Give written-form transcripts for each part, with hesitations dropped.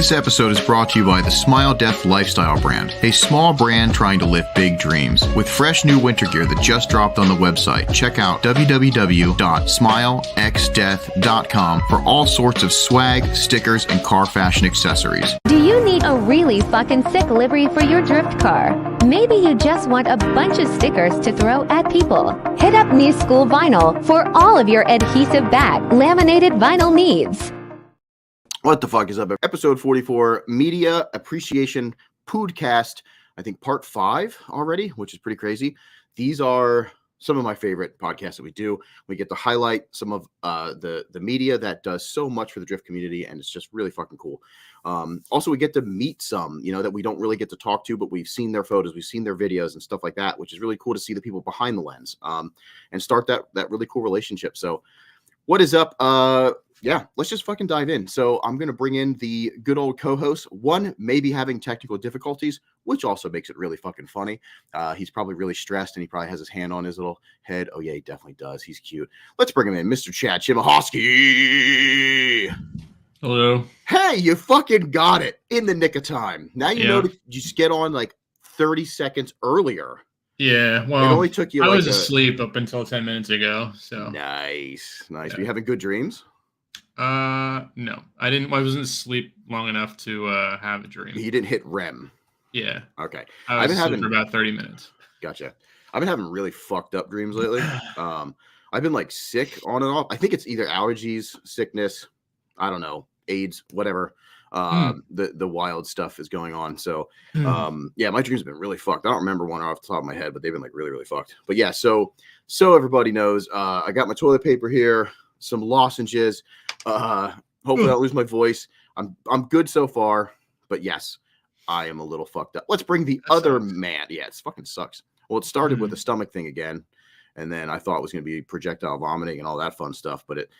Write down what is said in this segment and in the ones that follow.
This episode is brought to you by the Smile Death Lifestyle brand, a small brand trying to live big dreams. With fresh new winter gear that just dropped on the website, check out www.smilexdeath.com for all sorts of swag, stickers, and car fashion accessories. Do you need a really fucking sick livery for your drift car? Maybe you just want a bunch of stickers to throw at people. Hit up New School Vinyl for all of your adhesive back, laminated vinyl needs. What the fuck is up? Episode 44, Media Appreciation Podcast, I think part 5 already, which is pretty crazy. These are some of my favorite podcasts that we do. We get to highlight some of the media that does so much for the drift community, and it's just really fucking cool. Also, we get to meet some, that we don't really get to talk to, but we've seen their photos, we've seen their videos and stuff like that, which is really cool to see the people behind the lens and start that really cool relationship. So what is up? Yeah, let's just fucking dive in. So I'm going to bring in the good old co-host. One may be having technical difficulties, which also makes it really fucking funny. He's probably really stressed and he probably has his hand on his little head. Oh yeah, he definitely does. He's cute. Let's bring him in, Mr. Chad Chimahowski. Hello. Hey, you fucking got it in the nick of time. Now you know to just get on like 30 seconds earlier. Yeah, well, it only took you. I was asleep up until 10 minutes ago. So nice. Yeah. Were you having good dreams? No, I didn't. I wasn't asleep long enough to have a dream. You didn't hit REM. Yeah. Okay. I've been having for about 30 minutes. Gotcha. I've been having really fucked up dreams lately. I've been like sick on and off. I think it's either allergies, sickness, I don't know, AIDS, whatever. The wild stuff is going on. So yeah, my dreams have been really fucked. I don't remember one off the top of my head, but they've been like really, really fucked. But yeah, so everybody knows, I got my toilet paper here, some lozenges. Hopefully I don't lose my voice. I'm good so far, but yes, I am a little fucked up. Let's bring the other man. Yeah, it fucking sucks. Well, it started with the stomach thing again. And then I thought it was going to be projectile vomiting and all that fun stuff, but it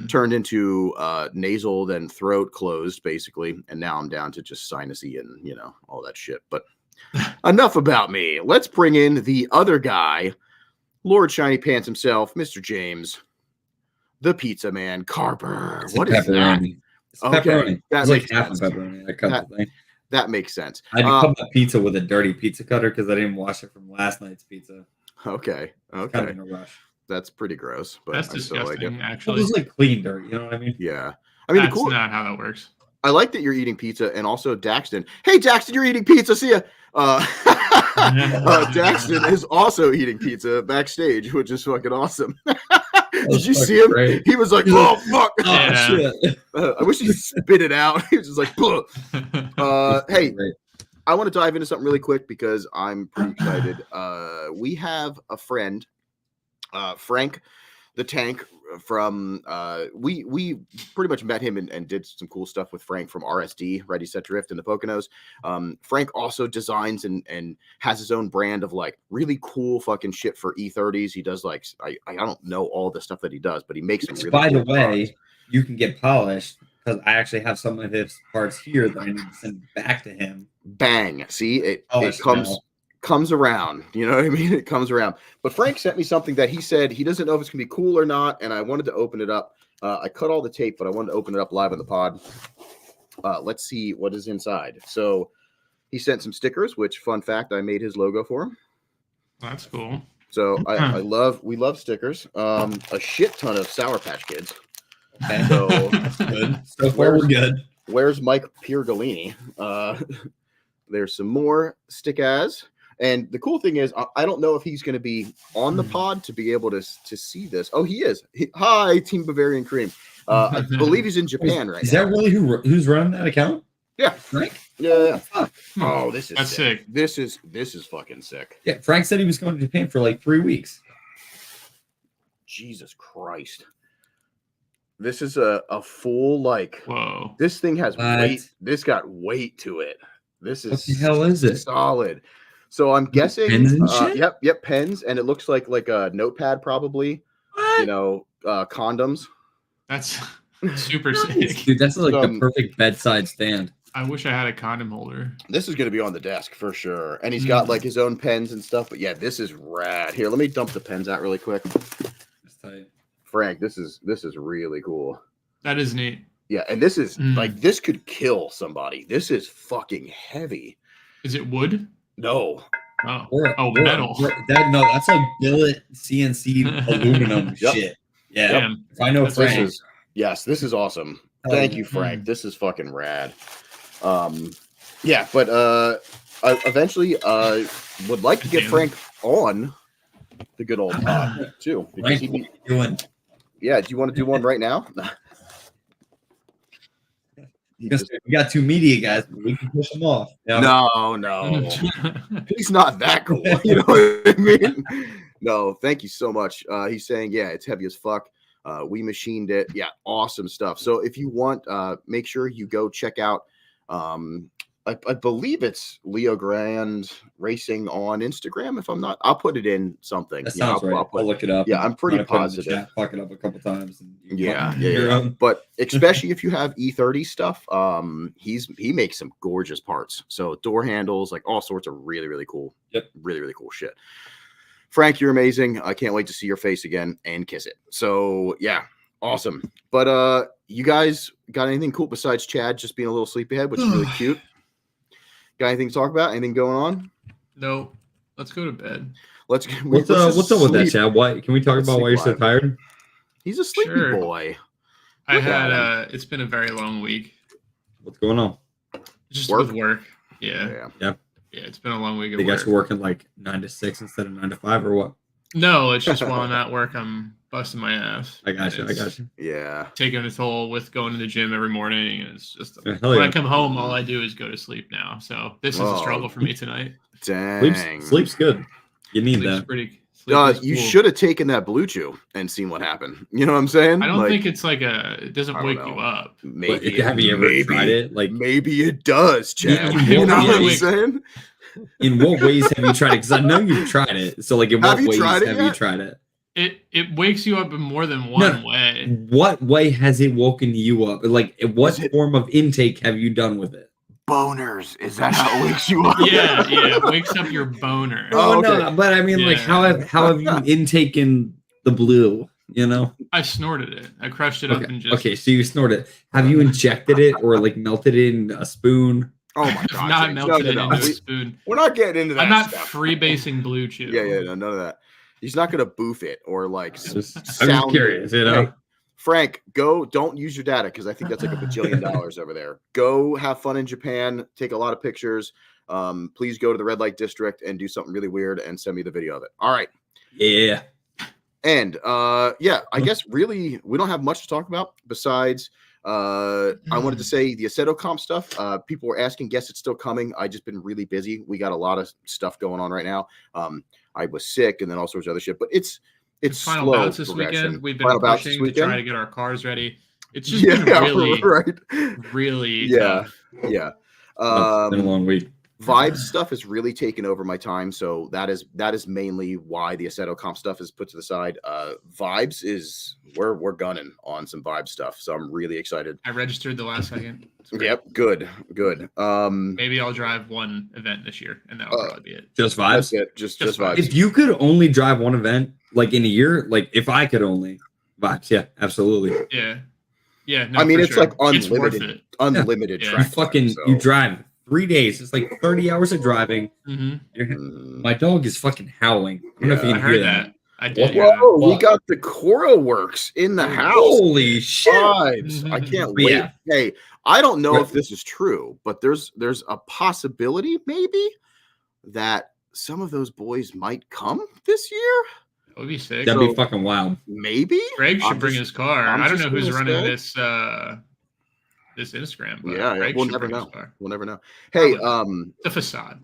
turned into nasal, then throat closed, basically. And now I'm down to just sinusy and, all that shit. But enough about me. Let's bring in the other guy, Lord Shiny Pants himself, Mr. James, the pizza man, Carper. What is that? It's pepperoni. That's like half a pepperoni. I cut the thing. That makes sense. I had to cut the pizza with a dirty pizza cutter because I didn't wash it from last night's pizza. Okay. Kind of in a rush. That's pretty gross, but that's disgusting. Actually, it was like clean dirt. You know what I mean? Yeah. I mean, that's not how that works. I like that you're eating pizza, and also Daxton. Hey, Daxton, you're eating pizza. See ya. Daxton is also eating pizza backstage, which is fucking awesome. Did you see him? Great. He was like, "Oh fuck!" Yeah. I wish he spit it out. He was just like, "Hey." Great. I want to dive into something really quick because I'm pretty excited. We have a friend, Frank the Tank from we pretty much met him and did some cool stuff with Frank from RSD, Ready Set Drift in the Poconos. Frank also designs and has his own brand of like really cool fucking shit for E30s. He does like I don't know all the stuff that he does, but he makes some really by cool the way, products. You can get polished because I actually have some of his parts here that I need to send back to him. Bang. See, it comes around. You know what I mean? It comes around. But Frank sent me something that he said he doesn't know if it's going to be cool or not, and I wanted to open it up. I cut all the tape, but I wanted to open it up live on the pod. Let's see what is inside. So he sent some stickers, which, fun fact, I made his logo for him. That's cool. So we love stickers. A shit ton of Sour Patch Kids. Okay. So good. So far we're good. Where's Mike Piergalini? There's some more stickers. And the cool thing is, I don't know if he's going to be on the pod to be able to see this. Oh, he is. Hi, Team Bavarian Cream. I believe he's in Japan right now. Is that really who's running that account? Yeah, Frank. Yeah. Oh, this is that's sick. This is fucking sick. Yeah, Frank said he was going to Japan for like 3 weeks. Jesus Christ. This is a full like. Whoa. This thing has weight. This got weight to it. This is what the hell is it? Solid. So I'm guessing pens and shit? Yep, pens, and it looks like a notepad probably. What? Condoms. That's super sick. Dude, that's like the perfect bedside stand. I wish I had a condom holder. This is going to be on the desk for sure. And he's got like his own pens and stuff, but yeah, this is rad. Here, let me dump the pens out really quick. That's tight. Frank, this is really cool. That is neat. Yeah, and this is like Mm. this could kill somebody. This is fucking heavy. Is it wood? No. Oh, metal. That's a billet CNC aluminum Yep. shit. Yeah. Damn. If I know That's Frank. This is this is awesome. Hell Thank yeah. you, Frank. This is fucking rad. Yeah, but I eventually would like to get Damn. Frank on the good old pod too. Because Frank, what are you doing? yeah, do you want to do one right now? We got 2 media guys, but we can push them off. Yeah. No. He's not that cool. You know what I mean? No, thank you so much. He's saying, yeah, it's heavy as fuck. We machined it. Yeah, awesome stuff. So if you want, make sure you go check out I believe it's Leo Grand Racing on Instagram. If I'm not, I'll put it in something. That sounds right. I'll look it up. Yeah, I'm pretty Might have put it in the positive. chat, fuck it up a couple times. And Yeah. But especially if you have E30 stuff, he makes some gorgeous parts. So door handles, like all sorts of really, really cool. Yep. Really, really cool shit. Frank, you're amazing. I can't wait to see your face again and kiss it. So yeah, awesome. But you guys got anything cool besides Chad just being a little sleepyhead, which is really cute? Got anything to talk about? Anything going on? No. Let's go to bed. What's up with that, Chad? Why can we talk about why you're so tired? He's a sleepy boy. I had it's been a very long week. What's going on? Just with work. Yeah. Yeah. Yeah, it's been a long week. You guys are working like 9 to 6 instead of 9 to 5 or what? No, it's just while I'm at work, I'm busting my ass. I got you. Yeah. Taking a toll with going to the gym every morning. And it's just when I come home, all I do is go to sleep now. So this is a struggle for me tonight. Dang. Sleep's good. You need that. You should have taken that Blue Chew and seen what happened. You know what I'm saying? I don't think it's like it doesn't wake you up. Maybe. Have you ever tried it? Like maybe it does, Chad. Yeah, you know what I'm saying? In what ways have you tried it? Because I know you've tried it. So like in what ways have you tried it? It wakes you up in more than one way. What way has it woken you up? Like what form of intake have you done with it? Boners. Is that how it wakes you up? Yeah, it wakes up your boner. Oh, okay. No, but I mean, like, how have you intaken the blue? You know, I snorted it. I crushed it up and just. Okay, so you snorted it. Have you injected it or like melted it in a spoon? Oh my god! Not melted it into a spoon. We're not getting into that. I'm not stuff. freebasing Blue Chew. Yeah, no, none of that. He's not gonna boof it or like. I'm just curious, you know. Hey, Frank, don't use your data because I think that's like $1 bajillion over there. Go have fun in Japan. Take a lot of pictures. Please go to the red light district and do something really weird and send me the video of it. All right. Yeah. And I guess really we don't have much to talk about besides I wanted to say the Aceto comp stuff. People were asking, guess it's still coming. I just been really busy. We got a lot of stuff going on right now. I was sick and then all sorts of other shit, but it's final slow bouts this weekend. We've been pushing to try to get our cars ready. It's just been really tough. Yeah. It's been a long week. Vibes stuff has really taken over my time, so that is mainly why the Aceto comp stuff is put to the side. Vibes is we're gunning on some vibe stuff, so I'm really excited. I registered the last second. Yep, good. Maybe I'll drive one event this year, and that'll probably be it. Just vibes. That's it. Just vibes. If you could only drive one event like in a year, like if I could only vibes, yeah, absolutely. Yeah. No, I mean, it's like unlimited. It's worth it. Unlimited track. You drive 3 days. It's like 30 hours of driving. My dog is fucking howling. I don't know if you can hear that. I did. Whoa, we got the Cora Works in the house. Holy shit. Vibes. I can't wait. Yeah. Hey, I don't know if this is true, but there's a possibility maybe that some of those boys might come this year. That would be sick. That'd be fucking wild. Maybe. Greg should bring his car. I don't know who's running this. This Instagram. But Yeah, we'll never know. We'll never know. Hey, the facade.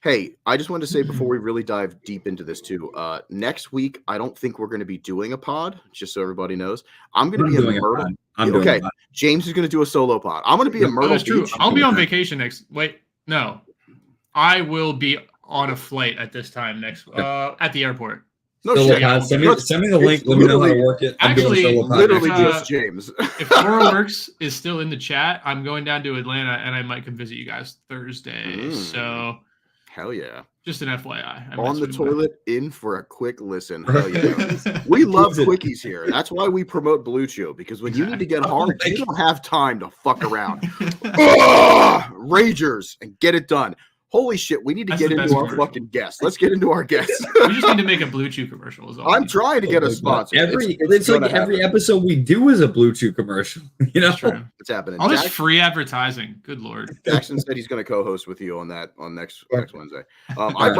Hey, I just wanted to say before we really dive deep into this too, next week, I don't think we're going to be doing a pod, just so everybody knows. I'm going to be in Myrtle. Okay, James is going to do a solo pod. I'm going to be in Myrtle Beach. True. I'll be on vacation no. I will be on a flight at this time at the airport. No shit. Send me the link. Let me know how to work it. Actually, literally just James. If Cora Works is still in the chat, I'm going down to Atlanta, and I might come visit you guys Thursday. So Hell yeah. Just an FYI. On the toilet, in for a quick listen. Hell yeah. We love quickies here. That's why we promote Blue Chew, because when you need to get hard, you don't have time to fuck around. Ragers, and get it done. Holy shit, we need to get into our fucking guests. Let's get into our guests. We just need to make a Blue Chew commercial. Is all I'm trying to get a sponsor. It's like every episode we do is a Blue Chew commercial. You know, it's happening. All this free advertising. Good Lord. Jackson said he's going to co-host with you on next Wednesday. I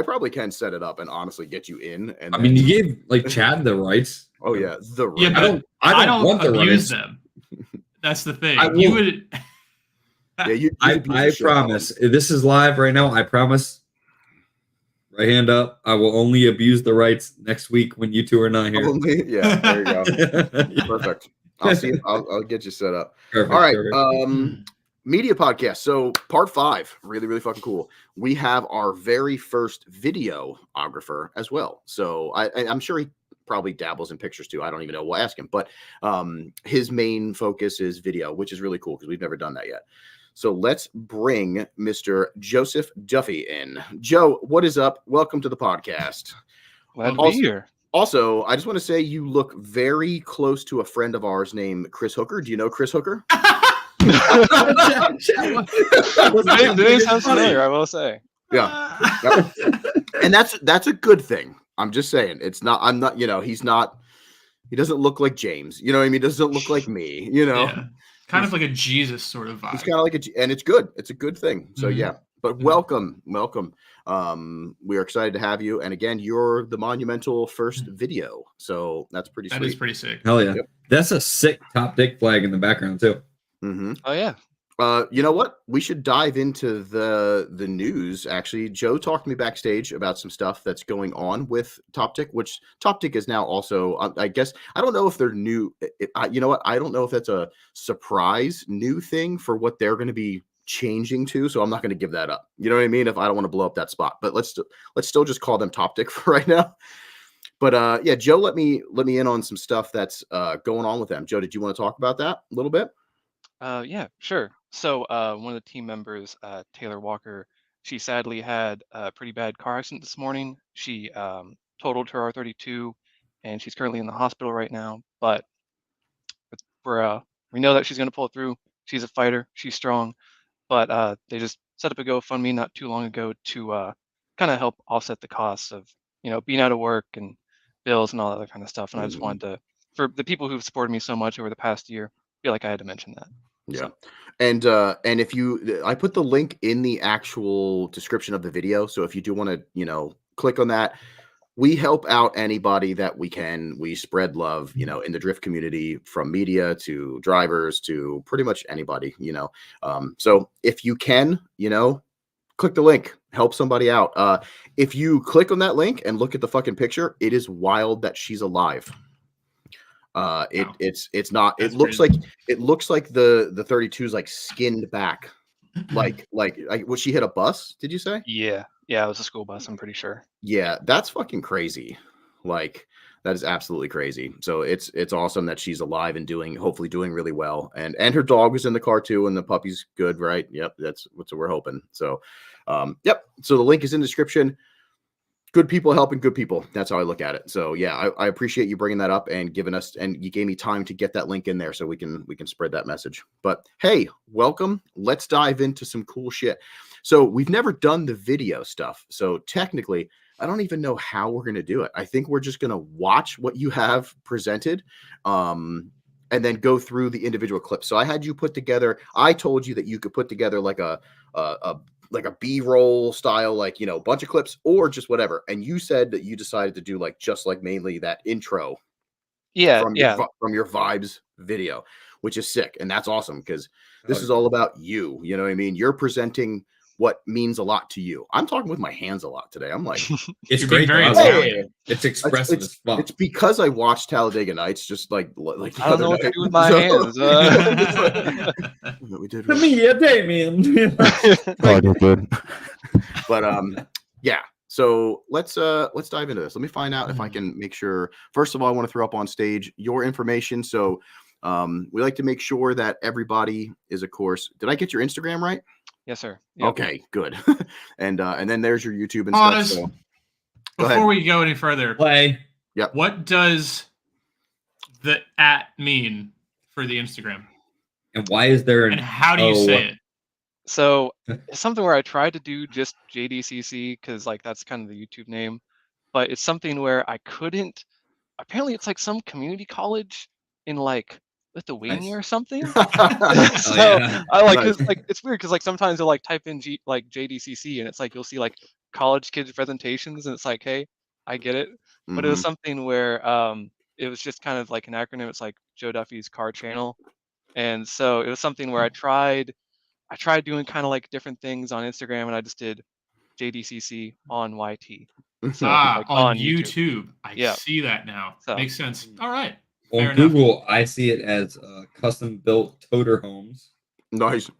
probably can set it up and honestly get you in. And I mean, you gave like Chad the rights. Oh yeah, the rights. Yeah, I don't want abuse them. That's the thing. You would. Yeah, I promise. This is live right now. I promise. Right hand up. I will only abuse the rights next week when you two are not here. Yeah, there you go. Perfect. I'll get you set up. Perfect, all right. Media podcast. So part 5, really, really fucking cool. We have our very first videographer as well. So I'm sure he probably dabbles in pictures too. I don't even know. We'll ask him. But his main focus is video, which is really cool because we've never done that yet. So let's bring Mr. Joseph Duffy in. Joe, what is up? Welcome to the podcast. Glad to be here. Also, I just want to say you look very close to a friend of ours named Chris Hooker. Do you know Chris Hooker? The name sounds familiar, I will say. Yeah. And that's a good thing. I'm just saying. I'm not, he doesn't look like James. You know what I mean? He doesn't look like me, Yeah. Kind of like a Jesus sort of vibe. He's kind of like and it's good. It's a good thing. So yeah, but welcome. We are excited to have you. And again, you're the monumental first video. So that's pretty sweet. That is pretty sick. Hell yeah. Yep. That's a sick top dick flag in the background too. Mm-hmm. Oh yeah. You know what? We should dive into the news. Actually, Joe talked to me backstage about some stuff that's going on with TopTick, which TopTick is now also, I guess, I don't know if they're new. You know what? I don't know if that's a surprise new thing for what they're going to be changing to. So I'm not going to give that up. You know what I mean? If I don't want to blow up that spot, but let's still just call them TopTick for right now. But yeah, Joe, let me in on some stuff that's going on with them. Joe, did you want to talk about that a little bit? Yeah, sure. So one of the team members, Taylor Walker, she sadly had a pretty bad car accident this morning. She totaled her R32, and she's currently in the hospital right now. But we know that she's going to pull through. She's a fighter. She's strong. But they just set up a GoFundMe not too long ago to kind of help offset the costs of being out of work and bills and all that other kind of stuff. And I just wanted to, for the people who've supported me so much over the past year, feel like I had to mention that. Yeah. So. And if I put the link in the actual description of the video. So if you do want to, click on that, we help out anybody that we can. We spread love, in the drift community, from media to drivers to pretty much anybody, so if you can, click the link, help somebody out. If you click on that link and look at the fucking picture, it is wild that she's alive. It's not. It looks like the 32 is like skinned back, like was she hit a bus? Did you say? Yeah, it was a school bus. I'm pretty sure. Yeah, that's fucking crazy. Like that is absolutely crazy. So it's awesome that she's alive and hopefully doing really well. And her dog was in the car too, and the puppy's good, right? Yep, that's what we're hoping. So, yep. So the link is in the description. Good people helping good people. That's how I look at it. So yeah, I appreciate you bringing that up and giving us, and you gave me time to get that link in there so we can spread that message. But hey, welcome. Let's dive into some cool shit. So we've never done the video stuff. So technically, I don't even know how we're going to do it. I think we're just going to watch what you have presented, and then go through the individual clips. So I had you put together, I told you that you could put together like a B-roll style, like, a bunch of clips or just whatever. And you said that you decided to do just mainly that intro. From your Vibes video, which is sick. And that's awesome because this is all about you. You know what I mean? You're presenting what means a lot to you. I'm talking with my hands a lot today. I'm like, it's great. It's expressive as fuck. It's because I watched Talladega Nights just like I don't know what to do with my hands. We did. Damien. I did good. But yeah. So let's dive into this. Let me find out if I can make sure. First of all, I want to throw up on stage your information. So we like to make sure that everybody is, of course. Did I get your Instagram right? Yes, sir. Yep. Okay, good. And then there's your YouTube and Pause. stuff. So Before ahead. we go any further, Play. Yep. what does the @ mean for the Instagram? And why is there And how do you say it? So it's something where I tried to do just JDCC because like that's kind of the YouTube name, but it's something where I couldn't. Apparently, it's like some community college in like Lithuania Nice. or something. Oh, So yeah. I like Nice. cause like it's weird because like sometimes you'll like type in JDCC and it's like you'll see like college kids presentations and it's like, hey, I get it. But it was Mhm. something where it was just kind of like an acronym. It's like Joe Duffy's car channel. And so it was something where I tried doing kind of like different things on Instagram and I just did JDCC on YT. So like On YouTube. YouTube. I Yeah. see that now. So Makes sense. All right. On Fair enough. Google, I see it as custom built toter homes. Nice.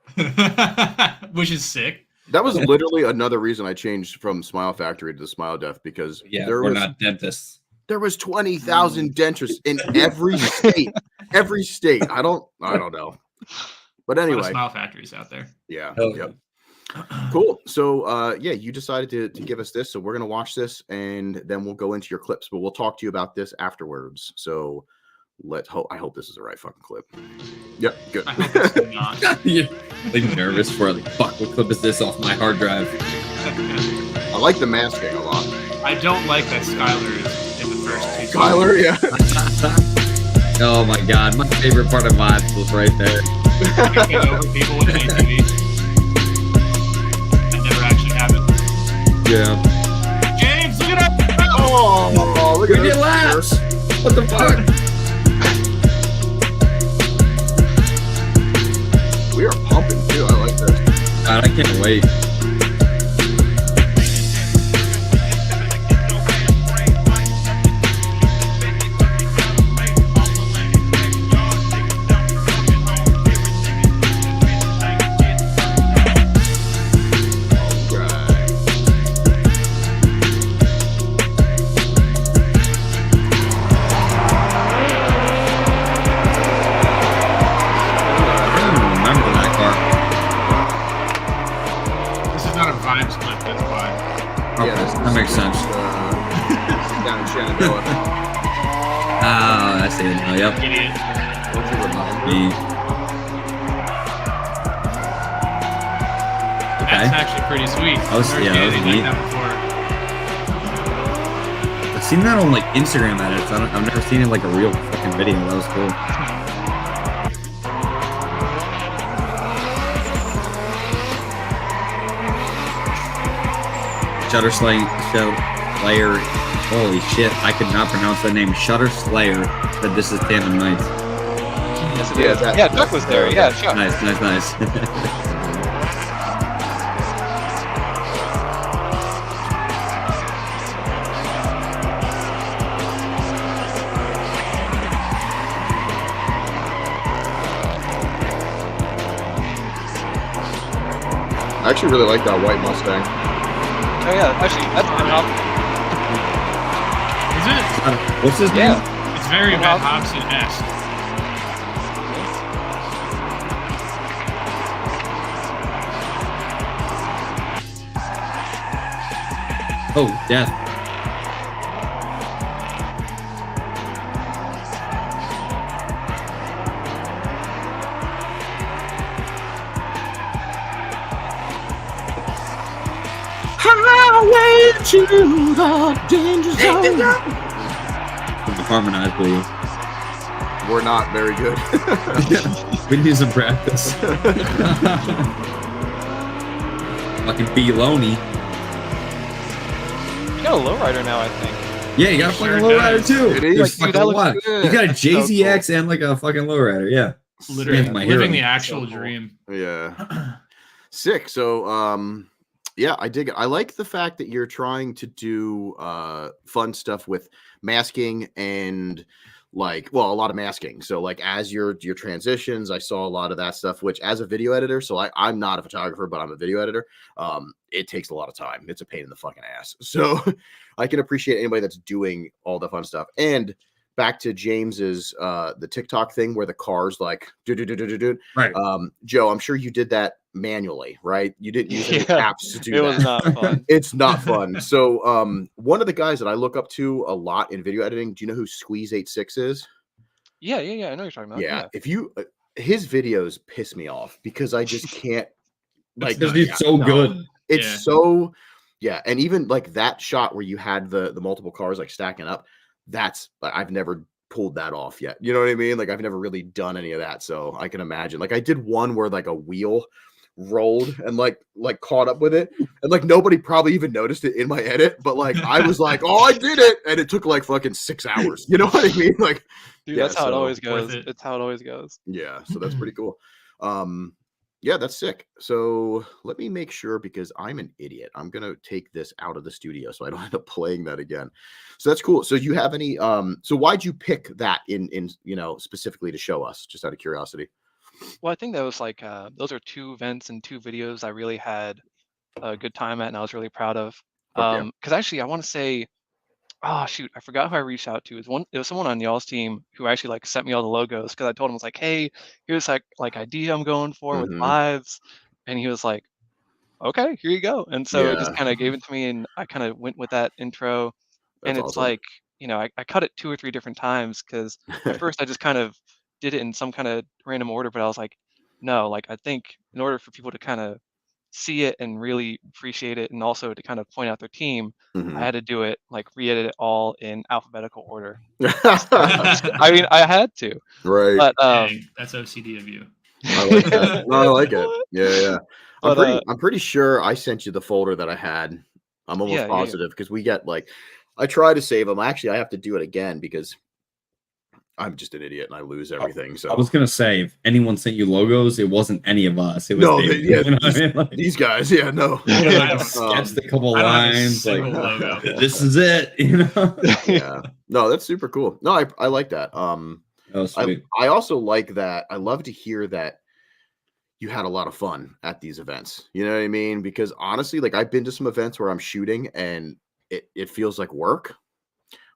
Which is sick. That was literally another reason I changed from Smile Factory to Smile Death because Yeah, there we're was not dentists. 20,000 dentists in every state. Every state. I don't know. But A lot of anyway, Smile Factories out there. yeah. Hell Yep. Cool. So yeah, you decided to give us this. So we're gonna watch this and then we'll go into your clips, but we'll talk to you about this afterwards. So I hope this is the right fucking clip. Yep, good. I hope it's not. You're like nervous for like, fuck, what clip is this off my hard drive? I like the masking a lot. I don't like that Skylar is in the first two. Skylar, yeah. Oh my god, my favorite part of Vibes was right there. Get over people with an ATV. That never actually happened. Yeah. James, look it up. Oh, look at We did this. laps. What the fuck? We are pumping too. I like this. God, I can't wait. I don't even remember that car. This is not a Vibes clip, that's why. Okay, that makes sense. Down in Shenandoah. Ah, I see it now. Yep. Idiot. What's your reminder? Me. That's actually pretty sweet. That was- Never yeah, seen that was anything neat. like that before. I've seen that on like Instagram edits. I've never seen it like a real fucking video. That was cool. Slayer. Holy shit! I could not pronounce that name. Shutter Slayer. But this is Tandem Nights. yes, it Yeah, is. that- Yeah, Duck was there. Yeah, sure. Nice. I actually really like that white Mustang. Oh yeah, actually, that's been up. Is it? What's his name? Yeah. It's very Well, Matt Hobson-esque. Oh, Death. Highway to the danger zone. Harmonize, please. We're not very good. We need some practice. Fucking B-Loney. You got a lowrider now, I think. Yeah, you got a Sure fucking lowrider does. too. It is. You're Like, dude, fucking that looks what? good. You got a That's so JZX and like a fucking lowrider. Yeah. Literally my living hero. the actual So cool. dream. Yeah. Sick. So yeah, I dig it. I like the fact that you're trying to do fun stuff with masking and like, well, a lot of masking. So like as your transitions, I saw a lot of that stuff, which as a video editor, so I'm not a photographer, but I'm a video editor. It takes a lot of time. It's a pain in the fucking ass. So I can appreciate anybody that's doing all the fun stuff. And back to James's the TikTok thing where the cars like Right. Joe, I'm sure you did that manually, right? You didn't use any Yeah, apps to do it that. was not fun. It's not fun. So one of the guys that I look up to a lot in video editing, do you know who Squeeze86 is? Yeah, I know what you're talking about. Yeah, Yeah. if you his videos piss me off because I just can't like Because he's so good. it's Yeah. so and even like that shot where you had the multiple cars like stacking up, that's like I've never pulled that off yet. You know what I mean? Like I've never really done any of that, so I can imagine. Like I did one where like a wheel rolled and like caught up with it, and like nobody probably even noticed it in my edit, but like I was like, oh, I did it, and it took like fucking 6 hours. You know what I mean? Like, Dude, that's how it so always worth goes. it. It's how it always goes. yeah, so that's pretty cool. Yeah, that's sick. So let me make sure because I'm an idiot. I'm gonna take this out of the studio so I don't end up playing that again. So that's cool. So you have any so why'd you pick that in specifically to show us, just out of curiosity? Well, I think that was like those are 2 events and 2 videos I really had a good time at, and I was really proud of. Fuck yeah. Because actually, I want to say, oh shoot, I forgot who I reached out to. It was someone on y'all's team who actually like sent me all the logos because I told him I was like, hey, here's like idea I'm going for with Mhm. lives, and he was like, okay, here you go. And so it just Yeah. kind of gave it to me, and I kind of went with that intro. And That's it's awesome. like, I cut it 2 or 3 different times because at first I just kind of did it in some kind of random order, but I was like, no, like I think in order for people to kind of see it and really appreciate it, and also to kind of point out their team, I Mhm. had to do it like re-edit it all in alphabetical order. I mean, I had to, Right. but Dang, that's OCD of you. I like that. No, I like it. What? Yeah, yeah. But I'm pretty sure I sent you the folder that I had. I'm almost yeah. positive because we get like I try to save them. Actually, I have to do it again because I'm just an idiot and I lose everything. I So was gonna say, if anyone sent you logos, it wasn't any of us. It was no, David. yeah, You know what I mean? Like, these guys, yeah, no. like, I don't- sketched a couple I don't have a lines, like single logo. this is it. You know, Yeah. No, that's super cool. No, I like that. oh sweet. I also like that. I love to hear that you had a lot of fun at these events. You know what I mean? Because honestly, like I've been to some events where I'm shooting and it feels like work.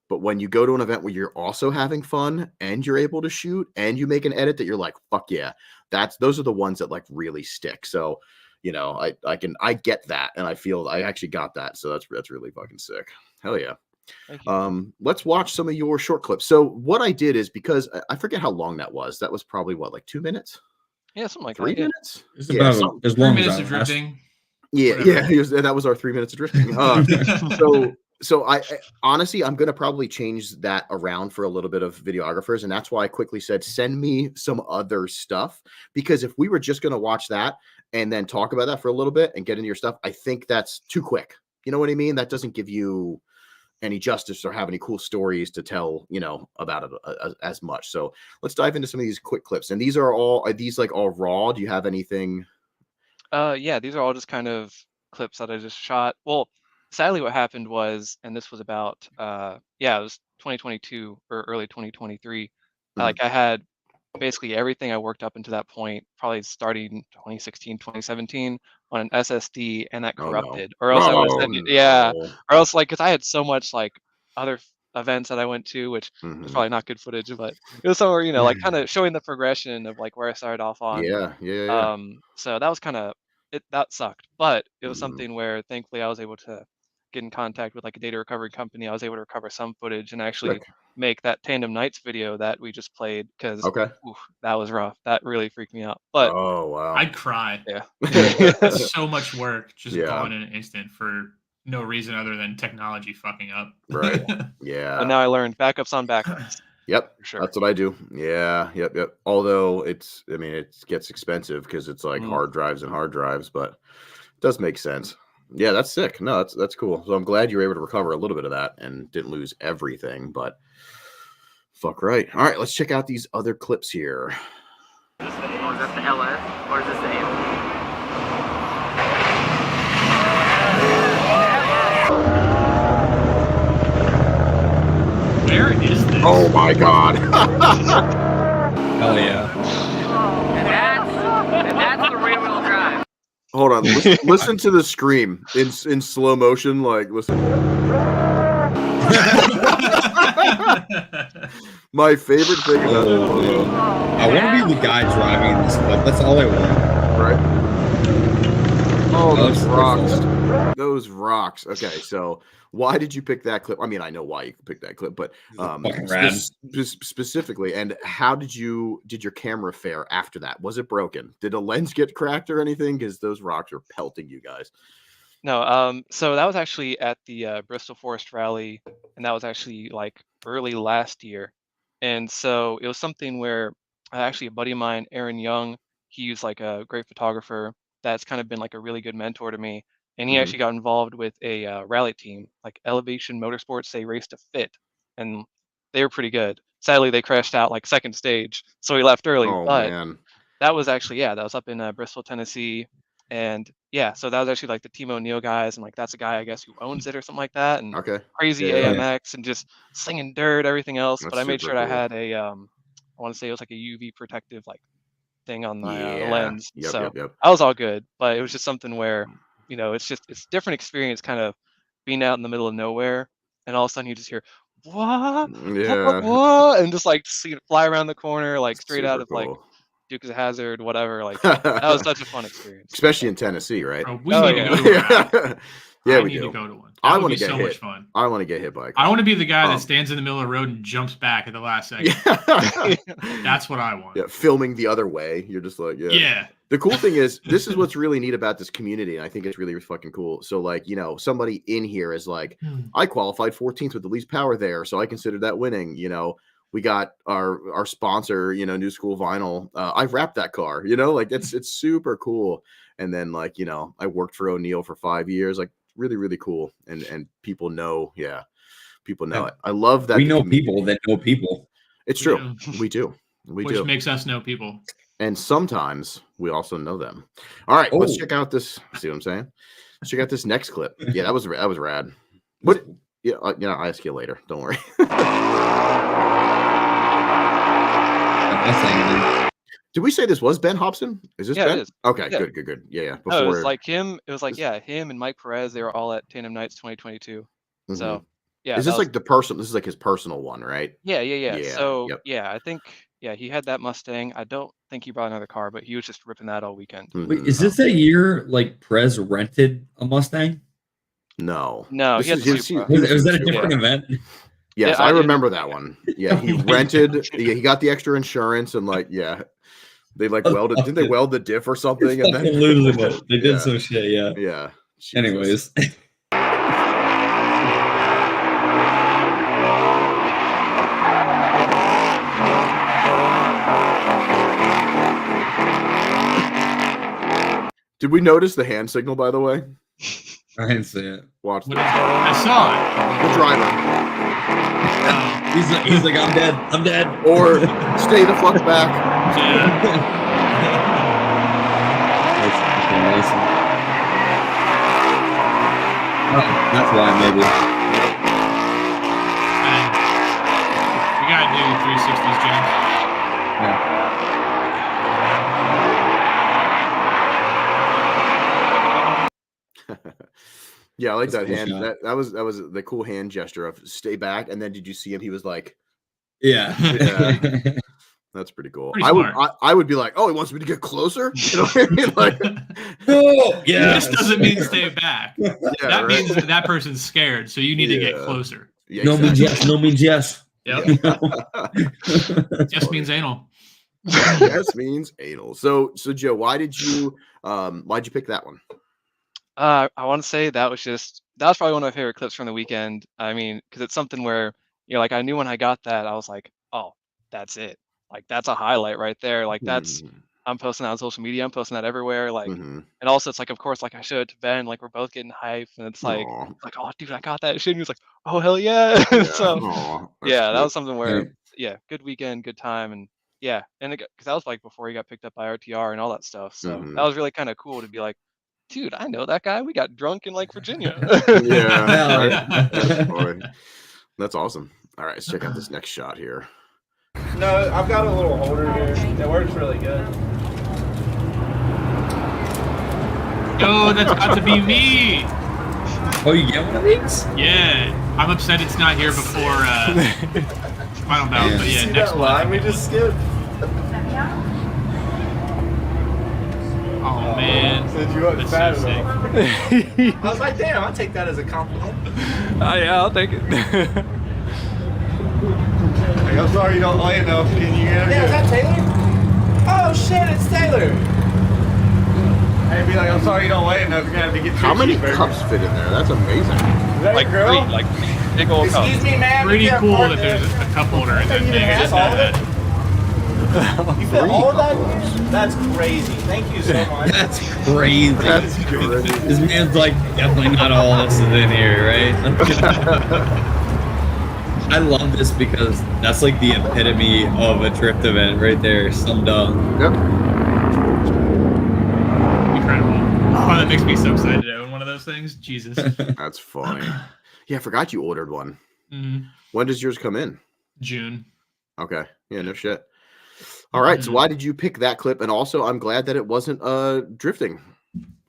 But when you go to an event where you're also having fun and you're able to shoot and you make an edit that you're like, fuck yeah, those are the ones that like really stick. So, I get that, and I feel I actually got that. So that's really fucking sick. Hell yeah. Thank you. Let's watch some of your short clips. So what I did is because I forget how long that was. That was probably what, like 2 minutes, Yeah, something like 3 that. Yeah. minutes? It's Yeah, about as 3 long as minutes I of last. drifting. yeah, Whatever. that was our 3 minutes of drifting. So I honestly, I'm gonna probably change that around for a little bit of videographers, and that's why I quickly said send me some other stuff, because if we were just gonna watch that and then talk about that for a little bit and get into your stuff, I think that's too quick. You know what I mean? That doesn't give you any justice or have any cool stories to tell, about it as much. So let's dive into some of these quick clips. And are these like all raw? Do you have anything? Yeah, these are all just kind of clips that I just shot. Well, sadly, what happened was, and this was about, it was 2022 or early 2023. Mhm. Like I had basically everything I worked up into that point, probably starting 2016, 2017 on an SSD, and that Oh no. corrupted, or else I would have Oh said, yeah, no. or else like, cause I had so much like other events that I went to, which was Mhm. probably not good footage, but it was somewhere, like kind of showing the progression of like where I started off on. Yeah, yeah, yeah. So that was kind of that sucked, but it was Mhm. something where thankfully I was able to get in contact with like a data recovery company. I was able to recover some footage and actually Sick. make that Tandem Nights video that we just played because Okay. that was rough. That really freaked me out. But Oh wow. I'd cry. yeah, That's so much work just Yeah. gone in an instant for no reason other than technology fucking up. Right. but Yeah. now I learned backups on backups Yep. for sure. That's what I do. Yeah. Yep. Although it gets expensive because it's like Mm. hard drives and hard drives, but it does make sense. Yeah, that's sick. No, that's cool. So I'm glad you were able to recover a little bit of that and didn't lose everything, but fuck right. All right, let's check out these other clips here. Oh, is that the LS or is this the AM? Where is this? Oh my god. Hell yeah. And that's the rear wheel drive. Hold on. Listen to the scream in slow motion. Like, listen. My favorite thing about Oh, man. I want to be the guy driving this clip. That's all I want. right? Oh, those that's rocks. awesome. Those rocks. Okay, so why did you pick that clip? I mean, I know why you picked that clip, but fucking rad. specifically, and how did your camera fare after that? Was it broken? Did a lens get cracked or anything? Because those rocks are pelting you guys. No, so that was actually at the Bristol Forest Rally, and that was actually like early last year. And so it was something where actually a buddy of mine, Aaron Young, he's like a great photographer that's kind of been like a really good mentor to me. And he Mhm. actually got involved with a rally team, like Elevation Motorsports. They raced a fit, and they were pretty good. Sadly, they crashed out like second stage, so he left early. Oh But man. that was actually, yeah, that was up in Bristol, Tennessee. And yeah, so that was actually like the Team O'Neill guys, and like that's a guy I guess who owns it or something like that, and Okay. crazy Yeah, yeah. AMX and just slinging dirt, everything else. But That's I made super sure I cool. had I want to say it was like a UV protective like thing on my Yeah. lens, Yep. so Yep. Yep. I was all good. But it was just something where it's different experience, kind of being out in the middle of nowhere, and all of a sudden you just hear what, Yeah. what, and just like see it fly around the corner like straight out Super of like cool. Dukes of Hazzard, whatever. Like that was such a fun experience. Especially in Tennessee, right? Bro, we Oh, need yeah. to go to a rally. Yeah, I we need do. to go to one. I That would want be to get so hit. much fun. I want to get hit by a car. I want to be the guy Um, that stands in the middle of the road and jumps back at the last second. Yeah. That's what I want. Yeah, filming the other way. You're just like, yeah. Yeah. The cool thing is, this is what's really neat about this community, and I think it's really fucking cool. So, like, somebody in here is like, I qualified 14th with the least power there, so I consider that winning. We got our sponsor, New School Vinyl. I wrapped that car, like it's super cool. And then, like, I worked for O'Neill for 5 years, like really, really cool. And people know, people know it. I love that. We the know community- people that know people. It's We true. do. We do. We Which do. makes us know people. And sometimes we also know them. All right, let's Oh. check out this. See what I'm saying? Let's check out this next clip. Yeah, that was rad. What? Yeah, I'll ask you later. Don't worry. Did we say this was Ben Hobson? Is this Yeah, Ben? it is. Okay, Yeah. good. Yeah. No, it was Before like him. It was like, yeah, him and Mike Perez. They were all at Tandem Nights 2022. Mhm. So yeah, is that this was- like the personal? This is like his personal one, right? Yeah. Yeah, So yep. yeah, I think he had that Mustang. I don't think he brought another car, but he was just ripping that all weekend. Wait, Mhm. is this that year like Perez rented a Mustang? No, This he had is- the he was- Supra. Was that a Supra. different event? Yes, Yeah, I I did. remember that one. Yeah, he rented. Yeah, he got the extra insurance and like, yeah, they like welded. Didn't they weld the diff or something? It's fucking losing it. They did Yeah. some shit, yeah. Yeah. Jesus. Anyways. Did we notice the hand signal, by the way? I didn't see it. Watch What this. is it? I saw it. The driver. He's like, I'm dead. I'm dead. Or stay the fuck back. Yeah. That's fucking awesome. Oh, that's why maybe. And we gotta do 360s, James. Yeah. Yeah, I like That's that a cool hand. shot. That was the cool hand gesture of stay back. And then did you see him? He was like, Yeah. that's pretty cool. Pretty I would be like, oh, he wants me to get closer. You know what I mean? Like, Oh, yeah. This doesn't mean stay back. yeah, That right? means that person's scared, so you need to get Yeah. closer. Yeah, No means yes. No means yes. Yep. That's Just funny. means anal. Yes means anal. So Joe, why'd you pick that one? I want to say that was probably one of my favorite clips from the weekend. I mean, because it's something where like I knew when I got that, I was like, oh, that's it. Like that's a highlight right there. Like that's I'm posting that on social media. I'm posting that everywhere. Like, Mhm. and also it's like, of course, like I showed it to Ben. Like we're both getting hype, and it's like, Aw. oh, dude, I got that shit. And he was like, oh, hell yeah. Yeah. So Aw, that's yeah, that cute. was something where Right. yeah, good weekend, good time, and yeah, and because that was like before he got picked up by RTR and all that stuff. So Mhm. that was really kind of cool to be like, dude, I know that guy. We got drunk in like Virginia. Yeah, Hell right? yeah. That's funny. That's awesome. All right, let's check out this next shot here. No, I've got a little holder here. It works really good. Oh, that's got to be me. Oh, you get one of these? Yeah, I'm upset it's not here before final bout, but yeah, See next that one. line we just skipped? Oh man, Said you wasn't that's fat so enough. sick. I was like, damn, I'll take that as a compliment. Yeah, I'll take it. Like, I'm sorry you don't lay enough. Can you get it? Yeah, is that Taylor? Oh shit, it's Taylor. I'd be like, I'm sorry you don't weigh enough. You're gonna have to get How many cheeseburgers. cups fit in there? That's amazing. Is that Like your girl? three, like big old cup. Excuse me, ma'am. Pretty you can't cool park that there. there's a cup holder in that You thing. I have didn't all know of it? that. You fit all of that in here? That's crazy. Thank you so much. That's crazy. That's great. This man's like, definitely not all this is in here, right? I love this because that's like the epitome of a drift event right there, summed up. Yep. Incredible. Oh, that makes me so excited to own one of those things. Jesus. That's funny. Yeah, I forgot you ordered one. Mhm. When does yours come in? June. Okay. Yeah, no shit. All right. So why did you pick that clip? And also, I'm glad that it wasn't drifting.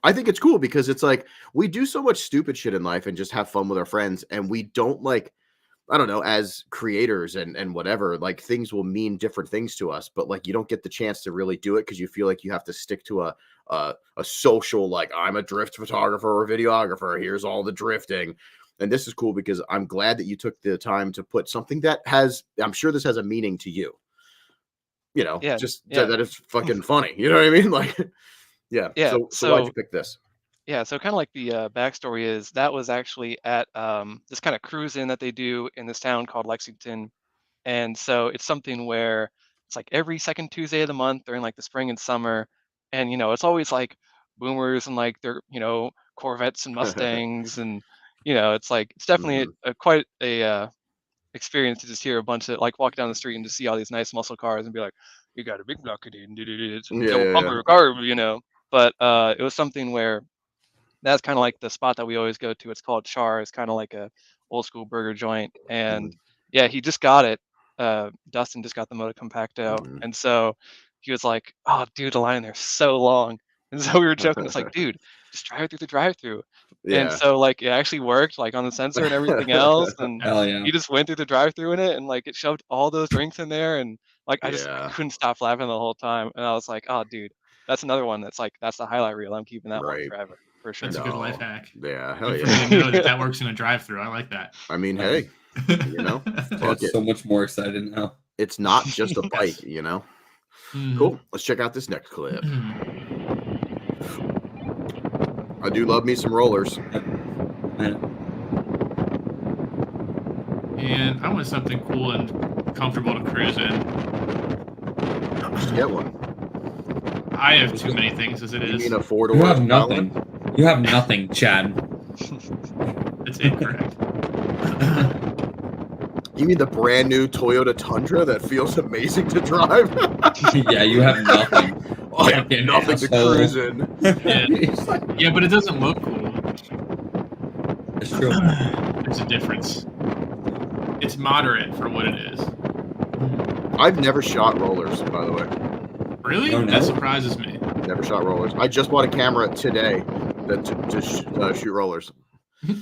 I think it's cool because it's like we do so much stupid shit in life and just have fun with our friends, and we don't like, I don't know, as creators and whatever, like things will mean different things to us, but like you don't get the chance to really do it because you feel like you have to stick to a social, like I'm a drift photographer or videographer. Here's all the drifting. And this is cool because I'm glad that you took the time to put something that has, I'm sure this has a meaning to you. You know, Yeah, just yeah. that it's fucking funny. You know what I mean? Like, yeah. Yeah, So why'd you pick this? Yeah, so kind of like the backstory is that was actually at this kind of cruise in that they do in this town called Lexington. And so it's something where it's like every second Tuesday of the month during like the spring and summer. And, it's always like boomers and like their, Corvettes and Mustangs. And, it's like, it's definitely Mhm. quite a experience to just hear a bunch of like walk down the street and just see all these nice muscle cars and be like, you got a big block it in, it's a Yeah, double yeah, yeah. bumper car. But it was something where that's kind of like the spot that we always go to. It's called Char. It's kind of like a old school burger joint. And yeah, he just got it. Dustin just got the Moto Compact out. Mhm. And so he was like, oh, dude, the line in there's so long. And so we were joking. It's like, dude, just drive through the drive through. And Yeah. so like it actually worked like on the sensor and everything else. And Hell yeah. he just went through the drive through in it and like it shoved all those drinks in there. And like I Yeah. couldn't stop laughing the whole time. And I was like, oh, dude, that's another one that's like, that's the highlight reel. I'm keeping that one Right. forever. For sure. That's a good life hack. Yeah, hell Good yeah. for you to know that works in a drive-through. I like that. I mean, hey, you know, I fuck got it. so much more excited now. It's not just a Yes. bike, you know. Mhm. Cool. Let's check out this next clip. Mhm. I do love me some rollers. And I want something cool and comfortable to cruise in. Just get one. I have too many things as it You is. mean a four-door? You have nothing. You have nothing, Chad. It's incorrect. You mean the brand new Toyota Tundra that feels amazing to drive? Yeah, you have nothing. I have Fucking nothing to asshole. cruise in. Yeah, but it doesn't look cool. It's true. There's a difference. It's moderate for what it is. I've never shot rollers, by the way. Really? Oh, no? That surprises me. Never shot rollers. I just bought a camera today that to shoot rollers. Oh,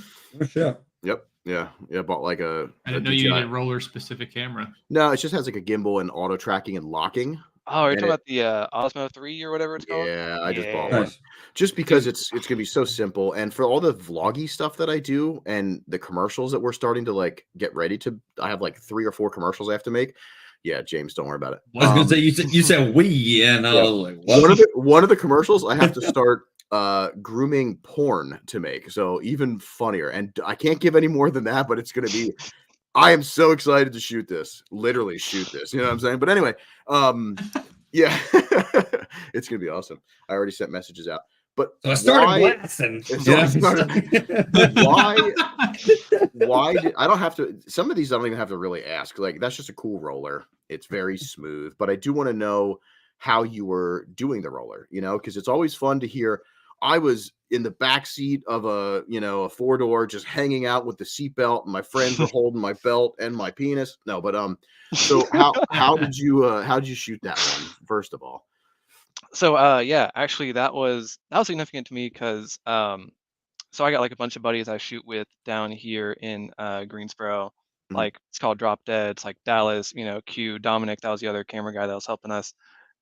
shit. Yep. Yeah. Yeah. Bought like a. I didn't know you needed a roller-specific camera. No, it just has like a gimbal and auto tracking and locking. Oh, you're And talking about the Osmo 3 or whatever it's called? Yeah, I just bought Yeah. one. Just because it's gonna be so simple, and for all the vloggy stuff that I do and the commercials that we're starting to like get ready to, I have like 3 or 4 commercials I have to make. Yeah, James, don't worry about it. I was gonna say you said we, and I Yeah. was like, what? One of the commercials I have to start grooming porn to make, so even funnier. And I can't give any more than that, but it's gonna be. I am so excited to shoot this. Literally shoot this. You know what I'm saying? But anyway, yeah, it's gonna be awesome. I already sent messages out. But So I started why- blasting. So I why did I don't have to, some of these I don't even have to really ask. Like, that's just a cool roller. It's very smooth, but I do want to know how you were doing the roller, you know, because it's always fun to hear. I was in the back seat of a 4-door, just hanging out with the seatbelt, and my friends were holding my belt and my penis. No, but so how did you shoot that one, first of all? So yeah, actually that was significant to me because so I got like a bunch of buddies I shoot with down here in Greensboro. Mhm. Like it's called Drop Dead. It's like Dallas, Q, Dominic, that was the other camera guy that was helping us.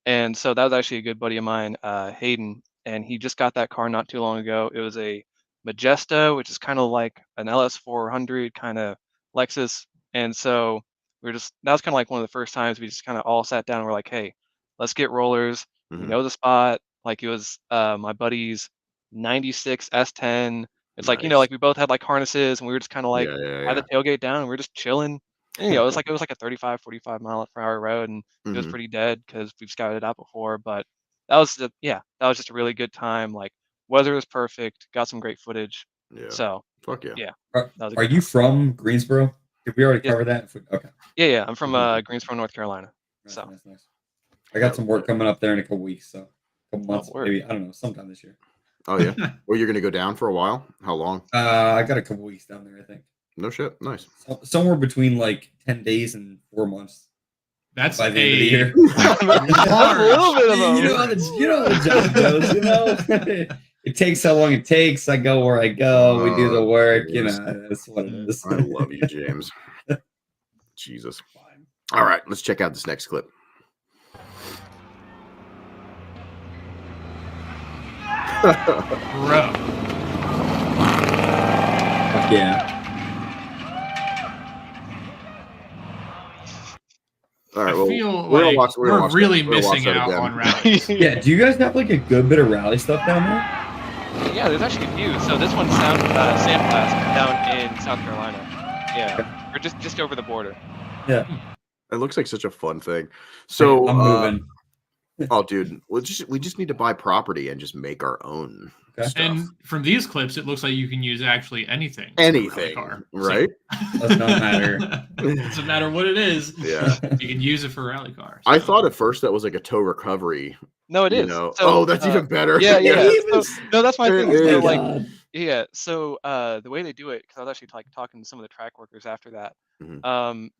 And so that was actually a good buddy of mine, Hayden, and he just got that car not too long ago. It was a Majesta, which is kind of like an LS400 kind of Lexus. And so that was kind of like one of the first times we just kind of all sat down and we're like, hey, let's get rollers. We Mhm. know the spot. Like it was my buddy's 96 S10. It's like, Nice. like we both had like harnesses and we were just kind of like had Yeah. the tailgate down and we were just chilling. And, it was like a 35, 45 mile per hour road and it was Mhm. pretty dead because we've scouted it out before. But that was just a really good time. Like weather was perfect, got some great footage. Yeah. So Fuck yeah. yeah, Are, that was a are good you time. from Greensboro? Did we already Yeah. cover that? Okay. Yeah. I'm from Mhm. Greensboro, North Carolina. Nice, So nice. I got some work coming up there in a couple weeks, so a couple months, word. maybe. I don't know, sometime this year. Oh yeah. Well, you're gonna go down for a while. How long? I got a couple weeks down there, I think. No shit. Nice. Somewhere between like 10 days and 4 months. That's by the end of the year. That's a little bit of You know how the job goes, It takes how long it takes. I go where I go. We do the work. James. That's what it is. I love you, James. Jesus. All right, let's check out this next clip. Bro. Fuck yeah. All right, I well, feel we're like we're really gonna watch missing that out again. on rallies. Yeah, do you guys have like a good bit of rally stuff down there? Yeah, there's actually a few. So this one's Sandblast down in South Carolina. Yeah, we're just over the border. Yeah. It looks like such a fun thing. So I'm moving. Oh, dude, we just need to buy property and just make our own stuff. And from these clips, it looks like you can use actually anything. Anything, car. right? So, does not matter. It doesn't matter what it is. Yeah, you can use it for a rally car. I thought at first that was like a tow recovery. No, it is. So, that's even better. Yeah. So, no, that's my thing. So, God. yeah. So the way they do it, because I was actually like talking to some of the track workers after that.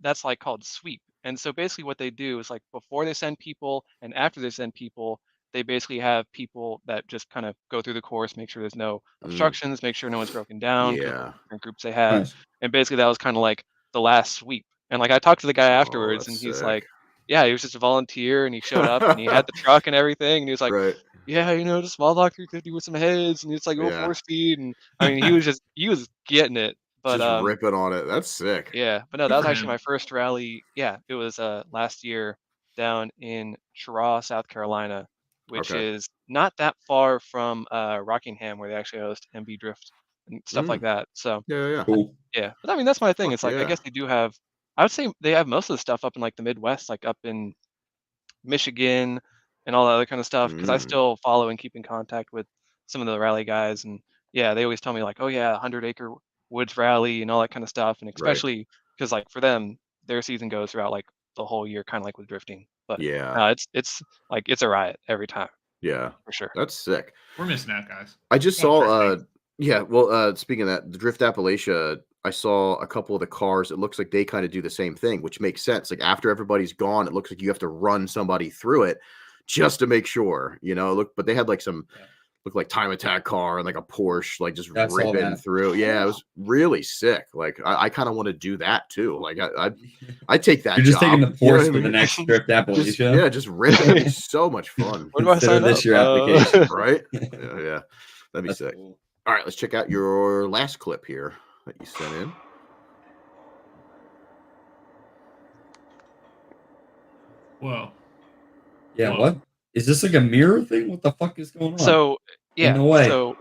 That's like called sweep. And so basically what they do is like before they send people and after they send people, they basically have people that just kind of go through the course, make sure there's no obstructions, make sure no one's broken down, different groups they had. Nice. And basically that was kind of like the last sweep. And like I talked to the guy afterwards and he's like, yeah, he was just a volunteer and he showed up and he had the truck and everything. And he was like, yeah, just small block 350 with some heads and it's like 4 speed. And I mean, he was getting it. But just ripping on it. That's sick. Yeah, but no, that was actually my first rally. Yeah, it was last year down in Cheraw, South Carolina, which is not that far from Rockingham, where they actually host MB Drift and stuff like that. So yeah, cool. Yeah, but I mean that's my thing. It's like I guess they do have. I would say they have most of the stuff up in like the Midwest, like up in Michigan and all that other kind of stuff. Because I still follow and keep in contact with some of the rally guys, and yeah, they always tell me like, oh yeah, 100-acre woods rally and all that kind of stuff, and especially because like for them, their season goes throughout like the whole year, kind of like with drifting. But it's like it's a riot every time. Yeah, for sure. That's sick. We're missing out, guys. I just saw. Speaking of that, the Drift Appalachia, I saw a couple of the cars. It looks like they kind of do the same thing, which makes sense. Like after everybody's gone, it looks like you have to run somebody through it just to make sure, but they had like some look like time attack car and like a Porsche, like just ripping through. Yeah, it was really sick. Like I kind of want to do that too. Like I take that. You're just job, taking the Porsche for the next Drift Appalachia. Just rip it. It'd be so much fun. What do I sign this up? your application, right? Yeah, that'd be sick. Cool. All right, let's check out your last clip here that you sent in. Whoa. Yeah, Whoa. What? Is this like a mirror thing? What the fuck is going on? So, yeah. No way. So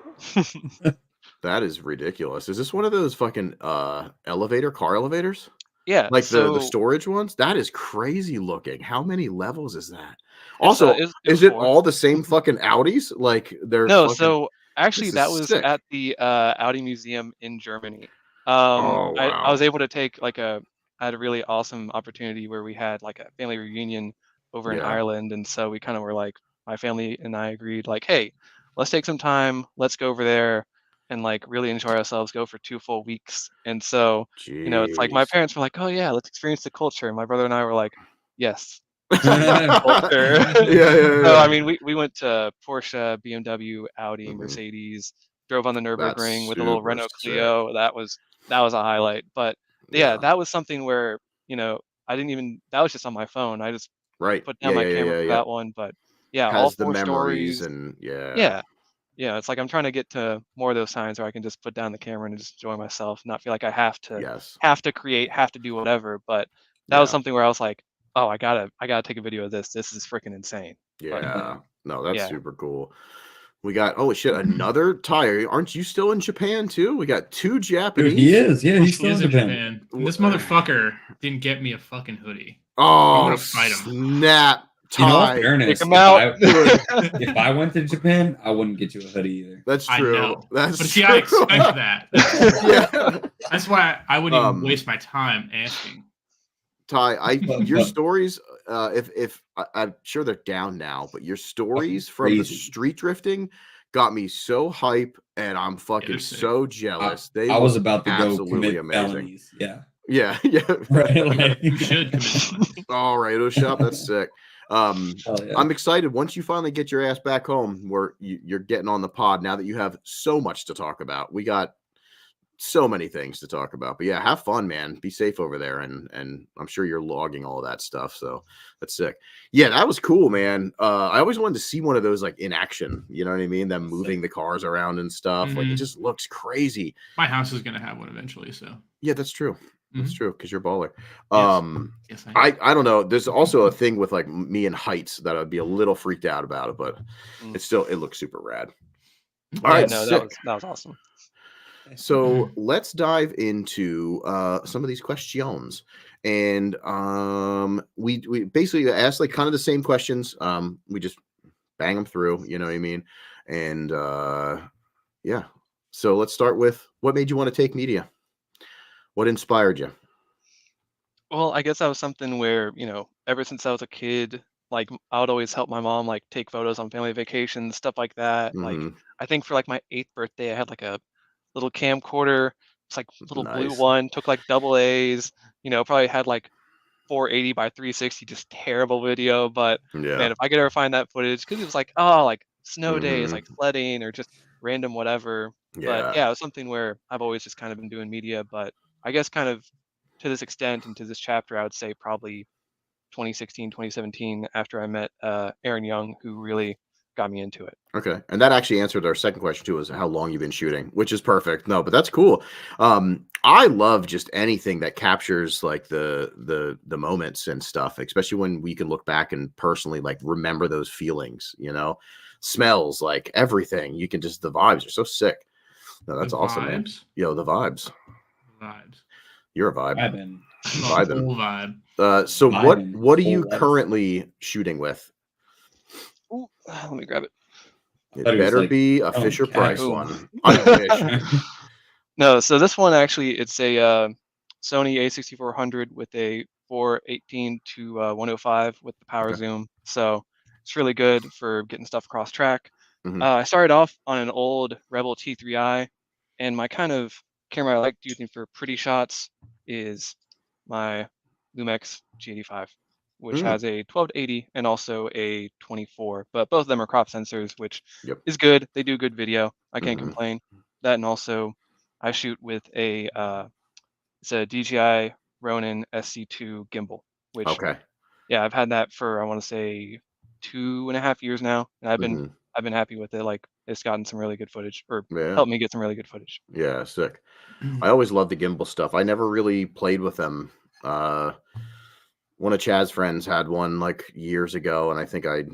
that is ridiculous. Is this one of those fucking car elevators? Yeah. Like the storage ones? That is crazy looking. How many levels is that? Also, is it all the same fucking Audis? Like they're so actually that was sick. At the Audi Museum in Germany. Wow. I was able to take I had a really awesome opportunity where we had like a family reunion over in Ireland, and so we kind of were like, my family and I agreed like, hey, let's take some time, let's go over there and like really enjoy ourselves, go for 2 full weeks. And so it's like my parents were like, oh yeah, let's experience the culture, and my brother and I were like, yes. culture. So I mean we went to Porsche, BMW, Audi, Mercedes, drove on the That's Nürburgring with a little super Renault sick. Clio. That was a highlight. But yeah, that was something where I didn't even that was just on my phone. I just Right. put Yeah, down my yeah, yeah, camera yeah, for yeah. that one. But yeah, all Has the 4 memories stories. and yeah. Yeah. Yeah, it's like I'm trying to get to more of those times where I can just put down the camera and just enjoy myself, not feel like I Yes. have to create, have to do whatever. But that was Yeah. something where I was like, oh, I gotta take a video of this. This is freaking insane. But Yeah. No, that's yeah. super cool. We got oh shit, another Thai. Aren't you still in Japan too? We got 2 Dude, Japanese. he is. Yeah, he's He still is in in Japan. Japan. And this motherfucker didn't get me a fucking hoodie. I'm Oh, gonna fight him. snap. In all Thai. fairness, Take him out. if I went to Japan, I wouldn't get you a hoodie either. That's I true. know. That's But see, true. I expect that. Yeah. That's why I wouldn't even Um, waste my time asking. Ty, your But- stories, if I'm sure they're down now, but your stories from the crazy. street drifting got me so hype, and I'm fucking they're sick. so jealous. They I was look about to go absolutely commit amazing. felonies. Yeah. Yeah, yeah. Right. Like, You should commit felonies. All right, shop. That's sick. hell yeah. I'm excited once you finally get your ass back home, where you're getting on the pod. Now that you have so much to talk about, we got so many things to talk about. But yeah, have fun, man. Be safe over there, and I'm sure you're logging all of that stuff. So that's sick. Yeah, that was cool, man. I always wanted to see one of those like in action. You know what I mean? Them moving the cars around and stuff. Like it Mhm. just looks crazy. My house is gonna have one eventually, so Yeah, that's true. That's true because you're a baller. yes, I am. I don't know. There's also a thing with like me and heights that I'd be a little freaked out about it, but it looks super rad. All right, no, sick. that was awesome. So let's dive into some of these questions, and we basically asked like kind of the same questions. We just bang them through. You know what I mean? And yeah. So let's start with what made you want to take media? What inspired you? Well, I guess that was something where, ever since I was a kid, like I would always help my mom like take photos on family vacations, stuff like that. Like Mhm. I think for like my 8th birthday, I had like a little camcorder. It's like little blue Nice. one, took like double A's, probably had like 480 by 360, just terrible video. But Yeah. man, if I could ever find that footage, because it was like, oh, like snow days, Mhm. like flooding or just random whatever. But Yeah. yeah, it was something where I've always just kind of been doing media. But I guess kind of to this extent and to this chapter, I would say probably 2016, 2017, after I met Aaron Young, who really got me into it. Okay. And that actually answered our second question too, is how long you've been shooting, which is perfect. No, but that's cool. I love just anything that captures like the moments and stuff, especially when we can look back and personally like remember those feelings, smells, like everything. You can just the vibes are so sick. No, that's The awesome, man. vibes? Yo, the vibes. Vibes. You're a vibe. I've been Vibing. Whole vibe. So Vibing. what are you Whole life. currently shooting with? Ooh, let me grab it. It thought he was better like, be a oh, Fisher cat. Price Ooh. one. I wish. No, so this one actually, it's a Sony A6400 with a 418 to 105 with the power Okay. zoom. So it's really good for getting stuff across track. Mhm. I started off on an old Rebel T3i, and my kind of camera I like using for pretty shots is my Lumix G85, which has a 12-80 and also a 24. But both of them are crop sensors, which Yep. is good. They do good video. I can't Mhm. complain. That and also I shoot with it's a DJI Ronin SC2 gimbal, which Okay. yeah, I've had that for I want to say 2.5 years now, and Mhm. I've been happy with it. Like it's gotten some really good footage, or Yeah. helped me get some really good footage. Yeah. Sick. I always loved the gimbal stuff. I never really played with them. One of Chad's friends had one like years ago, and I think I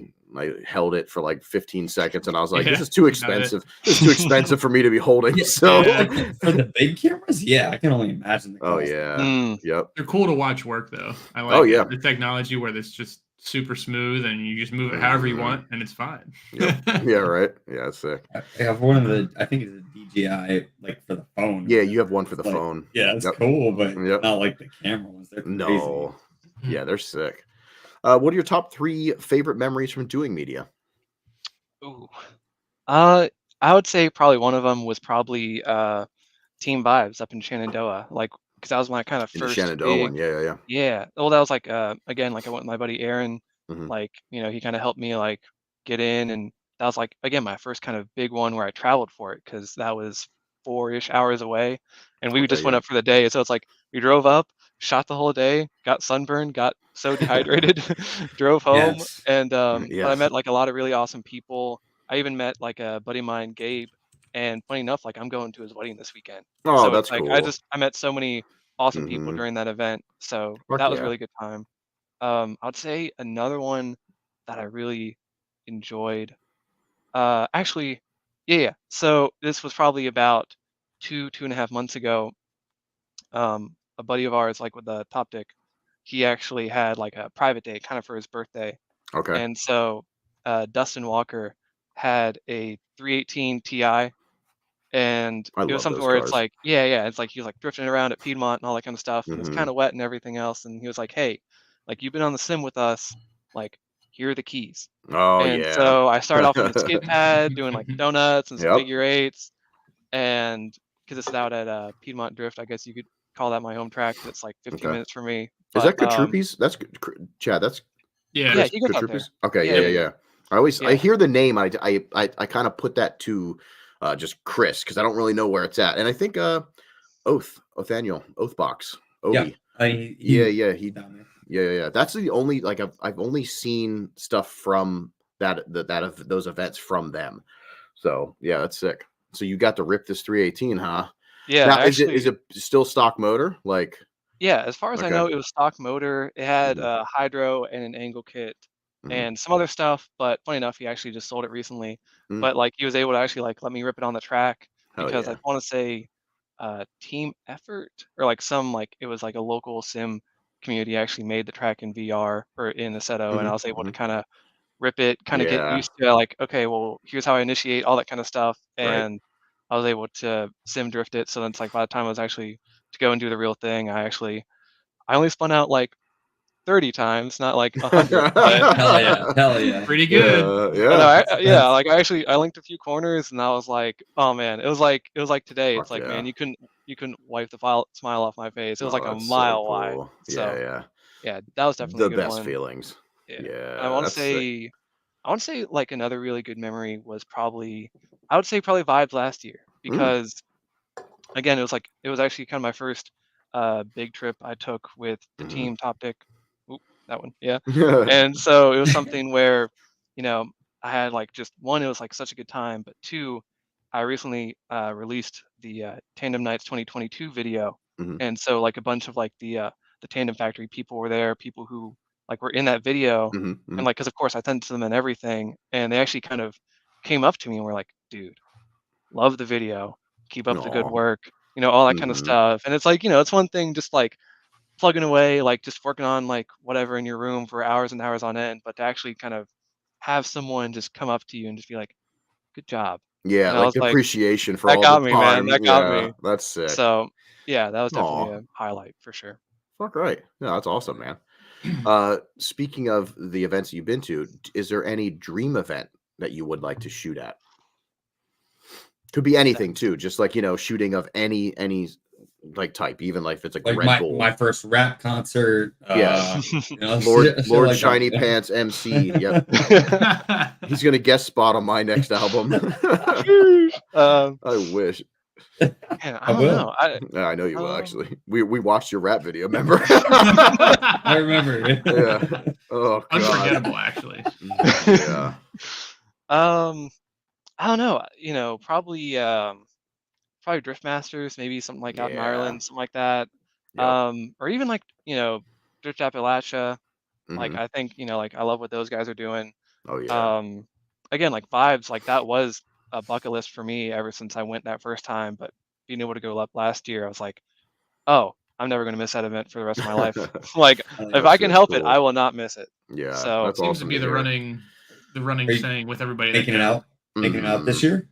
held it for like 15 seconds, and I was like, "This Yeah, is too got it. expensive. This is too expensive for me to be holding." Yeah, So, yeah. like, for the big cameras, yeah, I can only imagine the oh cost. yeah, Mm. yep. They're cool to watch work though. I like Oh, yeah. the technology where it's just super smooth and you just move it however you want and it's fine. Yep. Yeah, right. Yeah, it's sick. I have one of the, I think it's a DJI, like for the phone. Yeah, you have one for the Like, phone. Yeah, it's Yep. cool, but Yep. not like the camera ones. They're crazy. No. Yeah, they're sick. What are your top 3 favorite memories from doing media? Ooh. I would say probably one of them was probably Team Vibes up in Shenandoah, like because that was my kind of In the first Shenandoah one. big. Yeah. Yeah. Well, that was like again, like I went with my buddy Aaron, Mhm. like he kind of helped me like get in, and that was like again my first kind of big one where I traveled for it because that was 4-ish hours away, and we Okay, just went yeah. up for the day. So it's like we drove up, shot the whole day, got sunburned, got so dehydrated, drove home, Yes. and but I Yes. met like a lot of really awesome people. I even met like a buddy of mine, Gabe, and funny enough, like I'm going to his wedding this weekend. Oh, So it's that's like cool. I met so many awesome people Hmm. during that event. So Fuck that was a yeah. really good time. I'd say another one that I really enjoyed. Actually, yeah. So this was probably about 2.5 months ago. A buddy of ours, like with the top dick, he actually had like a private day, kind of for his birthday, Okay. and so Dustin Walker had a 318 Ti, and I it was love something those where it's cars. like, yeah, it's like he was like drifting around at Piedmont and all that kind of stuff, and it was Hmm. kind of wet and everything else, and he was like, hey, like you've been on the sim with us, like here are the keys. Oh And yeah. so I started off on the skid pad doing like donuts and some Yep. figure eights, and because this is out at Piedmont Drift, I guess you could call that my home track. 'Cause it's like 15 Okay. minutes for me. Is But that Katrupis? That's Chad. That's Yeah. yeah, Chris he goes out Katrupis. there. Okay. Yeah, Yeah. yeah, Yeah. I yeah. hear the name. I kind of put that to just Chris because I don't really know where it's at. And I think Othaniel Oathbox Yeah. Obi. He Yeah. down there. Yeah. That's the only like I've only seen stuff from those events from them. So yeah, that's sick. So you got to rip this 318, huh? Yeah, Now actually, is it still stock motor? Like yeah, as far as I okay. know, it was stock motor. It had Mhm, a hydro and an angle kit mhm, and some other stuff, but funny enough, he actually just sold it recently. mhm. But like he was able to actually like let me rip it on the track Hell because I yeah. want to say team effort or like some like it was like a local sim community actually made the track in VR or in Assetto, and I Mhm, was able to mhm. kind of rip it, kind of get Yeah, used to like, okay, well, here's how I initiate all that kind of stuff. right. And I was able to sim drift it. So then it's like by the time I was actually to go and do the real thing, I only spun out like 30 times, not like 100. But Hell yeah. Hell yeah. Pretty good. Yeah, but no, yeah. yeah, like I linked a few corners and I was like, oh man, it was like today. It's Fuck like, yeah. man, you couldn't wipe the smile off my face. It was like Oh, a that's so mile wide. cool. So Yeah. yeah, that was definitely a The good best one. feelings. Yeah. And Yeah, that's sick. I want to say like another really good memory was probably I would say probably Vibes last year Mm, because again it was actually kind of my first big trip I took with the mhm. team Top Dick. Oop, that one. Yeah. And so it was something where, you know, I had like just one, it was like such a good time, but two, I recently released the Tandem Nights 2022 video. Mhm, And so like a bunch of like the Tandem Factory people were there, people who like were in that video, mhm, and mhm. like because of course I sent it to them and everything, and they actually kind of came up to me and were like, dude, love the video, keep up the good Aw. work, all that kind of Mhm. stuff. And it's like, it's one thing just like plugging away, like just working on like whatever in your room for hours and hours on end, but to actually kind of have someone just come up to you and just be like, good job. Yeah, And I like was the like, appreciation for that all the got me, man. time. That got Yeah, me. that's sick. So yeah, that was definitely Aw, a highlight for sure. fuck right. Yeah, that's awesome, man. Speaking of the events you've been to, is there any dream event that you would like to shoot at? Could be anything too, just like shooting of any like type, even like if it's like Like Red my Bull. first rap concert. Yeah. Shit Lord like Shiny that. Pants MC. Yep. He's gonna guest spot on my next album. um, I wish. man, I I don't will. know. Yeah, I know you will Um, actually. We watched your rap video, remember? I remember. Yeah. Oh god. Unforgettable, actually. Yeah. I don't know. Probably Drift Masters, maybe something like out in Yeah. Ireland, something like that. Yep. Or even like Drift Appalachia. Like Hmm. I think like I love what those guys are doing. Oh yeah. Um, again, like Vibes, like that was a bucket list for me ever since I went that first time. But being able to go up last year, I was like, oh, I'm never gonna miss that event for the rest of my life. Like if I That's can so help it, I cool. will not miss it. Yeah, So that's Seems to awesome be to the hear. running Are you saying with everybody. Making it out. Making it out this year.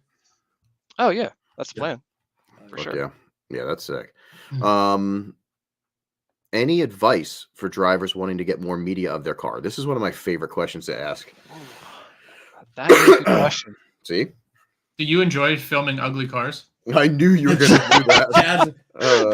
oh yeah, that's the Yeah. plan for Fuck sure. yeah. Yeah, that's sick. Mhm. Any advice for drivers wanting to get more media of their car? This is one of my favorite questions to ask. That is a good question. See? Do you enjoy filming ugly cars? I knew you were gonna do that. Jazz,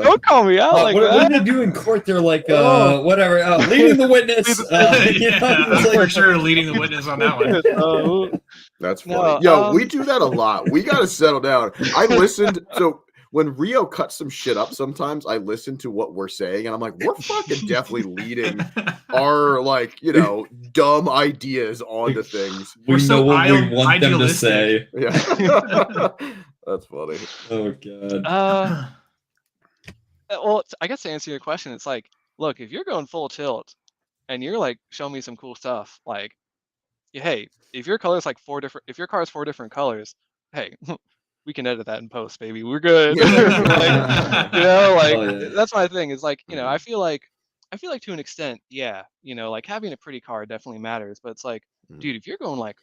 Don't call me out like what that. do they do in court? They're like, Oh. whatever, leading the witness. Yeah, it's for like- sure leading the witness on that one. That's funny. No, Yo, we do that a lot. We got to settle down. I listened. So when Rio cuts some shit up, sometimes I listen to what we're saying, and I'm like, we're fucking definitely leading our dumb ideas onto things. We're We so know what we want them to idealistic. say. Yeah, that's funny. Oh god. Well, I guess to answer your question, it's like, look, if you're going full tilt and you're like showing me some cool stuff, like, hey, if your color's like if your car is 4 different colors, hey, we can edit that in post, baby. We're good. Like, Oh, yeah. that's my thing. Is like, Mhm. I feel like to an extent, yeah, like having a pretty car definitely matters, but it's like, Mhm. dude, if you're going like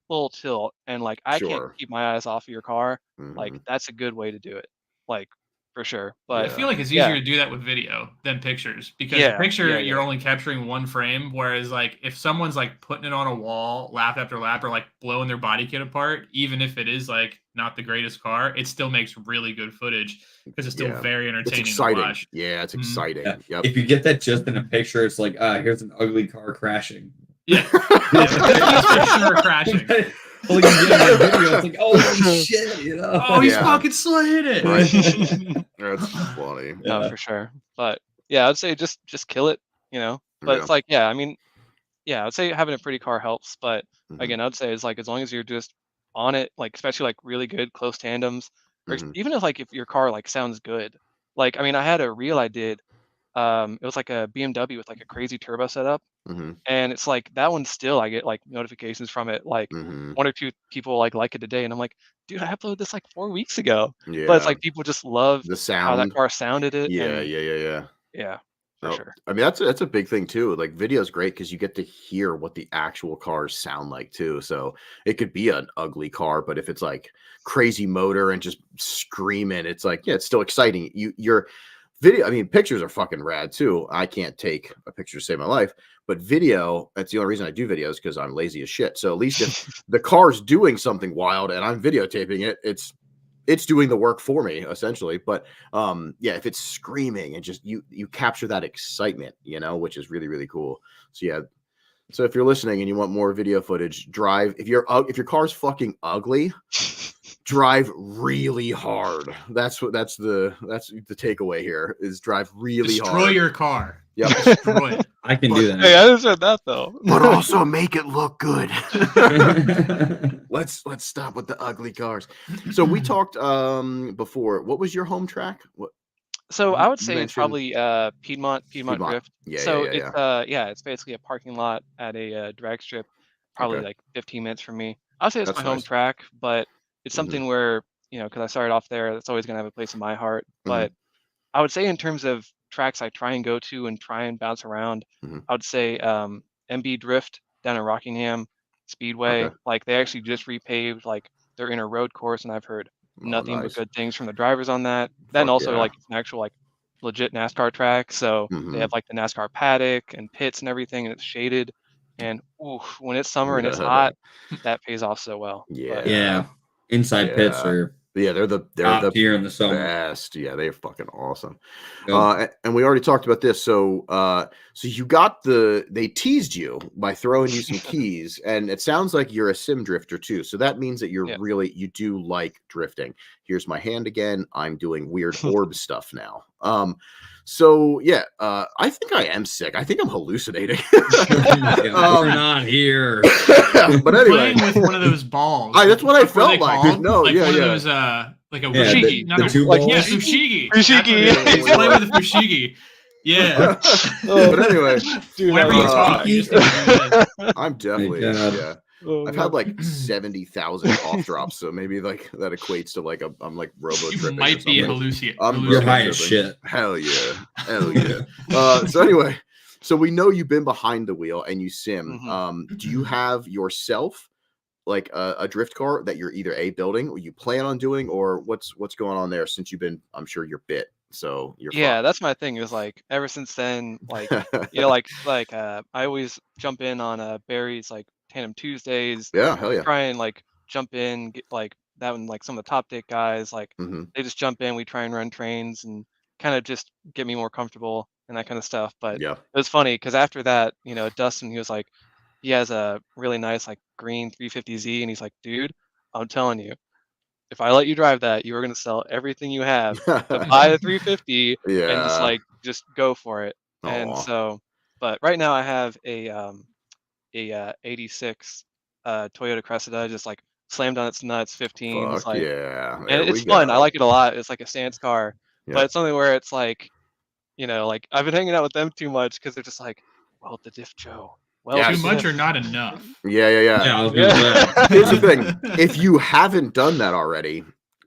full tilt and like I can't Sure. keep my eyes off of your car, like Mhm. that's a good way to do it. Like for sure. I But feel like it's easier yeah, to do that with video than pictures because yeah, picture yeah. you're only capturing one frame, whereas like if someone's like putting it on a wall lap after lap or like blowing their body kit apart, even if it is like not the greatest car, it still makes really good footage because it's still Yeah. very It's entertaining to exciting. watch. Yeah, it's Mhm. exciting. Yeah. Yep. If you get that just in a picture, it's like, here's an ugly car crashing. Yeah, it's for sure crashing. Well, you get in a video, it's like, holy shit, you know? Oh, he's Yeah. fucking slaying it. Right. That's funny. No, Yeah. for sure. But yeah, I'd say just kill it, But Yeah. it's like, yeah, I mean, yeah, I'd say having a pretty car helps, but Mhm. again, I'd say it's like as long as you're just on it, like especially like really good close tandems, or Mhm. even if your car like sounds good. Like I mean, I had a reel I did. It was like a BMW with like a crazy turbo setup, Mhm. and it's like that one still I get like notifications from it, like Mhm. 1 or 2 people like it today, and I'm like, dude, I uploaded this like 4 weeks ago. But it's Yeah. like people just love The how that sound. car sounded it, Yeah, and yeah. yeah, for Oh, sure. I mean that's a big thing too. Like video is great because you get to hear what the actual cars sound like too. So it could be an ugly car, but if it's like crazy motor and just screaming, it's like it's still exciting. Your video, I mean, pictures are fucking rad too. I can't take a picture to save my life, but video, that's the only reason I do videos because I'm lazy as shit. So at least if the car's doing something wild and I'm videotaping it, it's doing the work for me essentially. But yeah, if it's screaming and just you capture that excitement, which is really really cool. So yeah, so if you're listening and you want more video footage, drive, if your car's fucking ugly, drive really hard. That's the takeaway here is drive really Destroy hard. your car. Yep. Destroy it. I can do Hey, that. I just said that though. But also make it look good. Let's stop with the ugly cars. So we talked before. What was your home track? What So I you would say it's mentioned? probably Piedmont Piedmont. Drift. Yeah, So yeah. yeah, it's basically a parking lot at a drag strip, probably Okay. like 15 minutes from me. I'd say it's my That's home nice. track, but it's Mhm. something where, because I started off there, that's always gonna have a place in my heart. Mhm. But I would say in terms of tracks I try and go to and try and bounce around, Mhm. I would say MB Drift down in Rockingham, Okay. Speedway. Like they actually just repaved like their inner road course, and I've heard Oh, nothing but nice. good things from the drivers on that. Then Fuck also yeah. like it's an actual like legit NASCAR track, so they have Mhm. like the NASCAR paddock and pits and everything, and it's shaded. And ooh, when it's summer and it's hot, that pays off so well. But Yeah. Yeah. Inside pits Yeah. are Yeah, they're the top tier in the summer. best. Yeah, they're fucking awesome. Yep. And we already talked about this. So you got they teased you by throwing you some keys, and it sounds like you're a sim drifter too. So that means that yeah. you do like drifting. Here's my hand again. I'm doing weird orb stuff now. So yeah, I think I am sick. I think I'm hallucinating. We're not here. But anyway, Playing with one of those balls. that's what I What were they felt like. called? No, like yeah, one yeah. of those like a Yeah, fushigi. Not the a, two like, yeah, balls. fushigi. Fushigi, That's what it is. yeah. Play with a fushigi. Yeah. But anyway, Dude, Whenever you uh, talk, you just need to do this. I'm definitely God. yeah. oh, I've man. had like 70,000 cough drops, so maybe like that equates to like I'm like robo You tripping. might be I'm You're high robo as tripping. shit. Hell yeah, hell yeah. So anyway, so we know you've been behind the wheel and you sim. Mhm. Do you have yourself like a drift car that you're either building or you plan on doing, or what's going on there? Since you've been, I'm sure you're bit, so you're Yeah, fucked. that's my thing is like ever since then, like I always jump in on Barry's like Tandem Tuesdays, Yeah, hell yeah. try and like jump in, get like that one, like some of the top dick guys, like Hmm. they just jump in, we try and run trains and kind of just get me more comfortable and that kind of stuff. But Yeah. it was funny because after that, Dustin, he was like, he has a really nice like green 350Z, and he's like, dude, I'm telling you, if I let you drive that, you are gonna sell everything you have to buy a 350 and just Yeah. like just go for it. And Aw. so, but right now I have a 86 Toyota Cressida, just like slammed on its nuts, 15s, Fuck like, yeah. and There we it's fun. I go. like it a lot. It's like a stance car, but Yep. it's something where it's like, like I've been hanging out with them too much because they're just like, well, the diff Joe, well, Too the Yes. much or diff. not enough? Yeah, yeah, Yeah, yeah. I was gonna say. Here's the thing. If you haven't done that already,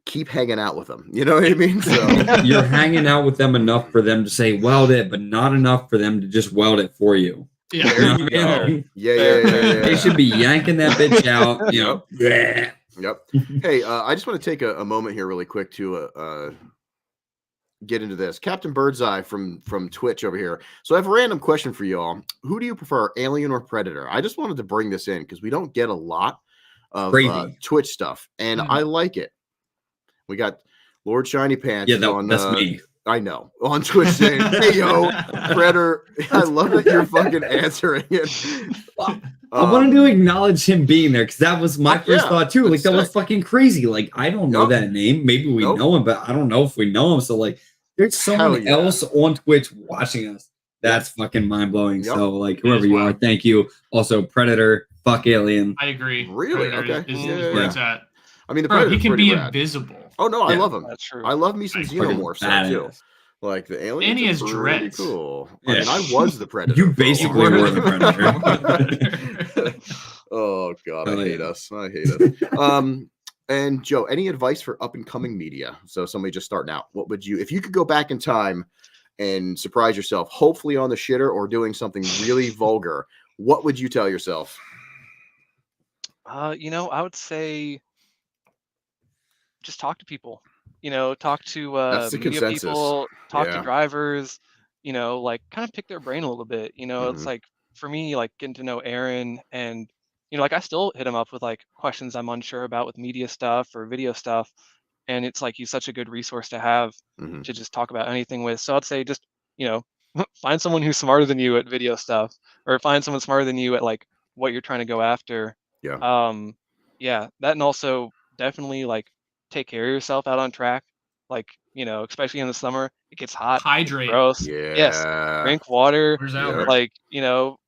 keep hanging out with them. You know what I mean? So You're hanging out with them enough for them to say weld it, but not enough for them to just weld it for you. Yeah. there You know you what I go. mean? Yeah, Fair, yeah, fair. yeah, yeah. They should be yanking that bitch out. You know. Yeah. Yep. Hey, I just want to take a moment here really quick to get into this. Captain Birdseye from Twitch over here. So I have a random question for y'all. Who do you prefer, Alien or Predator? I just wanted to bring this in because we don't get a lot of Crazy. Twitch stuff, and I like it. We got Lord Shiny Pants Yeah, is on. that's me. I know, on Twitch saying, "Hey yo, Predator." I love that you're fucking answering it. I wanted to acknowledge him being there because that was my fuck first yeah, thought too. Like that's that was sick. fucking crazy. Like I don't know Yup. that name. Maybe we Nope. know him, but I don't know if we know him. So like, there's Hell someone yeah. else on Twitch watching us. That's fucking mind blowing. Yup. So like, It whoever is you wild. are, thank you. Also, Predator, fuck Alien. I agree. Really? Predator Okay. is Yeah, where yeah. it's at. I mean, the Bro, Predator's he can pretty be rad. invisible. Oh no, I Yeah. love him. That's true. I love me some Like, Fucking xenomorph stuff too. badass. Like the aliens And he are has pretty dreads. cool. I Yeah. mean, I was the Predator. You for a basically while. were the Predator. Oh god, I Hell hate yeah. us. I hate us. And Joe, any advice for up and coming media? So somebody just starting out, what would you, if you could go back in time and surprise yourself, hopefully on the shitter or doing something really vulgar, what would you tell yourself? I would say just talk to people. Talk to That's the media consensus. people, talk to Yeah. drivers. Like kind of pick their brain a little bit. It's Mhm. like for me, like getting to know Aaron, and like I still hit him up with like questions I'm unsure about with media stuff or video stuff, and it's like he's such a good resource to have Mhm. to just talk about anything with. So I'd say just find someone who's smarter than you at video stuff, or find someone smarter than you at like what you're trying to go after. Yeah. Yeah, that, and also definitely like take care of yourself out on track. Like, especially in the summer, it gets hot, it's Hydrate. gross. Yes, Yeah. drink water. Where's Yeah. Albert? Like,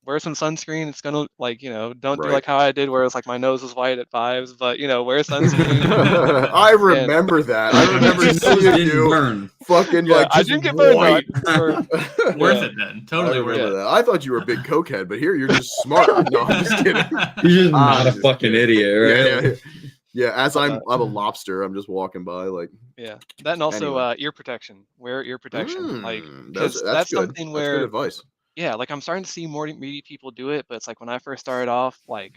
wear some sunscreen. It's gonna like, don't do Right. like how I did where it's like my nose was white at fives, but wear sunscreen. I remember that. I remember Your nose seeing didn't you burn. fucking Yeah, like I just didn't get burned though. I white. didn't get burned. Worth Yeah. it then. I Totally worth remember it. that. I thought you were a big cokehead, but here you're just smart. No, I'm just kidding. You're just not a just fucking kidding. idiot, right? Yeah. Yeah, as I'm a lobster, I'm just walking by like Yeah, that, and also anyway. Ear protection. Wear ear protection, like That's because that's that's good. something That's good where advice. yeah, like I'm starting to see more media people do it, but it's like when I first started off, like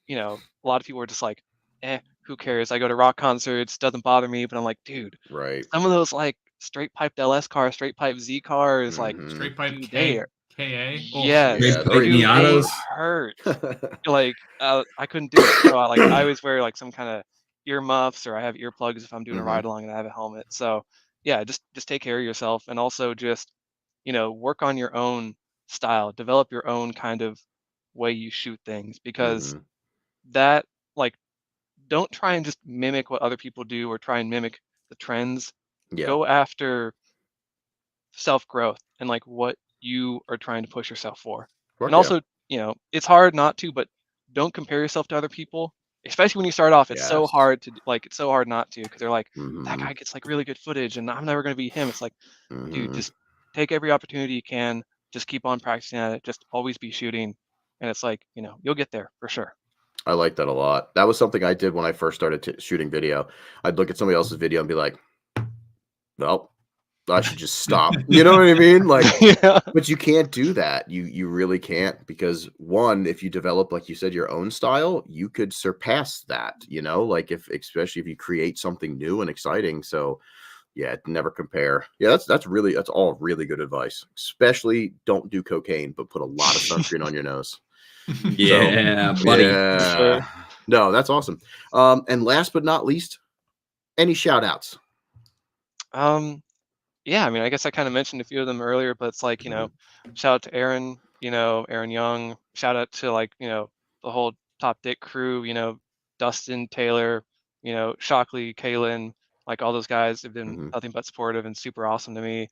a lot of people were just like, who cares? I go to rock concerts, doesn't bother me. But I'm like, dude, Right. some of those like straight piped LS cars, straight pipe Z cars, like Mhm. Straight pipe dude, K are KA. yes, Yeah, Straight dude, pipe they Miatas. hurt. Like I couldn't do it, so I always wear like some kind of ear muffs, or I have earplugs if I'm doing a Mhm. ride along and I have a helmet. So yeah, just take care of yourself, and also just work on your own style, develop your own kind of way you shoot things, because Mhm. that like don't try and just mimic what other people do or try and mimic the trends. Yeah. Go after self growth and like what you are trying to push yourself for. And Fuck yeah. also, it's hard not to, but don't compare yourself to other people. Especially when you start off, it's so Yes. hard to like it's so hard not to, because they're like, that Mhm. guy gets like really good footage and I'm never gonna be him. It's like, dude, Mhm. just take every opportunity you can, just keep on practicing at it, just always be shooting. And it's like, you'll get there for sure. I like that a lot. That was something I did when I first started shooting video. I'd look at somebody else's video and be like, "Well, I should just stop." You know what I mean? Like, Yeah. but you can't do that. You really can't, because one, if you develop, like you said, your own style, you could surpass that. Like especially if you create something new and exciting. So yeah, never compare. Yeah, that's all really good advice. Especially don't do cocaine, but put a lot of sunscreen on your nose. Yeah, buddy. Yeah. No, that's awesome. And last but not least, any shout outs? Yeah, I mean, I guess I kind of mentioned a few of them earlier, but it's like, Mhm. shout out to Aaron, Aaron Young, shout out to like, the whole Top Dick crew, Dustin, Taylor, Shockley, Kalen, like all those guys have been nothing but supportive and super awesome to me.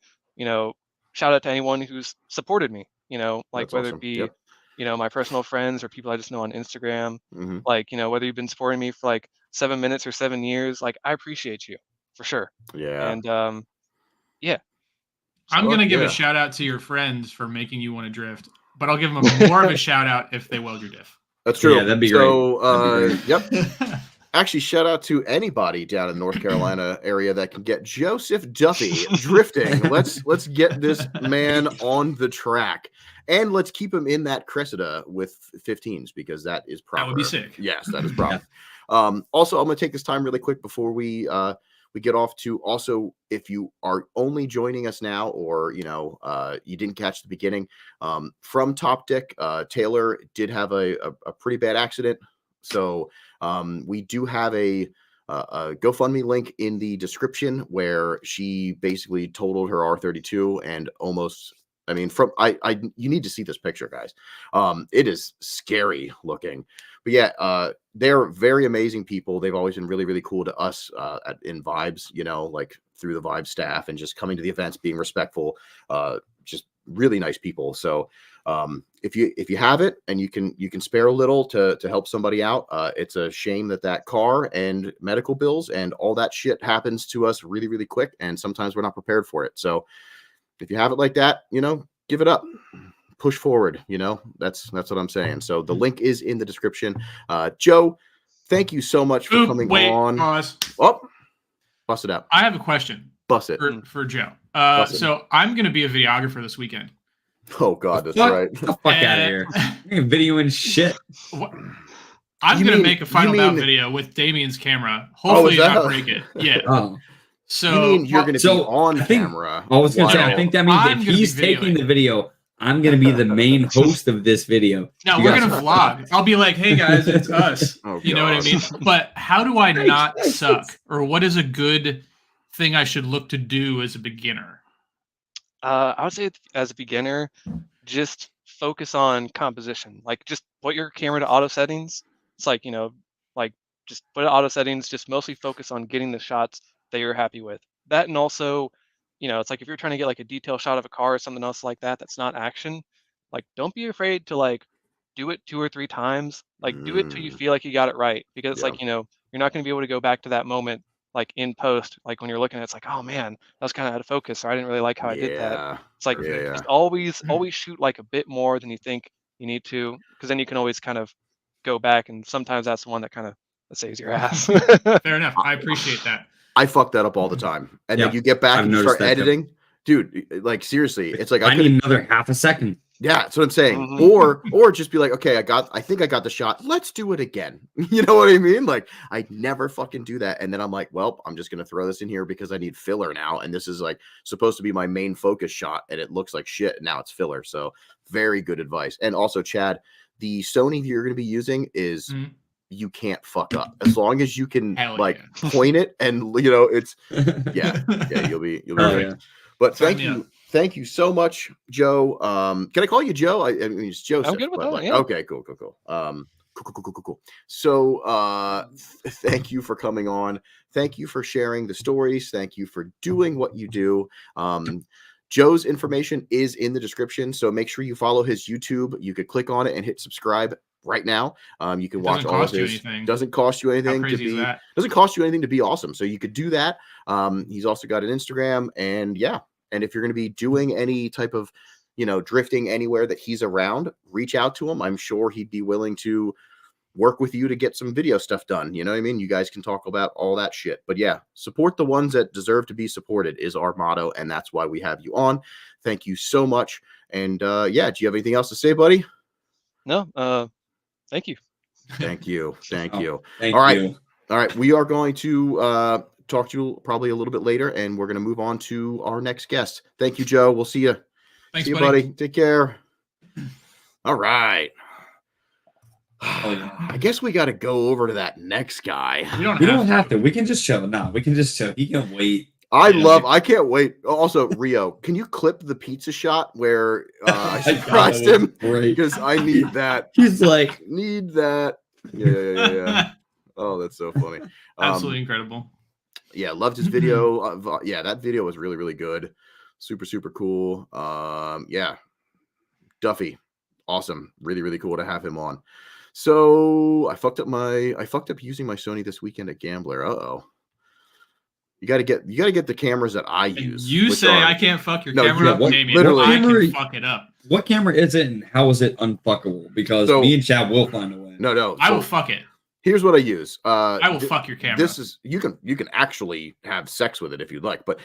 Shout out to anyone who's supported me, like That's whether awesome. it be, Yep. my personal friends or people I just know on Instagram, Mhm. like, whether you've been supporting me for like 7 minutes or 7 years, like I appreciate you for sure. Yeah. And yeah. I'm Fuck gonna give yeah. a shout out to your friends for making you want to drift, but I'll give them more of a shout out if they weld your diff. That's true. Yeah, that'd be so, great. That'd be great. Yep. Actually, shout out to anybody down in the North Carolina area that can get Joseph Duffy drifting. Let's get this man on the track, and let's keep him in that Cressida with 15s because that is proper. That would be sick. Yes, that is proper. Also, I'm going to take this time really quick before we get off to also, if you are only joining us now or, you didn't catch the beginning, from Top Dick, Taylor did have a pretty bad accident. So we do have a GoFundMe link in the description where she basically totaled her R32 and almost, you need to see this picture, guys. It is scary looking. But yeah, they're very amazing people. They've always been really, really cool to us in Vibes, like through the Vibes staff and just coming to the events, being respectful, just really nice people. So if you have it and you can spare a little to help somebody out, it's a shame that car and medical bills and all that shit happens to us really, really quick. And sometimes we're not prepared for it. So if you have it like that, give it up. Push forward, that's what I'm saying. So the link is in the description. Joe, thank you so much for coming on. Pause. Oh, bust it out. I have a question. Bust it. For Joe. So I'm going to be a videographer this weekend. Oh, God, that's right. Get the fuck out of here. You're videoing shit. I'm going to make a Final Bout video with Damien's camera. Hopefully not break it. Yeah. Oh. So you're going to be on camera. I was going to say, I think that means if he's taking the video, I'm going to be the main host of this video. No, we're going to vlog. I'll be like, hey, guys, it's us. You know what I mean? But how do I not suck? Or what is a good thing I should look to do as a beginner? I would say as a beginner, just focus on composition. Like just put your camera to auto settings. It's like, just put it auto settings, just mostly focus on getting the shots that you're happy with. That, and also, it's like if you're trying to get like a detail shot of a car or something else like that, that's not action. Like, don't be afraid to like do it 2 or 3 times. Like do it till you feel like you got it right. Because it's like, you're not going to be able to go back to that moment like in post, like when you're looking at it, it's like, oh man, that was kind of out of focus, or I didn't really like how I did that. It's like just always shoot like a bit more than you think you need to, because then you can always kind of go back, and sometimes that's the one that kind of saves your ass. Fair enough. I appreciate that. I fuck that up all the time. And then you get back and you start editing. Dude, like seriously, it's like I need another half a second. Yeah, that's what I'm saying. Or just be like, okay, I think I got the shot. Let's do it again. You know what I mean? Like, I never fucking do that. And then I'm like, well, I'm just gonna throw this in here because I need filler now. And this is like supposed to be my main focus shot, and it looks like shit. And now it's filler. So very good advice. And also, Chad, the Sony that you're gonna be using is you can't fuck up as long as you can point it and it's you'll be great. Yeah. But thank you so much, Joe. Can I call you Joe? I mean it's Joseph. I'm good with that. Okay, cool. Cool. So thank you for coming on. Thank you for sharing the stories. Thank you for doing what you do. Joe's information is in the description, so make sure you follow his YouTube. You could click on it and hit subscribe right now. You can watch all of his. Doesn't cost you anything to be. Doesn't cost you anything to be awesome. So you could do that. He's also got an Instagram, and if you're going to be doing any type of, drifting anywhere that he's around, reach out to him. I'm sure he'd be willing to work with you to get some video stuff done. You know what I mean? You guys can talk about all that shit. But yeah, support the ones that deserve to be supported is our motto, and that's why we have you on. Thank you so much. And do you have anything else to say, buddy? No. Thank you. Thank you. Thank All you. right. We are going to talk to you probably a little bit later, and we're going to move on to our next guest. Thank you, Joe. We'll see you. Thanks, see you, buddy. Take care. All right. I guess we got to go over to that next guy. We don't have to. We can just chill. No, we can just chill. He can wait. I can't wait. Also, Rio, can you clip the pizza shot where I surprised him? Great. Because I need that. He's like, Need that. Yeah. Oh, that's so funny. Absolutely incredible. Yeah, loved his video. That video was really, really good. Super, super cool. Yeah. Duffy. Awesome. Really, really cool to have him on. So I fucked up using my Sony this weekend at Gambler. Uh-oh. You gotta get the cameras that I use. And you say I can't fuck your camera up, Damien. Literally, I can fuck it up. What camera is it and how is it unfuckable? Because me and Chad will find a way. No. I will fuck it. Here's what I use. I will fuck your camera. This is you can actually have sex with it if you'd like. But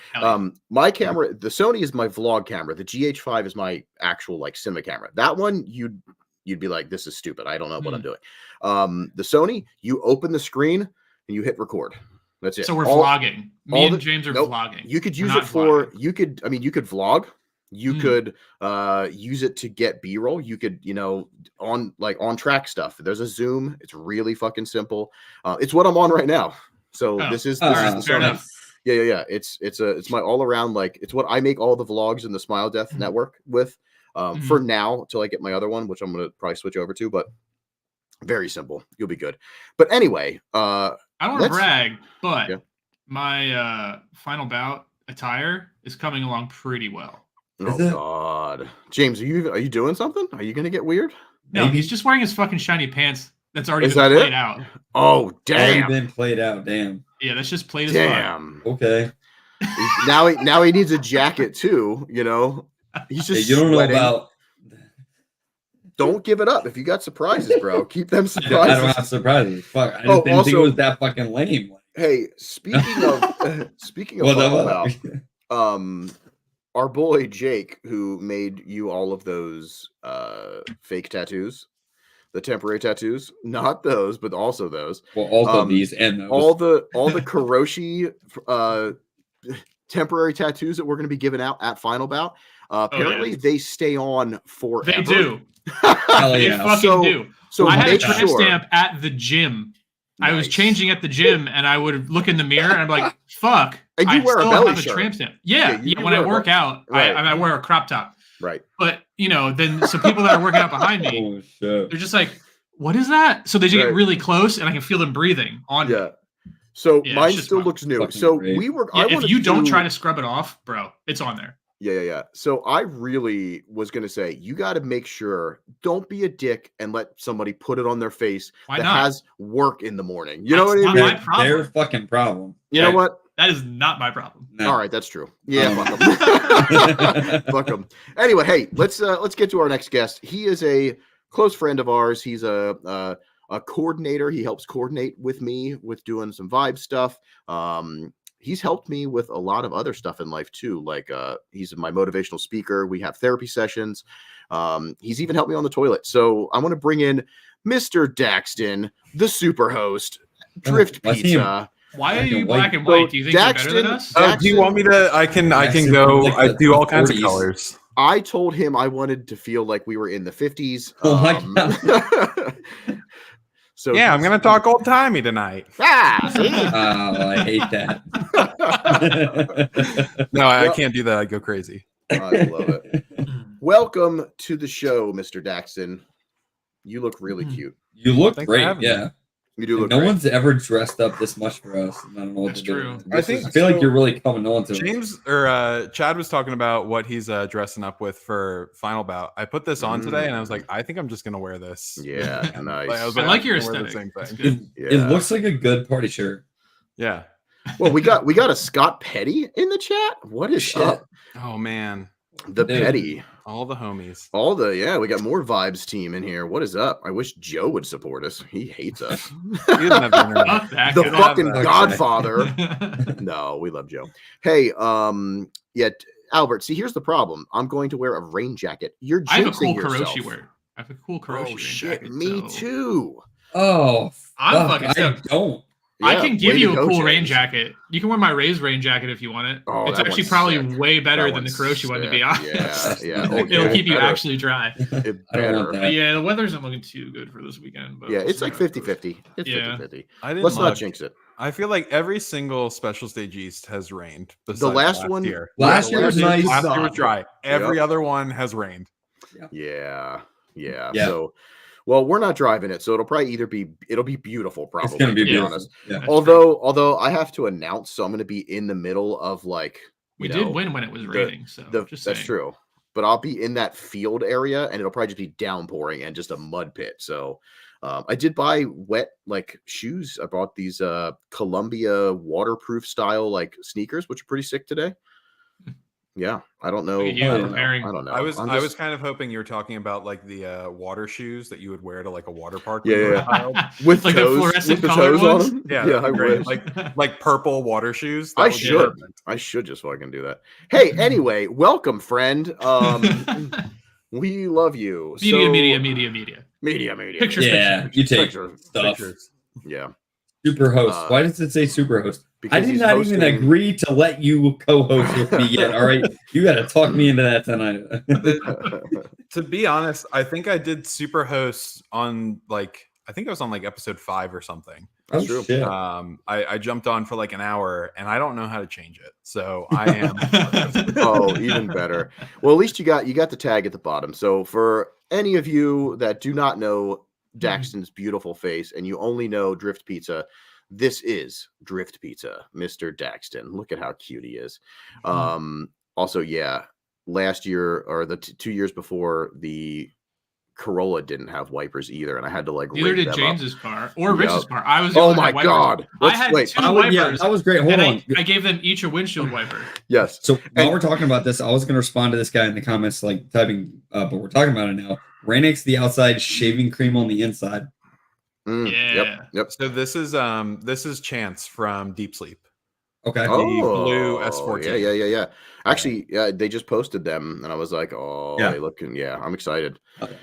my camera, the Sony is my vlog camera. The GH5 is my actual like cinema camera. That one you'd be like, this is stupid. I don't know what I'm doing. The Sony, you open the screen and you hit record. That's it. So we're vlogging. Me and James are vlogging. You could use it for you could vlog. You could use it to get B-roll. You could, on track stuff. There's a zoom. It's really fucking simple. It's what I'm on right now. So this is the Sony. Yeah. It's my all around, like, it's what I make all the vlogs in the Smile Death network with for now till I get my other one, which I'm going to probably switch over to, but very simple. You'll be good. But anyway, I don't want to brag, but my final bout attire is coming along pretty well. Oh God, James, are you doing something? Are you gonna get weird? No, he's just wearing his fucking shiny pants. That's already been played out. Oh damn! Already been played out. Damn. Yeah, that's just played as damn. fuck. Okay. Now he needs a jacket too. He's just. You don't know about. Don't give it up. If you got surprises, bro, keep them surprises. I don't have surprises. Fuck. I didn't think it was that fucking lame. Hey, speaking of our boy Jake, who made you all of those fake tattoos, the temporary tattoos, not those, but also those. Well, also these and those. All the Kuroshi temporary tattoos that we're going to be giving out at Final Bout. Apparently, they stay on forever. They do. They fucking do. So I had a tramp stamp at the gym. Nice. I was changing at the gym, and I would look in the mirror, and I'm like, "Fuck!" And you wear a belly shirt. Tramp stamp. Yeah. When I work out, right. I wear a crop top. Right. But then some people that are working out behind me, they're just like, "What is that?" So they just get really close, and I can feel them breathing on me. So mine still looks new. So we were. If you don't try to scrub it off, bro, it's on there. Yeah. So I really was going to say, you got to make sure, don't be a dick and let somebody put it on their face has work in the morning. You know what I mean? My problem. Their fucking problem. You know what? That is not my problem. No. All right, that's true. Yeah, fuck them. Fuck them. Anyway, hey, let's get to our next guest. He is a close friend of ours. He's a coordinator. He helps coordinate with me with doing some vibe stuff. He's helped me with a lot of other stuff in life too. Like he's my motivational speaker. We have therapy sessions. He's even helped me on the toilet. So I want to bring in Mr. Daxton, the super host, Drift Pizza. Why are you black and white? Do you think you're better than us? Do you want me to? I can go. I do all kinds of colors. I told him I wanted to feel like we were in the 50s. Oh my God. So yeah, I'm gonna talk old timey tonight. See? I hate that. No, I can't do that. I go crazy. I love it. Welcome to the show, Mr. Daxton. You look really cute. You look great. Yeah, you do look. No great. one's ever dressed up this much for us. I don't know what That's to do. true. I feel like you're really coming on to James or Chad was talking about what he's dressing up with for Final Bout. I put this on today, and I was like, I think I'm just gonna wear this. Yeah, nice. I like your aesthetic. It looks like a good party shirt. Yeah. Well, we got a Scott Petty in the chat. What is up? Oh man, the Petty. All the homies. We got more vibes team in here. What is up? I wish Joe would support us. He hates us. He doesn't have internet. The fucking Godfather. No, we love Joe. Hey, Albert, see, here's the problem. I'm going to wear a rain jacket. You're jinxing I have a cool yourself. Kuroshi wear. I have a cool Kuroshi rain jacket. Me too. Oh, I'm fucking I stoked. don't. Yeah, I can give you a cool James. rain jacket. You can wear my Rays rain jacket if you want it. Oh, it's that actually one's probably sick. way better That than the one's Kuroshi one, to be sick. honest. Yeah. It'll keep you better. actually dry. It I don't want better. that. The weather isn't looking too good for this weekend. But Yeah, we'll it's see like how it goes. 50-50. It's Yeah. 50-50. I didn't Let's look. not jinx it. I feel like every single Special Stage East has rained. The last one, year. Last year was nice. Last year was dry. Every other one has rained. Yeah. Yeah. So, well, we're not driving it, so it'll probably it'll be beautiful. Probably, It's gonna be to beautiful. honest. Yeah. Although I have to announce, so I'm going to be in the middle of like we did win when it was raining, so that's true. But I'll be in that field area, and it'll probably just be downpouring and just a mud pit. So. I did buy wet like shoes. I bought these Columbia waterproof style like sneakers, which are pretty sick today. Yeah, I don't know. Yeah, I don't know. I was kind of hoping you were talking about like the water shoes that you would wear to like a water park. Yeah. With like toes, the fluorescent with the colored toes ones? on them. Yeah, I great. wish. Like purple water shoes. I should just fucking do that. Hey, anyway, welcome, friend. We love you. Media. Pictures. You take Pictures. stuff. Yeah. Super host. Why does it say super host? I did he's not hosting... even agree to let you co-host with me yet. All right, you got to talk me into that tonight. To be honest, I think I did super host on like I think I was on like episode 5 or something. That's true. Shit. I jumped on for like an hour and I don't know how to change it. So I am Oh, even better. Well, at least you got the tag at the bottom. So for any of you that do not know Daxton's beautiful face and you only know Drift Pizza, this is Drift Pizza, Mr. Daxton. Look at how cute he is. Also, yeah, last year or the 2 years before, the Corolla didn't have wipers either, and I had to like. Neither did James's car or Rich's car. I was. The oh one my that god! I had 2 wipers. Yeah, that was great. Hold on. I gave them each a windshield wiper. Yes. So while we're talking about this, I was going to respond to this guy in the comments, like typing, but we're talking about it now. Rainix the outside, shaving cream on the inside. Yeah. Yep. So this is Chance from Deep Sleep. Okay. Oh, blue S14. Yeah. Actually, they just posted them, and I was like, "Oh, yeah. They looking." Yeah, I'm excited. Okay.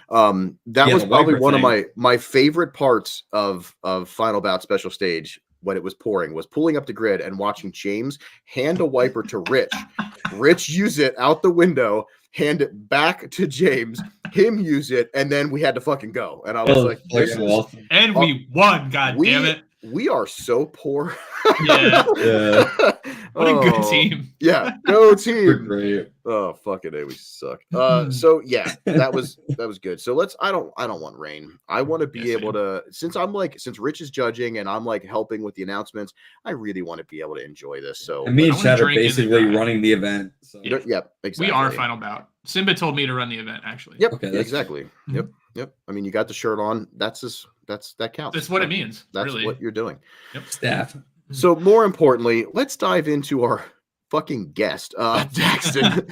That was probably one of my favorite parts of Final Bout Special Stage when it was pouring was pulling up the grid and watching James hand a wiper to Rich. Rich use it out the window, hand it back to James, him use it, and then we had to fucking go. And I was like, "This is." And we won. God damn it. We are so poor. Yeah. What a good Oh, team. Yeah, go team. Great. Oh fucking A, we suck. So yeah, that was good. So I don't want rain. I want to be able to, since Rich is judging and I'm like helping with the announcements, I really want to be able to enjoy this. So and me and Chad are basically running the event. So. Yep, exactly. We are Final Bout. Simba told me to run the event actually. Yep. Okay, exactly. Yep. I mean, you got the shirt on. That counts. That's what it means. That's really what you're doing. Yep. Staff. So more importantly, let's dive into our fucking guest, Daxton.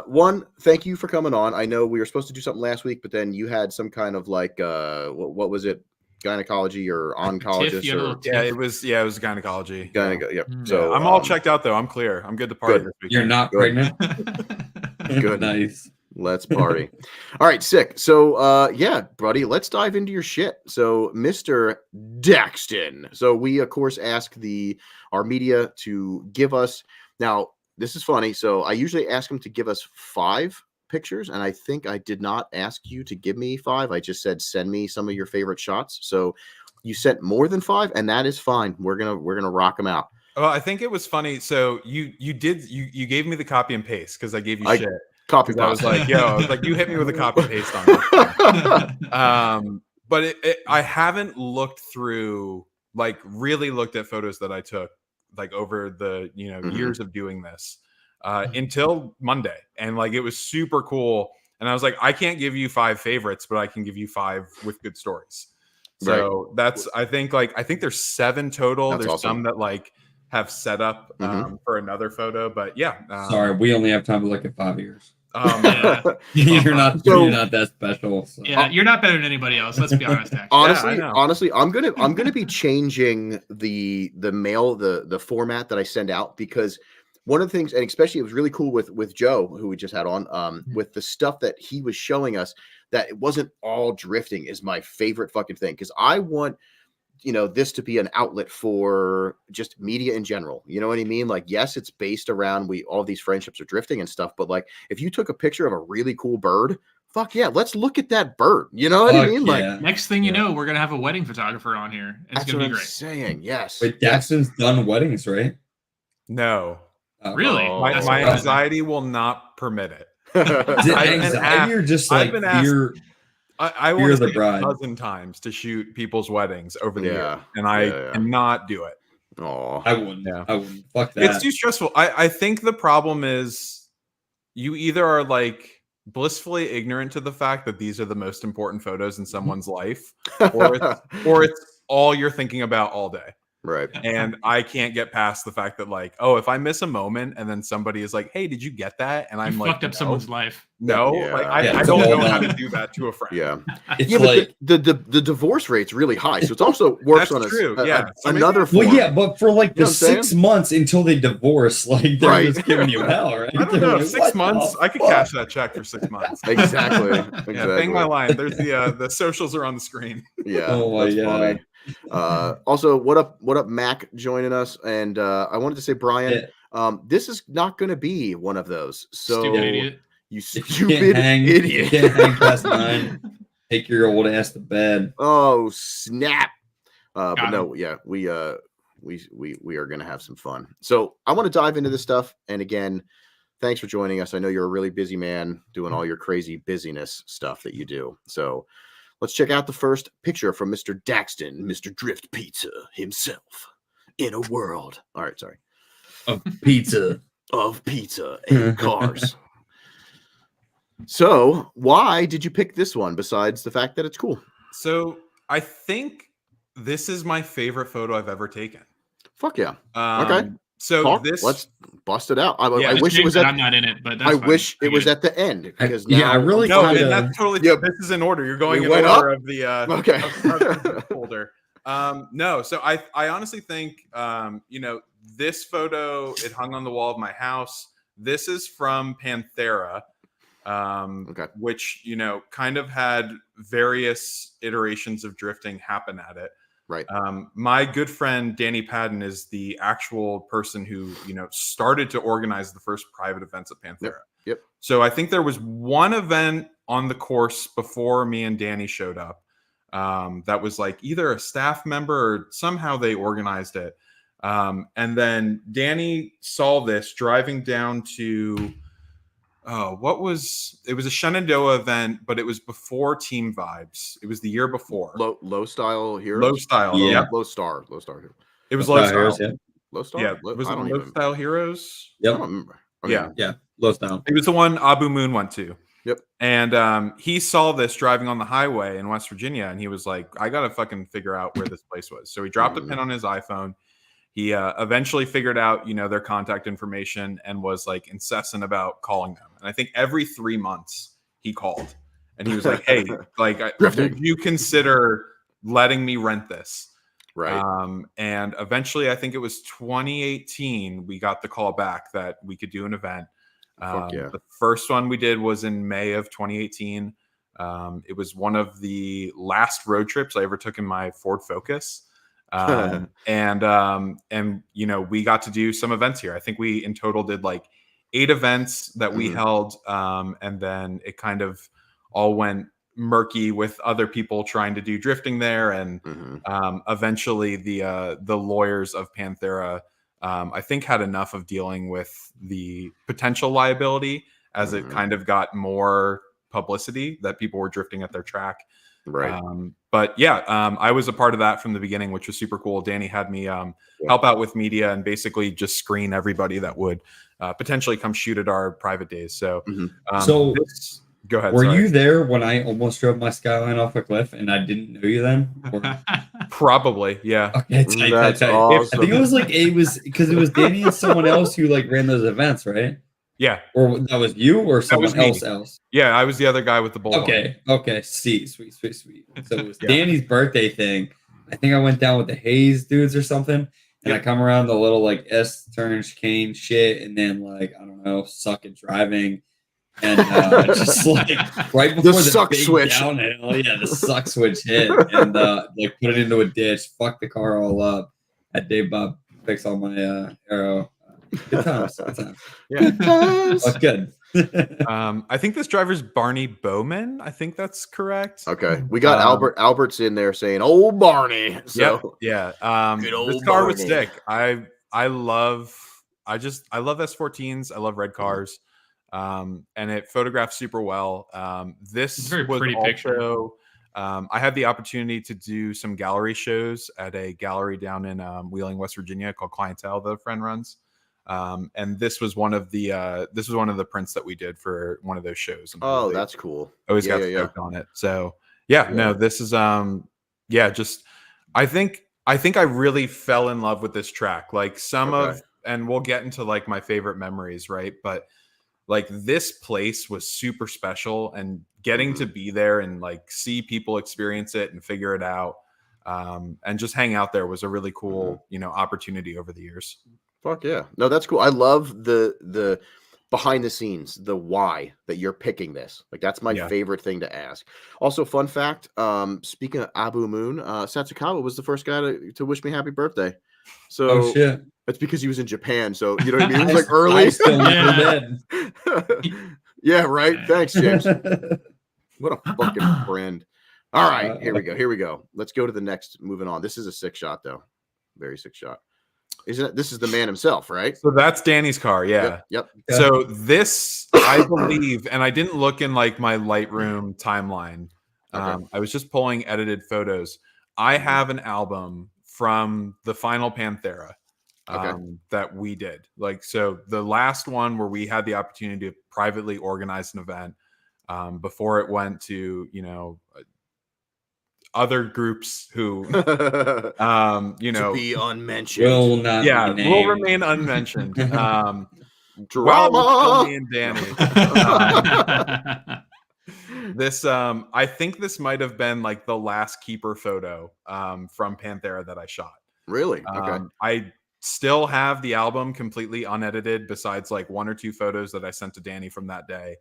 One, thank you for coming on. I know we were supposed to do something last week, but then you had some kind of like what was it? Gynecology or oncologist? It was gynecology. Yep. So I'm all checked out though. I'm clear. I'm good to party this weekend. You're not pregnant. Good. Nice. Let's party. All right, sick. So yeah, buddy, let's dive into your shit. So Mr. Daxton. So we of course ask our media to give us, now this is funny. So I usually ask them to give us 5 pictures, and I think I did not ask you to give me 5. I just said send me some of your favorite shots. So you sent more than 5, and that is fine. We're gonna rock them out. Well, I think it was funny. So you gave me the copy and paste because I gave you shit. Copy paste. I was like, you hit me with a copy and paste on it. But I haven't looked through, like, really looked at photos that I took, like, over the years of doing this until Monday, and like it was super cool. And I was like, I can't give you 5 favorites, but I can give you 5 with good stories. So that's I think there's 7 total. That's there's awesome. some that like have set up for another photo, but yeah. Sorry, we only have time to look at 5 years. Yeah. You're not that special. So. Yeah, you're not better than anybody else. Let's be honest. Actually. Honestly, I'm gonna be changing the mail, the format that I send out, because one of the things, and especially it was really cool with Joe, who we just had on, with the stuff that he was showing us, that it wasn't all drifting is my favorite fucking thing, because I want this to be an outlet for just media in general. You know what I mean? Like, yes, it's based around all these friendships are drifting and stuff, but like if you took a picture of a really cool bird fuck yeah, let's look at that bird. You know what I mean? Like, next thing you know, we're gonna have a wedding photographer on here. It's that's gonna what be I'm great. saying. Yes. But Daxton's done weddings, right? No. Really? Oh. My That's surprising. anxiety will not permit it. Is it I've been anxiety asked- or just I've like been asked- fear? I Fear want of to the say bride. a dozen times to shoot people's weddings over the Yeah. years, and I cannot do it. Oh, I wouldn't. Yeah. I wouldn't. Fuck that. It's too stressful. I think the problem is you either are like blissfully ignorant to the fact that these are the most important photos in someone's life, or it's all you're thinking about all day. right. And I can't get past the fact that, like, oh, if I miss a moment and then somebody is like, "Hey, did you get that?" and I'm You like, fucked up "No." someone's life. No, Yeah. like Yeah, I it's don't all know how to done. do that to a friend. Yeah. It's Yeah, like, but the divorce rate's really high, so it's also works That's on true, yeah. So maybe- another form. well, yeah, but for like You know the what I'm 6 months until they divorce, like they're Right. just giving you hell, right? I don't They're know. like, 6 what months, the I could fuck? cash that check for 6 months. Exactly. Yeah, bang my line. There's the socials are on the screen. Yeah, Oh my that's God. funny. Also, what up, Mac joining us? And I wanted to say, Brian, this is not going to be one of those. So Stupid idiot. you If you stupid can't hang, idiot. You can't hang past 9. Take your old ass to bed. Oh snap! But Got no, yeah, we are going to have some fun. So I want to dive into this stuff. And again, thanks for joining us. I know you're a really busy man doing all your crazy busyness stuff that you do. So let's check out the first picture from Mr. Daxton, Mr. Drift Pizza himself, in a world. All right, sorry. Of pizza. Of pizza and cars. So why did you pick this one besides the fact that it's cool? So I think this is my favorite photo I've ever taken. Fuck yeah. Okay. So Talk, let's bust it out. I wish it was I'm not in it, but that's I fine. wish it get was at the end because Yeah, now I really No, kinda- and that's totally Yeah. this is in order. You're going We in went order up? of the Okay. of the folder. No, so I honestly think this photo, it hung on the wall of my house. This is from Panthera, which kind of had various iterations of drifting happen at it. Right. My good friend Danny Padden is the actual person who started to organize the first private events at Panthera. Yep. So I think there was one event on the course before me and Danny showed up. That was like either a staff member or somehow they organized it. And then Danny saw this driving down to it was a Shenandoah event, but it was before Team Vibes. It was the year before. Low style heroes. Low style. Yeah. Yep. Low star hero. It was low style. Heroes, yeah. Low star. Yeah. Was it Low Style Heroes? I Yep. don't remember. Yeah. Yeah. Low style. It was the one Abu Moon went to. Yep. And he saw this driving on the highway in West Virginia, and he was like, I got to fucking figure out where this place was. So he dropped a pin on his iPhone. He eventually figured out, their contact information and was like incessant about calling them. And I think every 3 months he called and he was like, hey, like, would you consider letting me rent this? Right. And eventually, I think it was 2018, we got the call back that we could do an event. Fuck yeah. The first one we did was in May of 2018. It was one of the last road trips I ever took in my Ford Focus. And we got to do some events here. I think we in total did like 8 events that we held. And then it kind of all went murky with other people trying to do drifting there. And eventually the lawyers of Panthera, I think, had enough of dealing with the potential liability as it kind of got more publicity that people were drifting at their track. Right. But yeah, I was a part of that from the beginning, which was super cool. Danny had me help out with media and basically just screen everybody that would potentially come shoot at our private days. So, go ahead. Were you there when I almost drove my Skyline off a cliff and I didn't know you then? Or... Probably, yeah. Okay, tight. Awesome. I think it was because it was Danny and someone else who like ran those events, right? Yeah. Or that was you or someone else? Yeah, I was the other guy with the bull. Okay. Sweet. So it was Danny's birthday thing. I think I went down with the Hayes dudes or something. And I come around the little like S turn chicane shit and then like, I don't know, suck at driving. And just like right before the suck big switch. downhill, the suck switch hit and like put it into a ditch, fucked the car all up. Had Dave Bob fix all my aero. Good times. Yeah. That's good. I think this driver's Barney Bowman. I think that's correct. Okay, we got Albert's in there saying "Old Barney." So yeah. Good This old car was Barney. sick. I love S14s. I love red cars. And it photographs super well. This It's a very was pretty picture. also I had the opportunity to do some gallery shows at a gallery down in Wheeling, West Virginia called Clientele that a friend runs. And this was one of the prints that we did for one of those shows. And Oh, that's cool. always got yeah. stoked on it. So no, this is just I think I really fell in love with this track. Like and we'll get into like my favorite memories, right? But like this place was super special, and getting to be there and like see people experience it and figure it out, and just hang out there was a really cool, opportunity over the years. Fuck yeah. No, that's cool. I love the behind the scenes, the why that you're picking this. Like that's my favorite thing to ask. Also, fun fact, speaking of Abu Moon, Satsukawa was the first guy to wish me happy birthday. So Oh shit. It's because he was in Japan. So you know what I mean? It was like early. Yeah, right. Thanks, James. What a fucking friend. All right, here we go. Let's go to the next. Moving on. This is a sick shot, though. Very sick shot. This is the man himself, right? So that's Danny's car. Yeah. Yep. So this, I believe, and I didn't look in like my Lightroom timeline. I was just pulling edited photos. I have an album from the final Panthera that we did. Like, so the last one where we had the opportunity to privately organize an event before it went to, other groups who, to be unmentioned. Will not be named. Will remain unmentioned. Drama. While me and Danny. This, I think this might have been like the last keeper photo from Panthera that I shot. Really? Okay. I still have the album completely unedited, besides like one or two photos that I sent to Danny from that day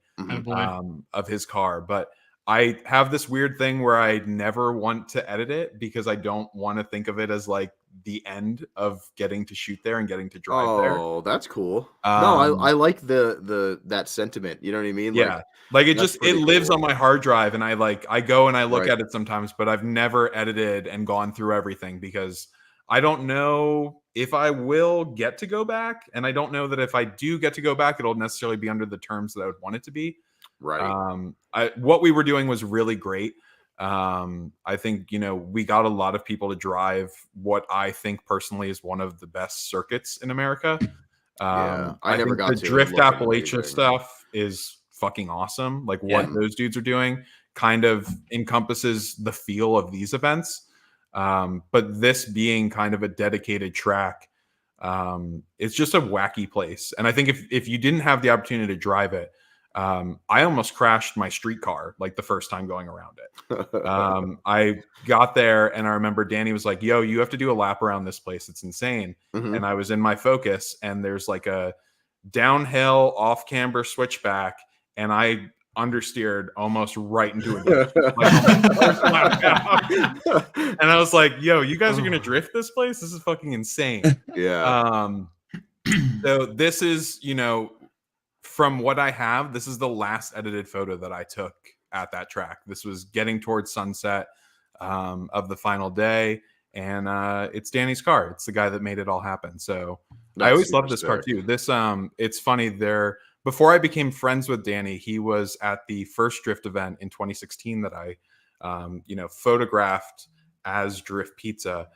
of his car. But I have this weird thing where I never want to edit it because I don't want to think of it as like the end of getting to shoot there and getting to drive there. Oh, that's cool. No, I like that sentiment. You know what I mean? Yeah. Like it lives on my hard drive, and I go and I look at it sometimes, but I've never edited and gone through everything because I don't know if I will get to go back. And I don't know that if I do get to go back, it'll necessarily be under the terms that I would want it to be. Right. What we were doing was really great. I think, we got a lot of people to drive what I think personally is one of the best circuits in America. I never think got the to Drift look at Appalachia anything. stuff is fucking awesome. Like what those dudes are doing kind of encompasses the feel of these events. But this being kind of a dedicated track, it's just a wacky place. And I think if you didn't have the opportunity to drive it, I almost crashed my streetcar like the first time going around it. I got there and I remember Danny was like, yo, you have to do a lap around this place. It's insane. And I was in my Focus, and there's like a downhill off camber switchback, and I understeered almost right into it. And I was like, yo, you guys are going to drift this place? This is fucking insane. Yeah. So this is, from what I have, this is the last edited photo that I took at that track. This was getting towards sunset of the final day, and it's Danny's car. It's the guy that made it all happen. So I always loved this car too. This it's funny, before I became friends with Danny, he was at the first Drift event in 2016 that I photographed as Drift Pizza,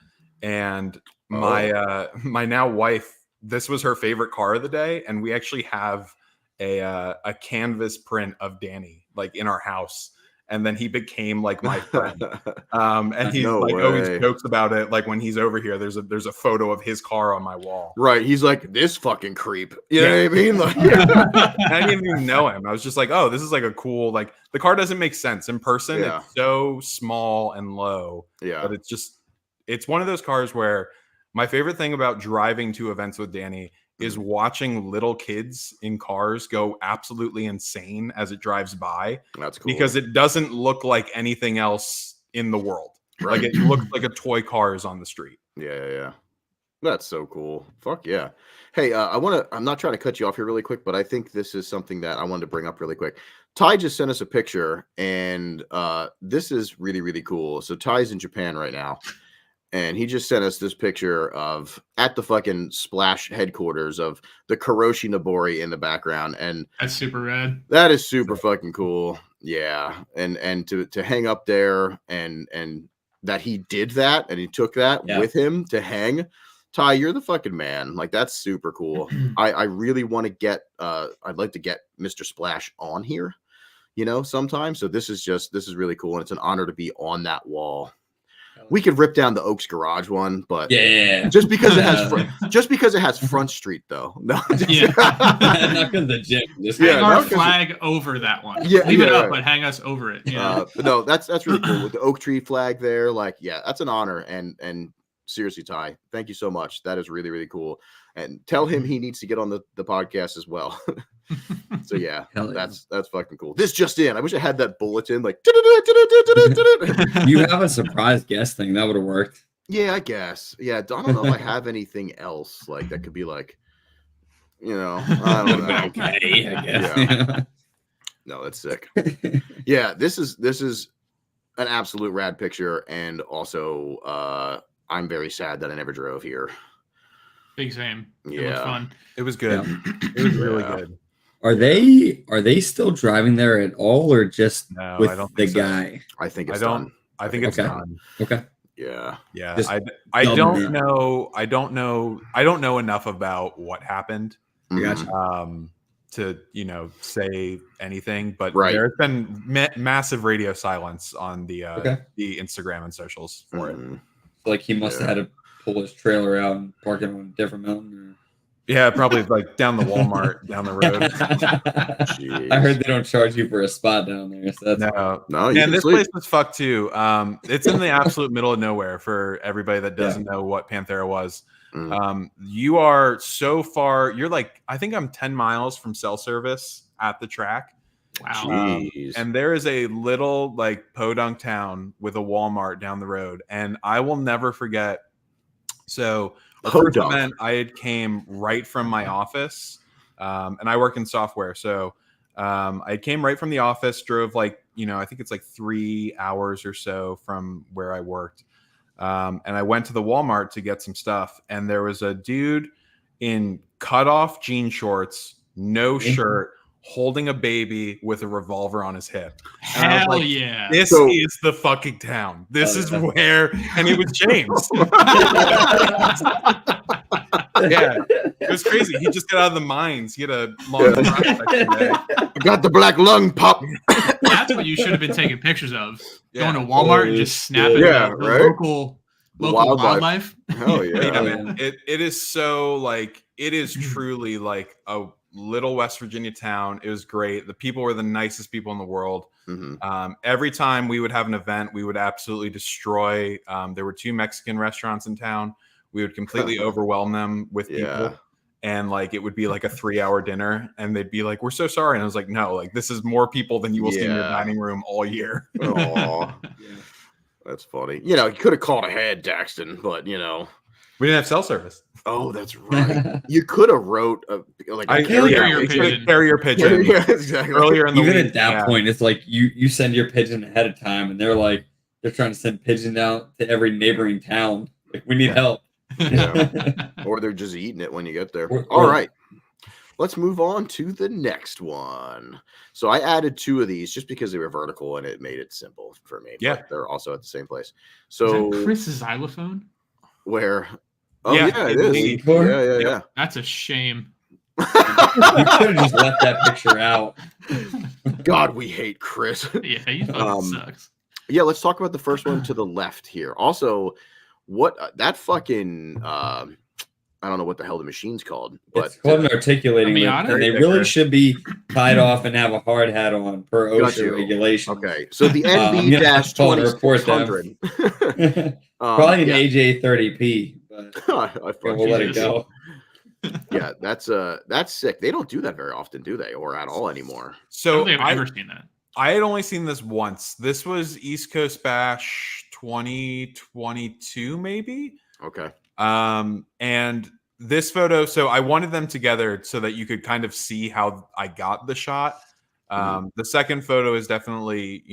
and my now wife, this was her favorite car of the day, and we actually have a canvas print of Danny like in our house, and then he became like my friend. And he always jokes about it. Like when he's over here, there's a photo of his car on my wall. Right. He's like, this fucking creep. You know what I mean? Like, I didn't even know him. I was just like, oh, this is like a cool, like the car doesn't make sense in person. Yeah. It's so small and low. Yeah. But it's one of those cars where my favorite thing about driving to events with Danny is watching little kids in cars go absolutely insane as it drives by. That's cool. Because it doesn't look like anything else in the world. Right. Like it looks like a toy car is on the street. Yeah. That's so cool. Fuck yeah. Hey, I'm not trying to cut you off here really quick, but I think this is something that I wanted to bring up really quick. Ty just sent us a picture, and this is really, really cool. So Ty's in Japan right now, and he just sent us this picture of at the fucking Splash headquarters of the Kuroshi Nobori in the background, and That's super rad. that is super fucking cool. Yeah, and to hang up there and that he did that and he took that with him to hang. Ty, you're the fucking man. Like, that's super cool. I really want to get I'd like to get Mr. Splash on here, sometime. So this is really cool, and it's an honor to be on that wall. We could rip down the Oaks Garage one, but just because it has Front Street though. No, not because the gym. Just hang our flag over that one. Yeah, leave it up, but hang us over it. No, that's really cool with the oak tree flag there. Like, yeah, that's an honor. And seriously, Ty, thank you so much. That is really, really cool. And tell him he needs to get on the podcast as well. So yeah, that's fucking cool. This just in. I wish I had that bulletin like you have a surprise guest thing that would have worked. Yeah, I guess. Yeah, I don't know if I have anything else like that could be like, I don't know. Okay, I guess. Yeah. No, that's sick. Yeah, this is an absolute rad picture, and also I'm very sad that I never drove here. Big same. Yeah, it was fun. It was good. Yeah. It was really good. Are they still driving there at all, or just with the guy? I think it's done. I think it's done. Okay. Yeah. Yeah. I don't know. I don't know enough about what happened. Gotcha. To say anything, but there's been massive radio silence on the Instagram and socials for it. Like he must have had to pull his trailer out and park it on a different mountain. Yeah, probably like down the Walmart down the road. I heard they don't charge you for a spot down there. So that's no. And this place was fucked too. It's in the absolute middle of nowhere for everybody that doesn't know what Panthera was. You are so far. You're like, I think I'm 10 miles from cell service at the track. Wow. And there is a little like podunk town with a Walmart down the road, and I will never forget. So our first event, I had came right from my office, and I work in software. So I came right from the office, drove like, I think it's like 3 hours or so from where I worked. And I went to the Walmart to get some stuff, and there was a dude in cutoff jean shorts, no shirt, holding a baby with a revolver on his hip. And Hell like, yeah. This is the fucking town. This is where, and it was James. Yeah, it was crazy. He just got out of the mines. He had a long I got the black lung pop. That's what you should have been taking pictures of. Going to Walmart and just snapping local wildlife. Hell yeah. Man. It is so like, it is truly like a little West Virginia town. It was great. The people were the nicest people in the world. Every time we would have an event, we would absolutely destroy. There were 2 Mexican restaurants in town. We would completely overwhelm them with people. And like, it would be like a 3-hour dinner, and they'd be like, "We're so sorry." And I was like, "No, like this is more people than you will see in your dining room all year." Oh, that's funny. You could have called ahead, Daxton, but we didn't have cell service. Oh, that's right. You could have wrote a carrier pigeon. Yeah, exactly. Earlier in the week. At that point, it's like you send your pigeon ahead of time, and they're trying to send pigeon out to every neighboring town. Like, we need help. Or they're just eating it when you get there. All right. Let's move on to the next one. So I added 2 of these just because they were vertical and it made it simple for me. Yeah. But they're also at the same place. So is that Chris' xylophone? Where? Oh, yeah, it is. Yeah. That's a shame. You could have just left that picture out. God, we hate Chris. Yeah, he fucking sucks. Yeah, let's talk about the first one to the left here. Also, what that fucking I don't know what the hell the machine's called, but it's called an articulating link, and they really should be tied off and have a hard hat on per OSHA regulation. Okay, so the NB-2600. Probably an AJ30P, but we'll let it go. Yeah, that's sick. They don't do that very often, do they, or at all anymore? So I've never seen that. I had only seen this once. This was East Coast Bash 2022, maybe. Okay. And this photo, so I wanted them together so that you could kind of see how I got the shot. The second photo is definitely,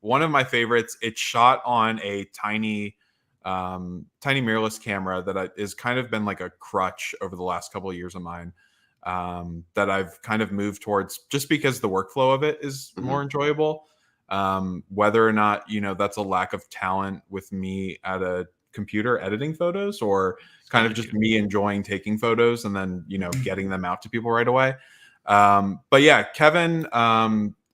one of my favorites. It's shot on a tiny mirrorless camera that is kind of been like a crutch over the last couple of years of mine, that I've kind of moved towards just because the workflow of it is more enjoyable. Whether or not, that's a lack of talent with me at a computer editing photos, or kind of just me enjoying taking photos and then, getting them out to people right away. But yeah, Kevin,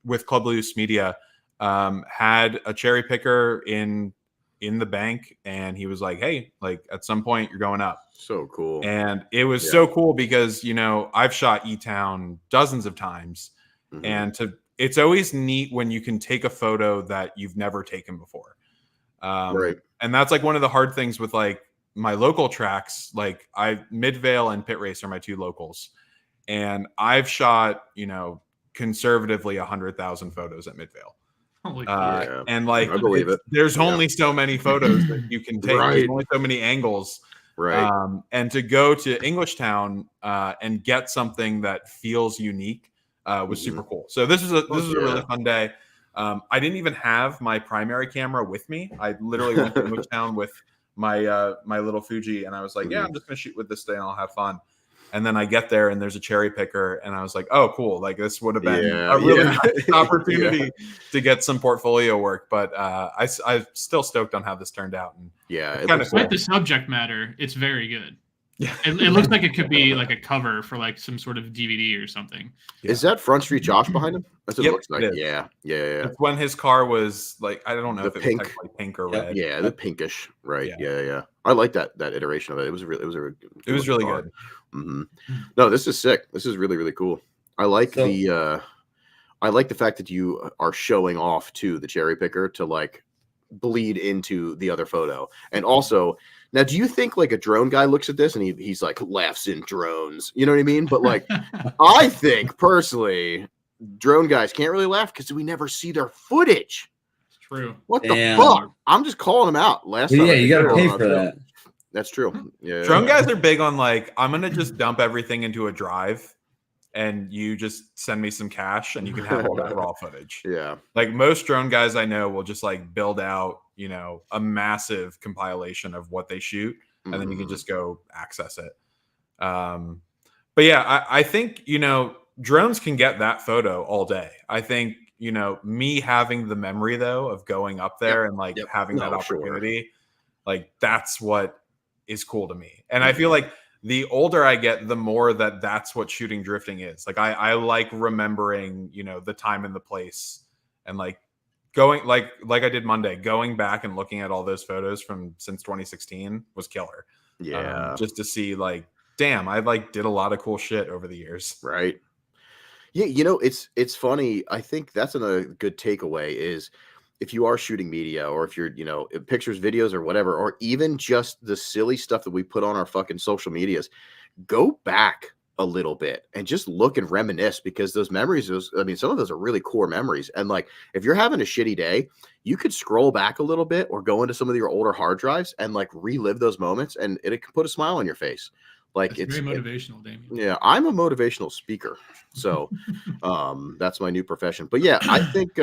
with Club Loose Media, had a cherry picker in the bank, and he was like, hey, like at some point you're going up. So cool. And it was so cool because, I've shot E-Town dozens of times, and it's always neat when you can take a photo that you've never taken before. Right. And that's like one of the hard things with like my local tracks. Like Midvale and Pit Race are my two locals, and I've shot, conservatively 100,000 photos at Midvale. And like, I believe it. There's only so many photos that you can take. Right. There's only so many angles. Right. And to go to Englishtown and get something that feels unique was super cool. So this is a really fun day. I didn't even have my primary camera with me. I literally went to Englishtown with my my little Fuji, and I was like, yeah, I'm just gonna shoot with this day and I'll have fun. And then I get there and there's a cherry picker, and I was like, oh, cool. Like this would have been a really nice opportunity to get some portfolio work. But I'm still stoked on how this turned out. And despite the subject matter, it's very good. Yeah. It looks like it could be like a cover for like some sort of DVD or something. Is that Front Street Josh behind him? That's what it looks like. Yeah. It's when his car was like, I don't know if it was like pink or red. Yeah, the pinkish. Right. Yeah. I like that iteration of it. It was really good. No, this is sick. This is really, really cool. I like the fact that you are showing off to the cherry picker to like bleed into the other photo. And also, now, do you think like a drone guy looks at this and he's like laughs in drones? You know what I mean? But like, I think personally, drone guys can't really laugh because we never see their footage. It's true. What the fuck? I'm just calling them out. Last time, you got to pay for that. That's true. Yeah. Drone guys are big on like, I'm gonna just dump everything into a drive, and you just send me some cash, and you can have all that raw footage. Yeah. Like most drone guys I know will just like build out, a massive compilation of what they shoot, and then you can just go access it. But yeah, I think, drones can get that photo all day. I think, me having the memory though of going up there and like having that opportunity, like that's what is cool to me. And I feel like the older I get, the more that's what shooting drifting is. Like I like remembering, the time and the place, and like going like I did Monday, going back and looking at all those photos from since 2016 was killer. Yeah. Just to see like, damn, I like did a lot of cool shit over the years. Right. Yeah. It's funny. I think that's a good takeaway is if you are shooting media, or if you're, pictures, videos, or whatever, or even just the silly stuff that we put on our fucking social medias, go back a little bit and just look and reminisce, because those memories, some of those are really core memories. And like, if you're having a shitty day, you could scroll back a little bit or go into some of your older hard drives and like relive those moments, and it can put a smile on your face. Like it's very motivational, Damien. Yeah, I'm a motivational speaker, so that's my new profession. But yeah, I think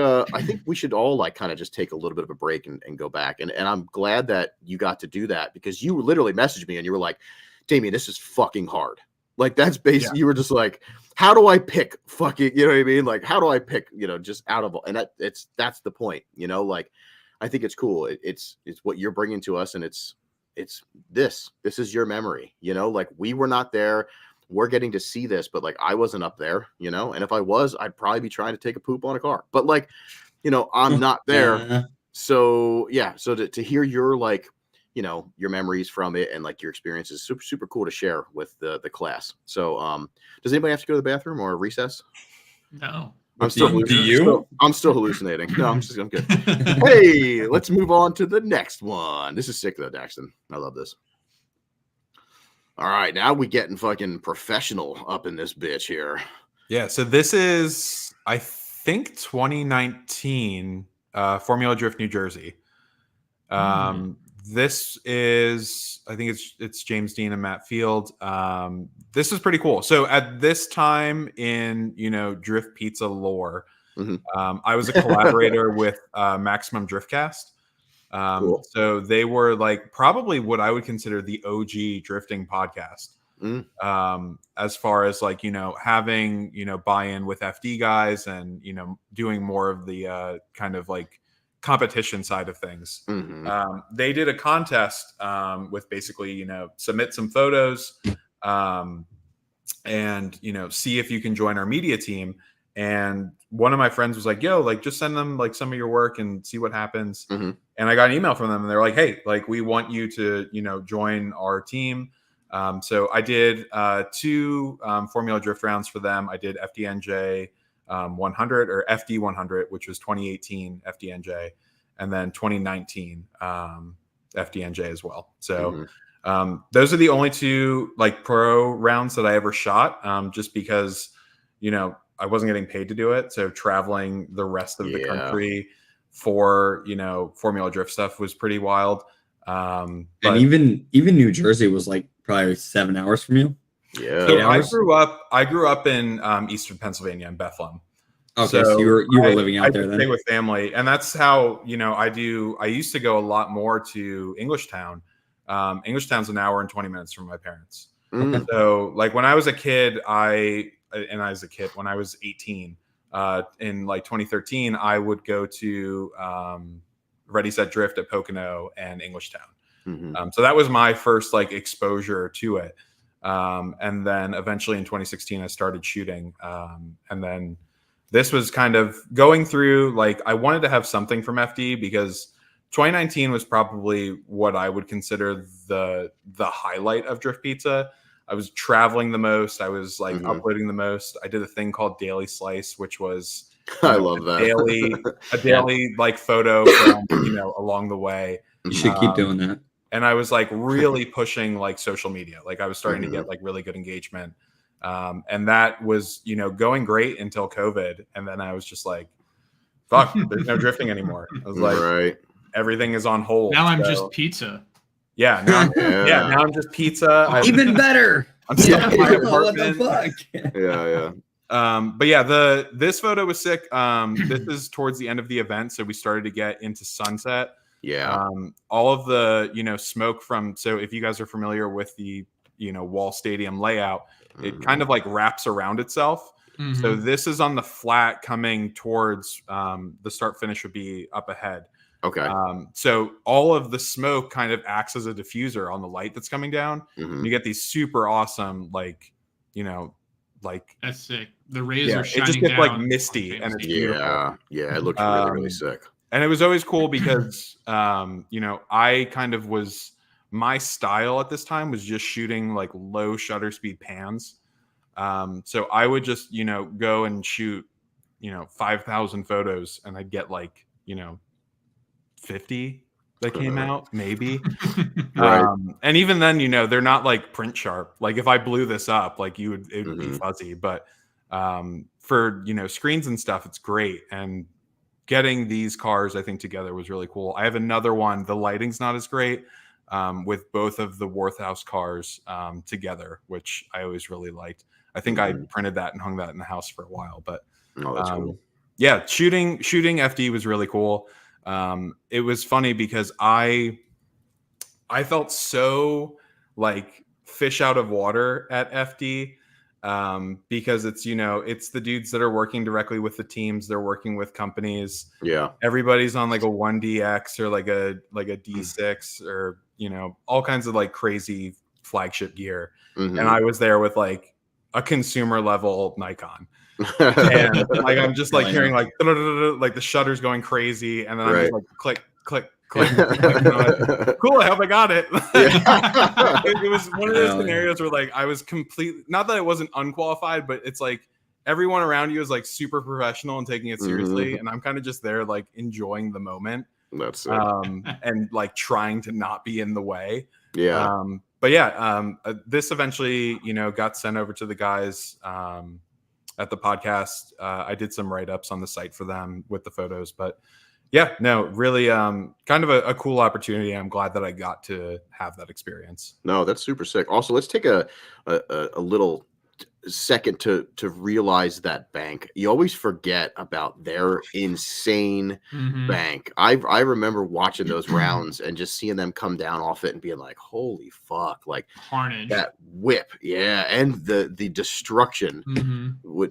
we should all like kind of just take a little bit of a break and go back. And I'm glad that you got to do that, because you literally messaged me and you were like, Damien, this is fucking hard. Like that's basically, you were just like, how do I pick fucking, you know what I mean? Like, how do I pick, just out of, and that's the point, like, I think it's cool. It's what you're bringing to us, and it's this is your memory, like we were not there. We're getting to see this, but like I wasn't up there, and if I was, I'd probably be trying to take a poop on a car, but like, I'm not there. So yeah. So to hear your like, your memories from it and like your experiences, super, super cool to share with the class. So, does anybody have to go to the bathroom or recess? No. I'm still hallucinating. No, I'm good. Hey, let's move on to the next one. This is sick though, Daxton. I love this. All right, now we getting fucking professional up in this bitch here. Yeah, so this is, I think, 2019 Formula Drift New Jersey. this is, I think it's James Dean and Matt Field. This is pretty cool. So at this time in, Drift Pizza lore, I was a collaborator with Maximum Driftcast. Cool. So they were like probably what I would consider the OG drifting podcast. As far as like, having, buy-in with FD guys and, doing more of the kind of like competition side of things. They did a contest with basically, submit some photos and, see if you can join our media team. And one of my friends was like, yo, like just send them like some of your work and see what happens. And I got an email from them and they're like, hey, like we want you to, join our team. So I did 2 Formula Drift rounds for them. I did FDNJ 100 or FD 100, which was 2018 FDNJ, and then 2019 FDNJ as well. So those are the only 2 like pro rounds that I ever shot, just because, I wasn't getting paid to do it. So traveling the rest of the country for, Formula Drift stuff was pretty wild. And even New Jersey was like probably 7 hours from you. Yeah. So I grew up in Eastern Pennsylvania in Bethlehem. Okay, so you were living out there then. Stay with family, and that's how I used to go a lot more to Englishtown. Englishtown's an hour and 20 minutes from my parents. So like when I was a kid, when I was 18, in like 2013, I would go to Ready Set Drift at Pocono and Englishtown. So that was my first like exposure to it. And then eventually in 2016, I started shooting. And then this was kind of going through, like, I wanted to have something from FD because 2019 was probably what I would consider the highlight of Drift Pizza. I was traveling the most. I was like uploading the most. I did a thing called Daily Slice, which was I love that. a daily like photo from, along the way. You should keep doing that. And I was like really pushing like social media. Like I was starting to get like really good engagement. And that was, going great until COVID. And then I was just like, fuck, there's no drifting anymore. I was like, everything is on hold. Now I'm just pizza. Yeah. Now I'm just pizza. Even better. I'm stuck in my apartment. What the fuck? Yeah. But yeah, this photo was sick. This is towards the end of the event. So we started to get into sunset. Yeah. All of the, smoke from, so if you guys are familiar with the, Wall Stadium layout, it kind of like wraps around itself. So this is on the flat coming towards the start finish would be up ahead. Okay. So all of the smoke kind of acts as a diffuser on the light that's coming down. You get these super awesome, like, like that's sick. The rays are shining. It just gets down like misty and it's beautiful. Yeah, it looked really, really sick. And it was always cool because, I kind of was, my style at this time was just shooting like low shutter speed pans. So I would just, go and shoot, 5,000 photos and I'd get like, 50 that came out, maybe. And even then, they're not like print sharp. Like if I blew this up, like it would be fuzzy. But for, screens and stuff, it's great. And getting these cars, I think, together was really cool. I have another one. The lighting's not as great with both of the Worthhouse cars together, which I always really liked. I think I printed that and hung that in the house for a while. But that's cool. Yeah, shooting FD was really cool. It was funny because I felt so like fish out of water at FD because it's, it's the dudes that are working directly with the teams. They're working with companies. Yeah. Everybody's on like a 1DX or like a D6 or, all kinds of like crazy flagship gear. And I was there with like a consumer level Nikon. And like I'm just like hearing like the shutters going crazy, and then I'm just like click, click, click. Like, cool, I hope I got it. It was one of those scenarios where like I was completely, not that I wasn't unqualified, but it's like everyone around you is like super professional and taking it seriously, and I'm kind of just there like enjoying the moment. That's it. And like trying to not be in the way. Yeah. But yeah, this eventually, got sent over to the guys at the podcast. I did some write-ups on the site for them with the photos, but Yeah, no, really kind of a cool opportunity. I'm glad that I got to have that experience. No, that's super sick. Also, let's take a little second to realize that bank. You always forget about their insane bank. I remember watching those rounds and just seeing them come down off it and being like, holy fuck, like Carnage. that whip. Yeah, and the destruction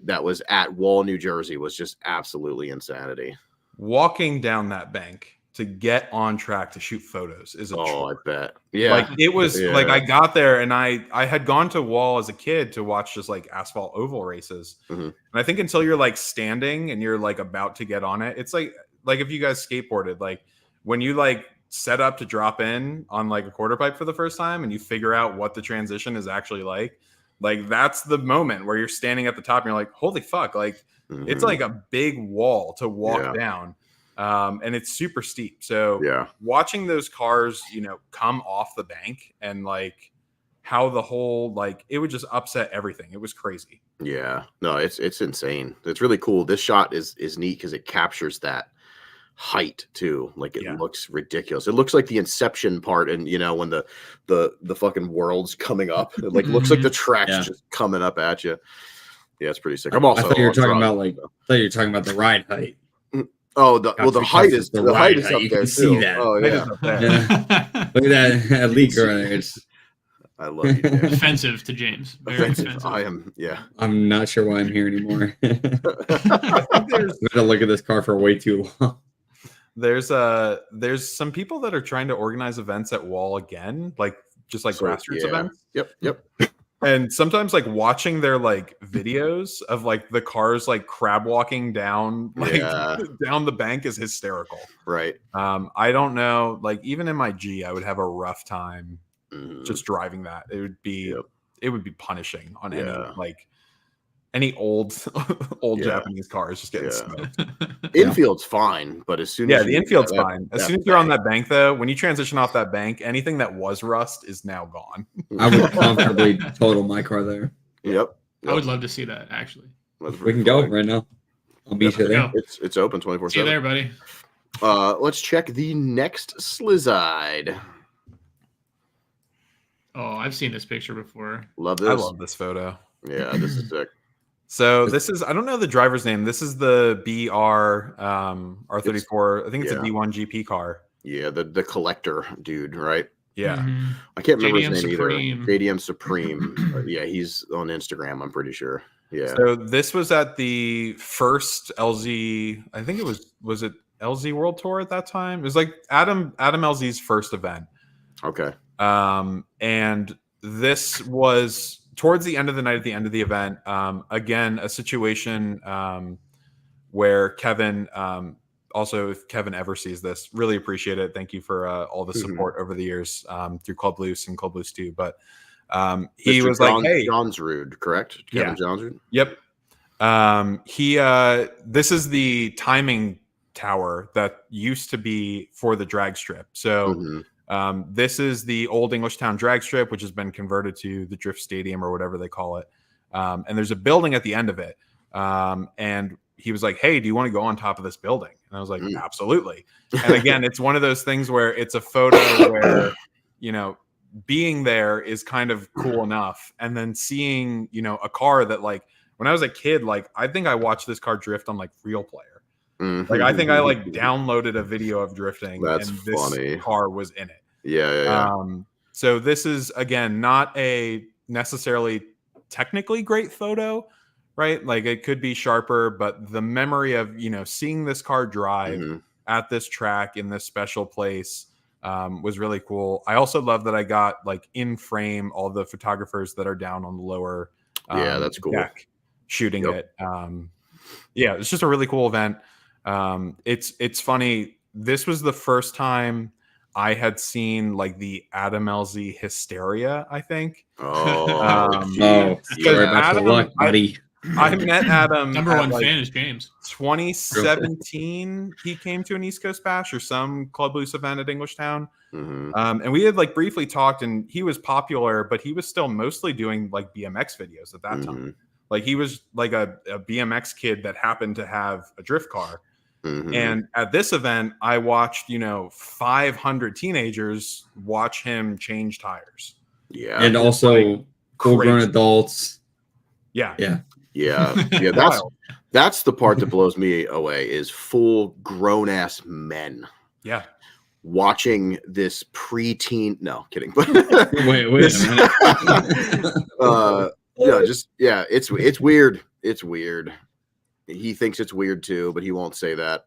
that was at Wall, New Jersey was just absolutely insanity. Walking down that bank to get on track to shoot photos is a chore. I bet. Yeah. Like it was like I got there and I had gone to Wall as a kid to watch just like asphalt oval races. And I think until you're like standing and you're like about to get on it, it's like if you guys skateboarded, like when you like set up to drop in on like a quarter pipe for the first time and you figure out what the transition is actually like that's the moment where you're standing at the top and you're like, holy fuck, like it's like a big wall to walk down. And it's super steep. So watching those cars, you know, come off the bank and like how the whole, like it would just upset everything. It was crazy. Yeah, no, it's insane. It's really cool. This shot is neat because it captures that height too. Like it looks ridiculous. It looks like the Inception part, and you know when the fucking world's coming up, it like looks like the track's just coming up at you. Yeah, it's pretty sick. I'm also. I thought you were talking about the ride height. Oh, the height is up there. You can too. see that. Oh yeah. Look at that leak right there. I love you, Dan. Offensive to James. Very offensive. I am. Yeah. I'm not sure why I'm here anymore. I've been to look at this car for way too long. There's some people that are trying to organize events at Wall again, like just like grassroots events. Yep. And sometimes like watching their like videos of like the cars like crab walking down down the bank is hysterical. Right. I don't know, like even in my G, I would have a rough time just driving that. It would be punishing on any old Japanese cars just getting smoked. Infield's fine, but as soon as the infield's fine. As soon as you're on that bank, though, when you transition off that bank, anything that was rust is now gone. I would comfortably total my car there. Yep. I would love to see that actually. We can go right now. I'll meet you there. It's open 24/7. See you there, buddy. Let's check the next Slizzide. Oh, I've seen this picture before. Love this. I love this photo. Yeah, this is sick. So this is, I don't know the driver's name. This is the BR R34. I think it's a B1 GP car. Yeah, the collector dude, right? Yeah. I can't remember JDM his name Supreme. either. JDM Supreme. Yeah, he's on Instagram, I'm pretty sure. Yeah. So this was at the first LZ, I think it was it LZ World Tour at that time? It was like Adam LZ's first event. Okay. And this was towards the end of the night, at the end of the event, again, a situation where Kevin, also if Kevin ever sees this, really appreciate it. Thank you for all the support over the years through Club Loose and Club Loose 2. But he was like, hey. Johnsrud, correct? Kevin Johnsrud? Yep. This is the timing tower that used to be for the drag strip. So this is the old Englishtown drag strip, which has been converted to the Drift Stadium or whatever they call it. And there's a building at the end of it. And he was like, hey, do you want to go on top of this building? And I was like, absolutely. And again, it's one of those things where it's a photo where, you know, being there is kind of cool enough. And then seeing, you know, a car that like, when I was a kid, like, I think I watched this car drift on like Real Player. Like I think I like downloaded a video of drifting. That's and this funny. car was in it. Yeah. So this is again not a necessarily technically great photo, right? Like it could be sharper, but the memory of, you know, seeing this car drive at this track in this special place was really cool. I also love that I got like in frame all the photographers that are down on the lower that's cool. deck shooting it. Yeah, it's just a really cool event. It's funny. This was the first time I had seen like the Adam LZ hysteria, I think. You're about to luck, buddy. I met Adam. Number one fan is James. 2017, he came to an East Coast Bash or some Club Loose event at Englishtown. And we had like briefly talked, and he was popular, but he was still mostly doing like BMX videos at that time. Like he was like a BMX kid that happened to have a drift car. And at this event, I watched 500 teenagers watch him change tires. Yeah, and also full-grown adults. Yeah. That's the part that blows me away is full grown ass men. Yeah. Watching this preteen. No, kidding. But wait a minute. It's weird. It's weird. He thinks it's weird too, but he won't say that.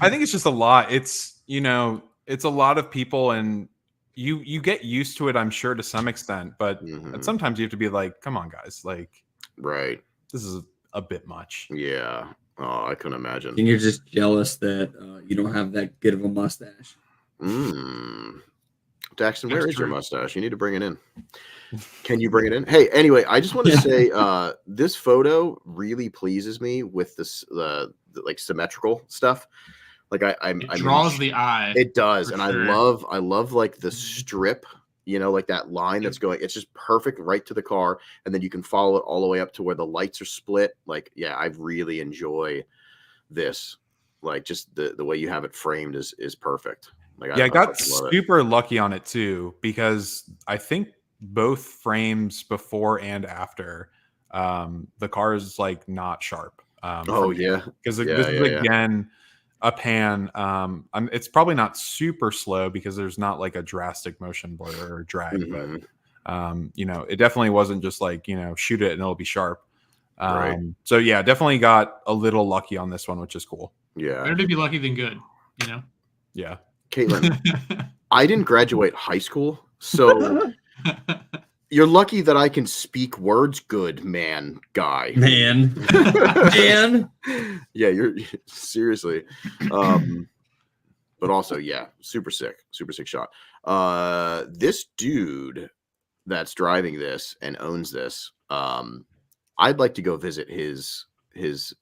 I think it's just a lot. It's it's a lot of people, and you get used to it, I'm sure, to some extent, but sometimes you have to be like, come on, guys, like, right, this is a bit much. Yeah. Oh, I couldn't imagine. And you're just jealous that you don't have that good of a mustache. Daxton, where is your mustache? You need to bring it in. Can you bring it in? Hey, anyway, I just want to say this photo really pleases me with this the like symmetrical stuff. Like I draws the eye. It does, and sure. I love like the strip, like that line that's going. It's just perfect right to the car, and then you can follow it all the way up to where the lights are split. Like, yeah, I really enjoy this. Like, just the way you have it framed is perfect. Like, I got super lucky on it too, because I think both frames before and after the car is like not sharp. Because this is again a pan. It's probably not super slow because there's not like a drastic motion blur or drag, but it definitely wasn't just like shoot it and it'll be sharp. So yeah, definitely got a little lucky on this one, which is cool. Yeah, better to be lucky than good. Yeah. Caitlin, I didn't graduate high school, so you're lucky that I can speak words good, man. Man. Yeah, you're seriously. But also, yeah, super sick shot. This dude that's driving this and owns this, I'd like to go visit his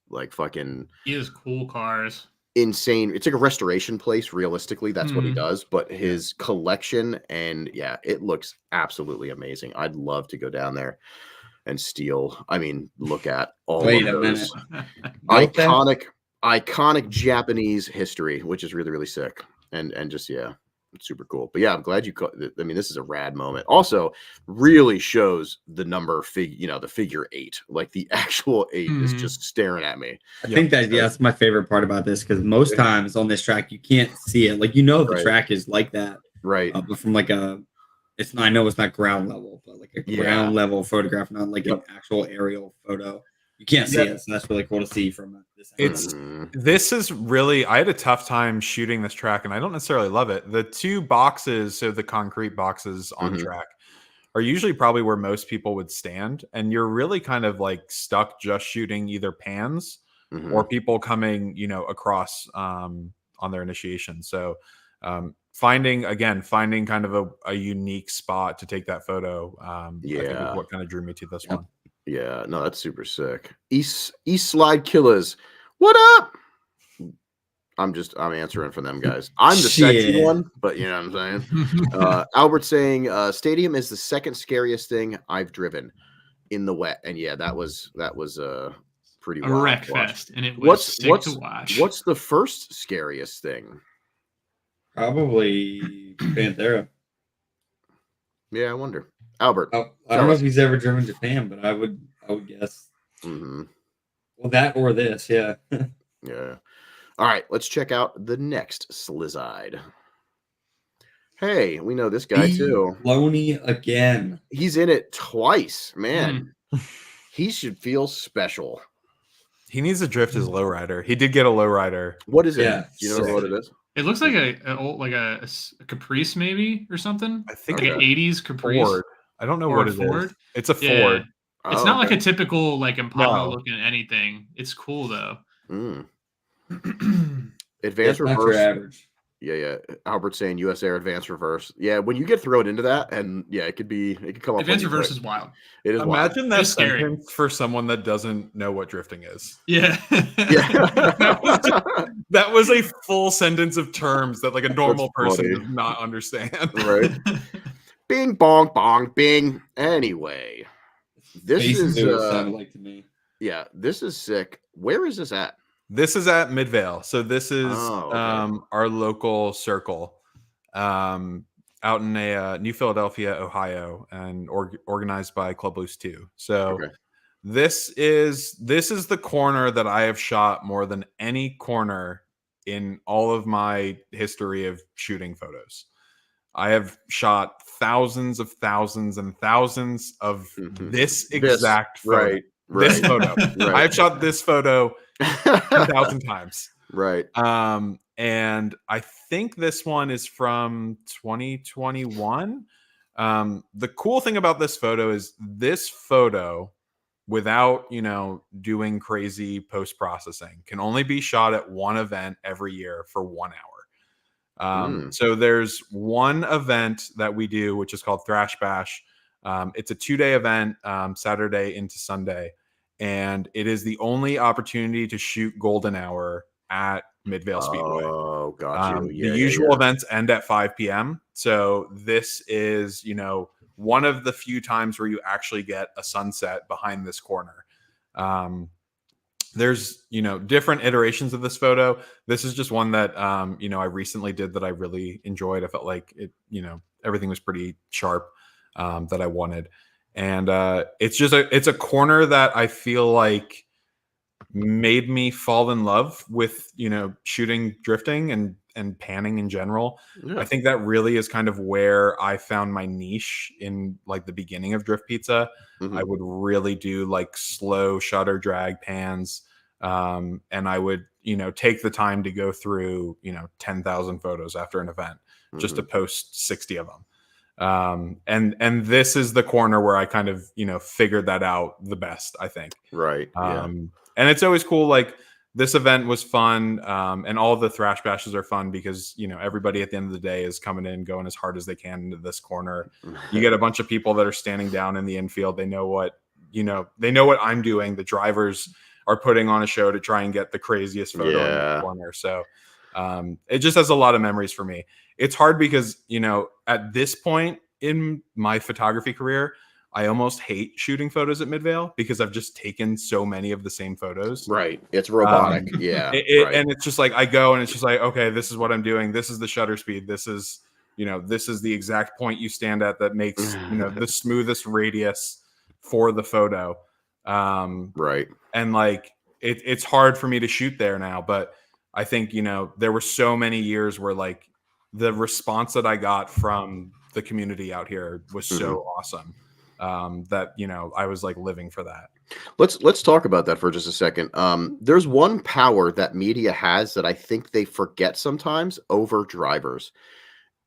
like fucking. He has cool cars. Insane. It's like a restoration place. Realistically, that's what he does. But his collection, and yeah, it looks absolutely amazing. I'd love to go down there and steal. I mean, look at all of those iconic Japanese history, which is really, really sick, and just it's super cool. But yeah, I'm glad you. I mean, this is a rad moment. Also, really shows the number the figure 8, like the actual 8 is just staring at me. I think that's my favorite part about this, because most times on this track you can't see it. Like the track is like that, right? But from like I know it's not ground level, but like a ground level photograph, not like an actual aerial photo. You can't see it, so that's really cool to see from this. This is really. I had a tough time shooting this track, and I don't necessarily love it. The 2 boxes, so the concrete boxes on track, are usually probably where most people would stand, and you're really kind of like stuck just shooting either pans or people coming, across on their initiation. So finding kind of a unique spot to take that photo, I think is what kind of drew me to this one. Yeah, no, that's super sick. East Slide Killers, what up? I'm answering for them guys. I'm the sexy one, but you know what I'm saying. Albert saying stadium is the second scariest thing I've driven in the wet, and yeah, that was pretty wild. A wreck fest, and it was sick to watch. What's the first scariest thing? Probably Panthera. Yeah, I wonder. Albert, I don't know if he's ever driven Japan, but I would guess. Well, that or this, yeah. Yeah. All right, let's check out the next Slizide. Hey, we know this guy too. Loney again. He's in it twice, man. He should feel special. He needs to drift his lowrider. He did get a lowrider. What is it? Do you know what it is? It looks like a Caprice maybe or something. I think like an 80s Caprice. Ford. I don't know what it is. It's a Ford. It's not like a typical like Impala looking anything. It's cool though. Advanced reverse. Average. Yeah. Albert saying US Air advanced reverse. Yeah, when you get thrown into that, and it could come up. Advanced reverse is wild. It is. Imagine that sentence for someone that doesn't know what drifting is. Yeah. That was a full sentence of terms that like a normal person does not understand. Right. Bing bong bong bing. Anyway, this is sounded like to me. Yeah, this is sick. Where is this at? This is at Midvale. So this is okay. our local circle out in New Philadelphia, Ohio, and organized by Club Loose 2. So Okay. this is the corner that I have shot more than any corner in all of my history of shooting photos. I have shot thousands of thousands and thousands of this exact photo. Right. This photo. Right. I've shot this photo 10,000 times. Right. And I think this one is from 2021. The cool thing about this photo is this photo, without, you know, doing crazy post-processing, can only be shot at one event every year for 1 hour. So there's one event that we do, which is called Thrash Bash. It's a 2-day event, Saturday into Sunday. And it is the only opportunity to shoot golden hour at Midvale Speedway. Oh, got you. The usual events end at 5 p.m. So this is, you know, one of the few times where you actually get a sunset behind this corner. There's, you know, different iterations of this photo. This is just one that, you know, I recently did that I really enjoyed. I felt like it, you know, everything was pretty sharp that I wanted. And it's a corner that I feel like made me fall in love with, you know, shooting drifting and panning in general. I think that really is kind of where I found my niche in like the beginning of Drift Pizza. I would really do like slow shutter drag pans. And I would, you know, take the time to go through, you know, 10,000 photos after an event just to post 60 of them. And this is the corner where I kind of, you know, figured that out the best, I think. Right. And it's always cool. Like this event was fun. And all the Thrash Bashes are fun because, you know, everybody at the end of the day is coming in, going as hard as they can into this corner. You get a bunch of people that are standing down in the infield. They know what, you know, they know what I'm doing. The drivers are putting on a show to try and get the craziest photo in the corner. So it just has a lot of memories for me. It's hard because, you know, at this point in my photography career, I almost hate shooting photos at Midvale because I've just taken so many of the same photos. Right. It's robotic. And it's just like I go and it's just like, okay, this is what I'm doing. This is the shutter speed. This is, you know, this is the exact point you stand at that makes, you know, the smoothest radius for the photo. Right. And like it's hard for me to shoot there now, but I think, you know, there were so many years where like the response that I got from the community out here was so awesome. That, you know, I was like living for that. Let's talk about that for just a second. There's one power that media has that I think they forget sometimes over drivers.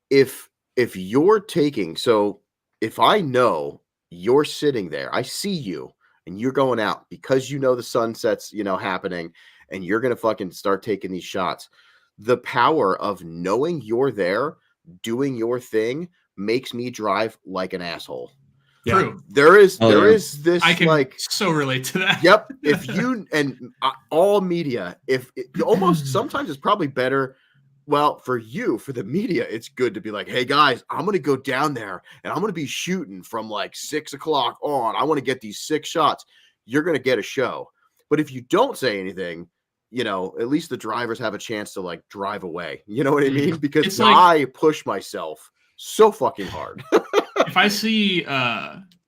If you're taking, so if I know you're sitting there, I see you and you're going out because you know the sunset's, you know, happening and you're gonna fucking start taking these shots. The power of knowing you're there doing your thing makes me drive like an asshole. True. There is this, I can like so relate to that. Yep. If you and all media, almost sometimes it's probably better. Well, for the media, it's good to be like, hey guys, I'm gonna go down there and I'm gonna be shooting from like 6 o'clock on. I want to get these 6 shots. You're gonna get a show. But if you don't say anything, you know, at least the drivers have a chance to like drive away. You know what I mean? Because It's like, I push myself so fucking hard. if I see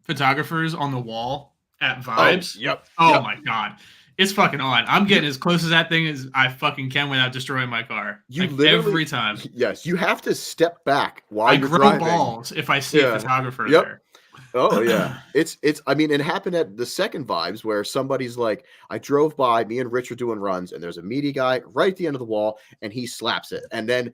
photographers on the wall at Vibes, Yep. My God. It's fucking on. I'm getting as close as that thing as I fucking can without destroying my car. You like literally, every time. Yes, you have to step back while you're grow driving. balls if I see a photographer there. Oh yeah. It's I mean, it happened at the second Vibes where somebody's like, I drove by, me and Rich are doing runs, and there's a media guy right at the end of the wall, and he slaps it. And then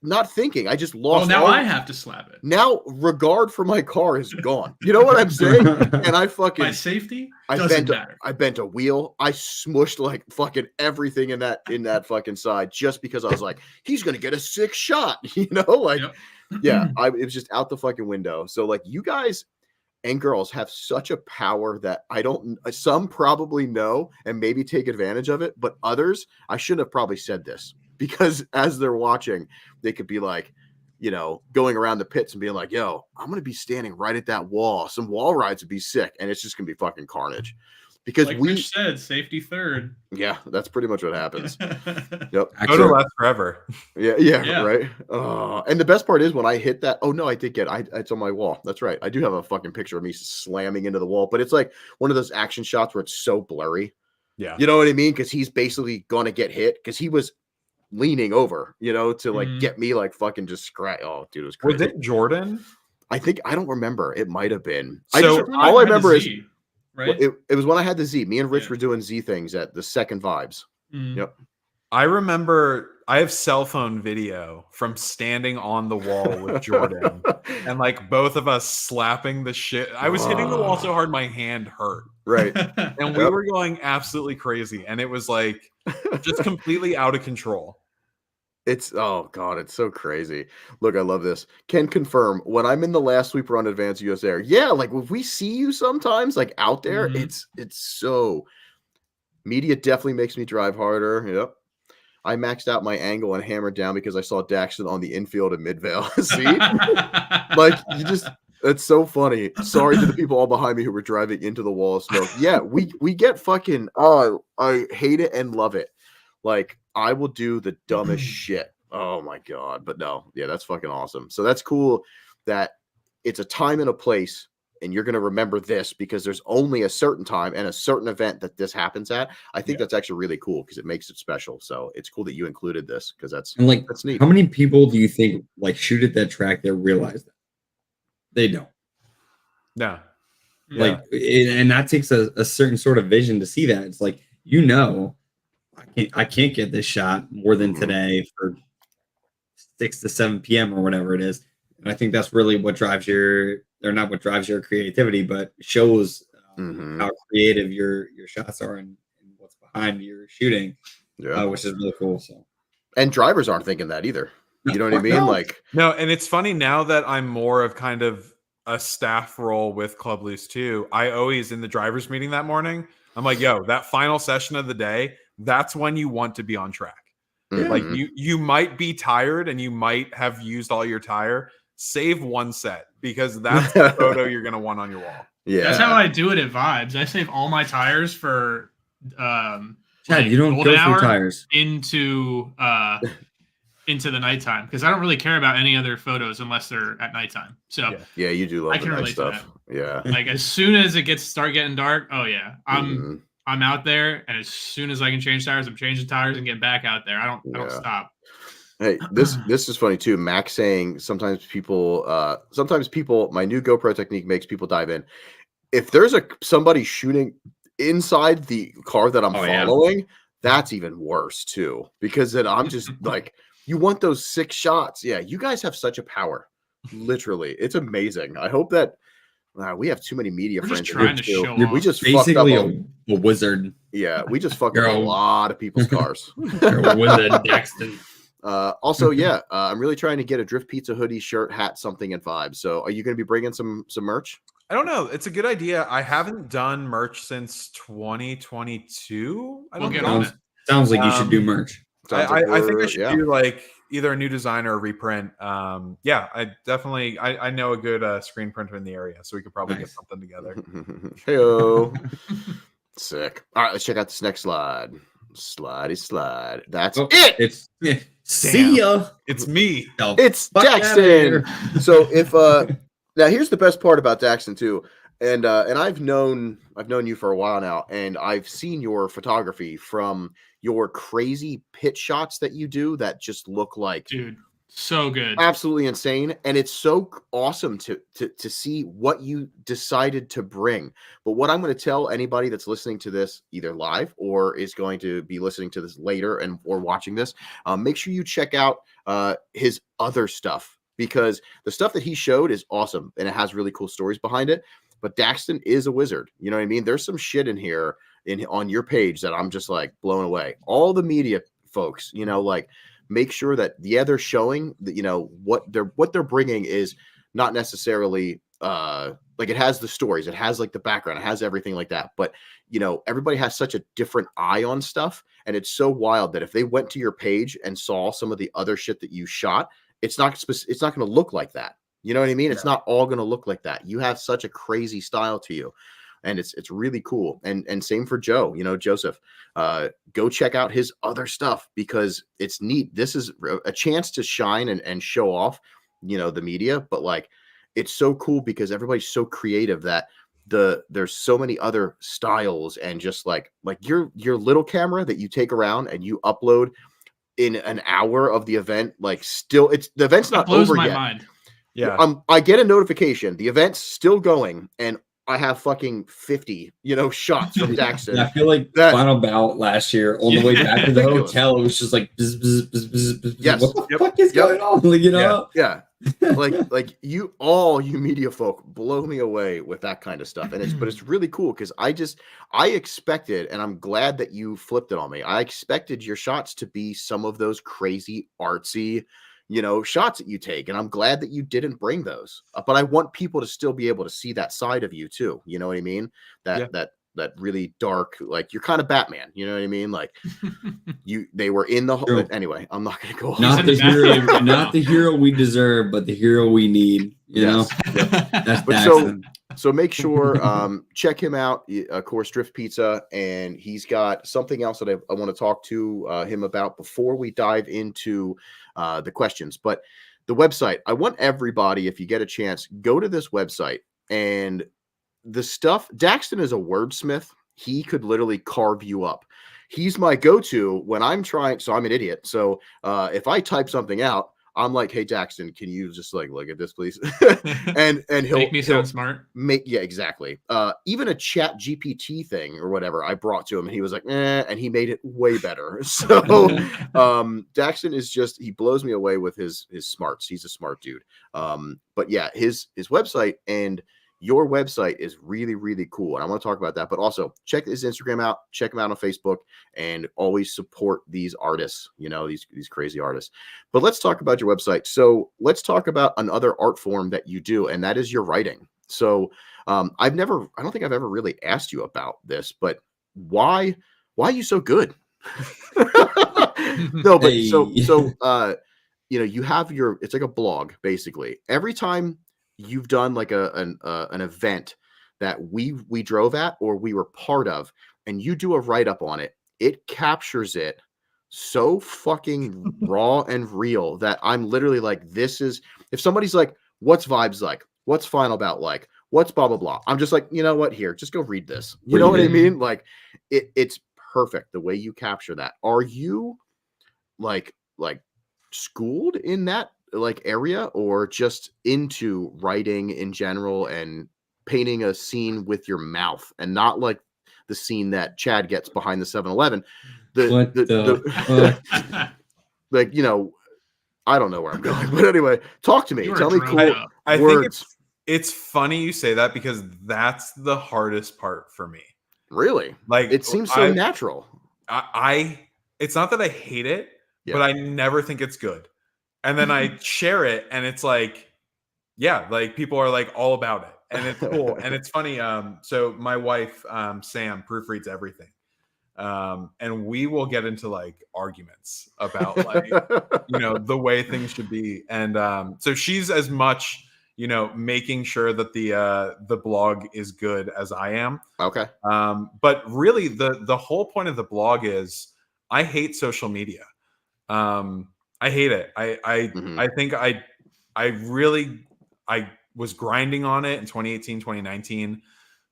not thinking, I just lost. Oh, now I have to slap it. Now regard for my car is gone. You know what I'm saying? And I fucking my safety doesn't matter. I bent a wheel. I smushed like fucking everything in that fucking side just because I was like, he's gonna get a 6 shot. You know, like yeah, it was just out the fucking window. So like you guys and girls have such a power that some probably know and maybe take advantage of it, but others, I shouldn't have probably said this because as they're watching, they could be like, you know, going around the pits and being like, yo, I'm going to be standing right at that wall. Some wall rides would be sick. And it's just going to be fucking carnage. because like we Rich said, safety third. Yeah, that's pretty much what happens. Yep. Go to Actually, last forever. Yeah, right. And the best part is when I hit that. Oh no, I did get. It's on my wall. That's right. I do have a fucking picture of me slamming into the wall, but it's like one of those action shots where it's so blurry. Yeah. You know what I mean? Because he's basically gonna get hit because he was leaning over, to like get me like fucking just scratch. Oh, dude, it was crazy. Was it Jordan? I don't remember. It might have been. So all I remember is right. It was when I had the Z. Me and Rich were doing Z things at the Second Vibes. Yep. I remember I have cell phone video from standing on the wall with Jordan and like both of us slapping the shit. I was hitting the wall so hard my hand hurt. Right. And we were going absolutely crazy. And it was like just completely out of control. Oh god, it's so crazy. Look, I love this. Can confirm when I'm in the last sweeper on Advanced US Air. Yeah, like if we see you sometimes like out there, it's so media definitely makes me drive harder. Yep. I maxed out my angle and hammered down because I saw Daxton on the infield of Midvale. See? Like it's so funny. Sorry to the people all behind me who were driving into the wall of smoke. Yeah, we get fucking I hate it and love it. Like I will do the dumbest shit. Oh my god. But no, yeah, that's fucking awesome. So that's cool that it's a time and a place. And you're going to remember this because there's only a certain time and a certain event that this happens at. I think that's actually really cool because it makes it special. So it's cool that you included this because that's neat. How many people do you think like shoot at that track that realize that? They don't. No. Like, and that takes a certain sort of vision to see that. It's like, I can't get this shot more than today for 6 to 7 p.m. or whatever it is. And I think that's really what drives not what drives your creativity, but shows how creative your shots are and what's behind your shooting, which is really cool. So, and drivers aren't thinking that either. You know what I mean? No, and it's funny now that I'm more of kind of a staff role with Club Loose too. I always in the drivers meeting that morning, I'm like, yo, that final session of the day, that's when you want to be on track. Like you might be tired and you might have used all your tire. Save one set because that's the photo you're gonna want on your wall. Yeah, that's how I do it at Vibes. I save all my tires for Chad, you don't go through tires into the nighttime because I don't really care about any other photos unless they're at nighttime. So yeah, you do love I can the night relate stuff. to that. Yeah, like as soon as it start getting dark, oh yeah, I'm out there, and as soon as I can change tires, I'm changing tires and getting back out there. I don't stop. Hey, this is funny too. Max saying sometimes people, my new GoPro technique makes people dive in. If there's somebody shooting inside the car that I'm following, that's even worse too. Because then I'm just like, you want those 6 shots. Yeah, you guys have such a power. Literally. It's amazing. I hope that we have too many media friends. Just trying to show we just basically fucked up a wizard. Yeah, we just fucked up a lot of people's cars. You're a wizard, Daxton. Also, I'm really trying to get a Drift Pizza hoodie, shirt, hat, something at Vibe. So are you going to be bringing some merch? I don't know. It's a good idea. I haven't done merch since 2022. Sounds like you should do merch. I think I should do like either a new design or a reprint. I definitely I know a good screen printer in the area, so we could probably get something together. Heyo. Sick. All right, let's check out this next slide. Slide. That's it. See ya. It's me. It's Daxton. So if now here's the best part about Daxton too, and I've known you for a while now, and I've seen your photography from your crazy pit shots that you do that just look like so good, absolutely insane, and it's so awesome to see what you decided to bring. But what I'm going to tell anybody that's listening to this either live or is going to be listening to this later or watching this, make sure you check out his other stuff, because the stuff that he showed is awesome and it has really cool stories behind it. But Daxton is a wizard. You know what I mean? There's some shit in here on your page that I'm just like blown away. All the media folks, like, make sure that they're showing that what they're bringing is not necessarily like it has the stories, it has like the background, it has everything like that, but everybody has such a different eye on stuff, and it's so wild that if they went to your page and saw some of the other shit that you shot, it's not going to look like that. You know what I mean? It's not all going to look like that. You have such a crazy style to you. and it's really cool. And same for Joe, Joseph. Go check out his other stuff because it's neat. This is a chance to shine and show off, the media, but like it's so cool because everybody's so creative that there's so many other styles, and just like your little camera that you take around and you upload in an hour of the event, like still the event's not over yet. Mind. Yeah. I get a notification, the event's still going, and I have fucking 50, shots from Daxton. I feel like Final Bout last year on the way back to the hotel, it was just like, bzz, bzz, bzz, bzz, bzz, yes. What the fuck is going on? Like, Yeah. like all you media folk blow me away with that kind of stuff. But it's really cool because I expected, and I'm glad that you flipped it on me. I expected your shots to be some of those crazy artsy, shots that you take. And I'm glad that you didn't bring those, but I want people to still be able to see that side of you too. You know what I mean? That really dark, like you're kind of Batman, you know what I mean? Like they were in the whole, anyway, I'm not going to go. Not the hero we deserve, but the hero we need, you know? That's but so make sure, check him out, of course, Drift Pizza. And he's got something else that I want to talk to him about before we dive into the questions. But the website, I want everybody, if you get a chance, go to this website. And the stuff, Daxton is a wordsmith. He could literally carve you up. He's my go-to when I'm trying. So I'm an idiot. So if I type something out, I'm like, hey, Daxton, can you just like look at this, please? and he'll make me sound smart. Yeah, exactly. Even a Chat GPT thing or whatever I brought to him, and he was like, and he made it way better. So Daxton is he blows me away with his smarts. He's a smart dude. But yeah, his website and your website is really, really cool. And I want to talk about that, but also check his Instagram out, check him out on Facebook, and always support these artists, these crazy artists. But let's talk about your website. So let's talk about another art form that you do, and that is your writing. So I don't think I've ever really asked you about this, but why are you so good? No, but you have it's like a blog, basically. Every time you've done like an event that we drove at or we were part of, and you do a write-up on it, it captures it so fucking raw and real that I'm literally like, if somebody's like, what's Vibes like? What's Final Bout like? What's blah, blah, blah? I'm just like, you know what? Here, just go read this. You know what I mean? Like it's perfect the way you capture that. Are you like schooled in that like area, or just into writing in general and painting a scene with your mouth, and not like the scene that Chad gets behind the 7-Eleven? Like, I don't know where I'm going, but anyway, talk to me. Tell me cool I words. think it's funny you say that because that's the hardest part for me. Really? Like, it seems so natural. It's not that I hate it, but I never think it's good. And then I share it, and it's like, like people are like all about it, and it's cool. And it's funny. So my wife, Sam, proofreads everything. And we will get into like arguments about like, the way things should be. And so she's as much, making sure that the blog is good as I am. Okay. But really the whole point of the blog is I hate social media. I hate it. I think I was grinding on it in 2018, 2019.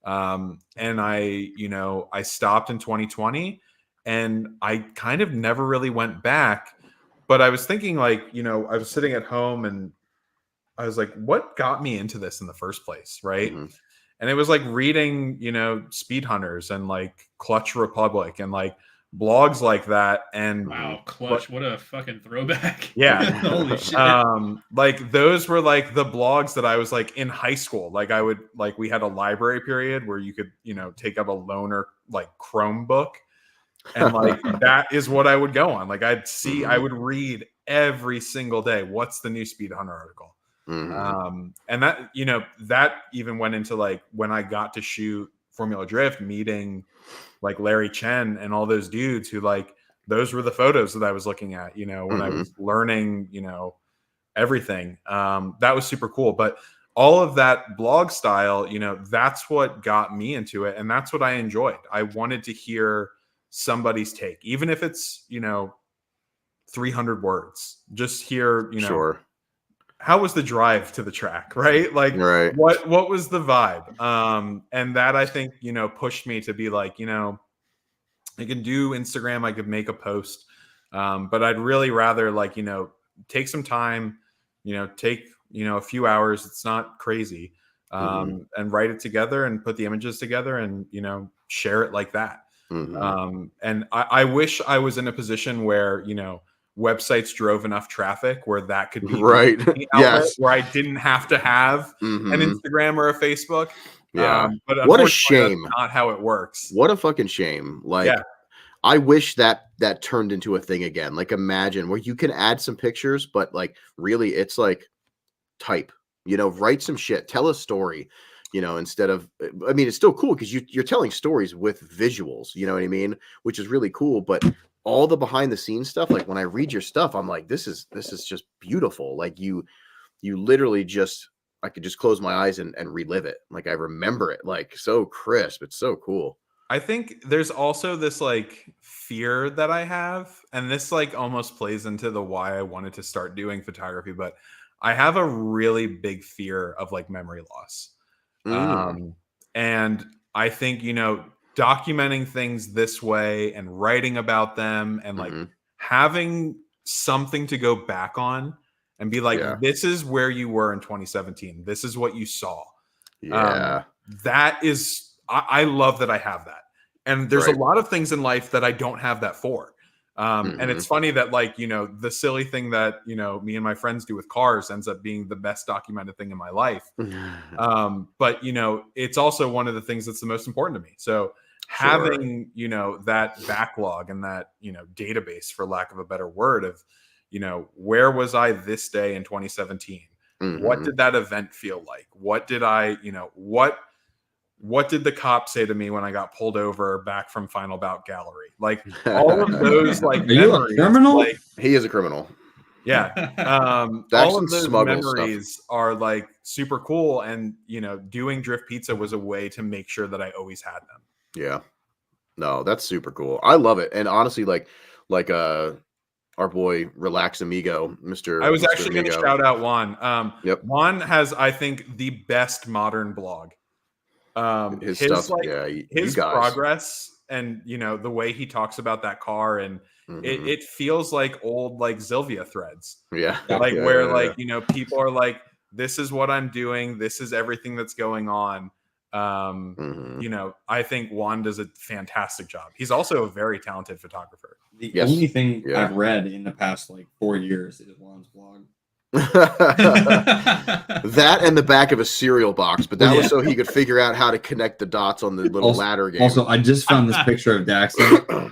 And I stopped in 2020, and I kind of never really went back. But I was thinking like, I was sitting at home and I was like, what got me into this in the first place? Right. Mm-hmm. And it was like reading, Speed Hunters and like Clutch Republic and like blogs like that. And wow, Clutch, what a fucking throwback. Yeah. Holy shit. Like those were like the blogs that I was like in high school. Like we had a library period where you could, take up a loaner like Chromebook, and like that is what I would go on. Like I would read every single day, what's the new Speed Hunter article? And that, that even went into like when I got to shoot Formula Drift, meeting like Larry Chen and all those dudes who like, those were the photos that I was looking at, when I was learning, everything. That was super cool. But all of that blog style, that's what got me into it. And that's what I enjoyed. I wanted to hear somebody's take, even if it's, 300 words, just hear, Sure. how was the drive to the track, right? Like Right. what was the vibe? And that I think, pushed me to be like, I can do Instagram, I could make a post. But I'd really rather like, take some time, take, a few hours. It's not crazy. And write it together and put the images together and, share it like that. And I wish I was in a position where, websites drove enough traffic where that could be right. Yes. where I didn't have to have an Instagram or a Facebook. Yeah. But What a shame. That's not how it works. What a fucking shame. Like, I wish that turned into a thing again. Like, imagine where you can add some pictures, but like really it's like type, write some shit, tell a story, instead of, I mean, it's still cool because you're telling stories with visuals, you know what I mean? Which is really cool. But all the behind the scenes stuff, like when I read your stuff, I'm like, this is just beautiful. Like you literally just, I could just close my eyes and relive it. Like I remember it, like so crisp. It's so cool. I think there's also this like fear that I have, and this like almost plays into the why I wanted to start doing photography, but I have a really big fear of like memory loss. And I think, documenting things this way and writing about them and like having something to go back on and be like, this is where you were in 2017. This is what you saw. Yeah. That is, I love that I have that. And there's a lot of things in life that I don't have that for. And it's funny that like, the silly thing that, me and my friends do with cars ends up being the best documented thing in my life. But, it's also one of the things that's the most important to me. So having, that backlog and that, database, for lack of a better word, of, where was I this day in 2017? What did that event feel like? What did I, what did the cop say to me when I got pulled over back from Final Bout Gallery? Like all of those like memories. Criminal? Like, he is a criminal. Yeah. All of those memories are like super cool. And, doing Drift Pizza was a way to make sure that I always had them. Yeah. No, that's super cool. I love it. And honestly, like our boy Relax Amigo, Mr. I was Mr. actually going to Amigo. shout out Juan. Yep. Juan has, I think, the best modern blog. His stuff, like, his guys. progress and the way he talks about that car, and it feels like old like Zilvia threads. Like where like people are like, this is what I'm doing, this is everything that's going on. I think Juan does a fantastic job. He's also a very talented photographer. The only thing I've read in the past like 4 years is Juan's blog. That and the back of a cereal box, but that was so he could figure out how to connect the dots on the little ladder game. Also, I just found this picture of Daxton.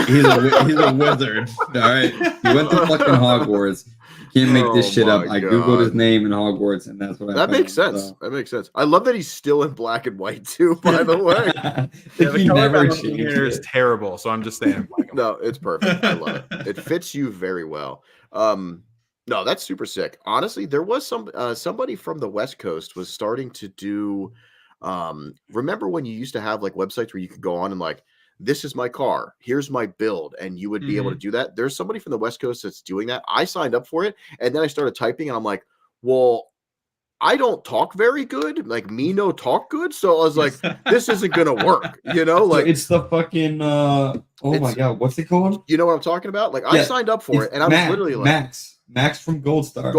He's a wizard. All right, he went to fucking Hogwarts. You can't make this shit up. I googled his name in Hogwarts, and that's what I found. Makes sense. So. That makes sense. I love that he's still in black and white too. By the way, the color here is terrible. So I'm just saying. No, it's perfect. I love it. It fits you very well. No, that's super sick. Honestly, there was somebody from the West Coast was starting to do. Remember when you used to have like websites where you could go on and like, this is my car, here's my build, and you would be able to do that. There's somebody from the West Coast that's doing that. I signed up for it, and then I started typing, and I'm like, well, I don't talk very good. Like me no talk good. So I was like, this isn't gonna work. Like it's the fucking my god, what's it called? You know what I'm talking about? Like I signed up for it, and I was literally like Max from Gold Star.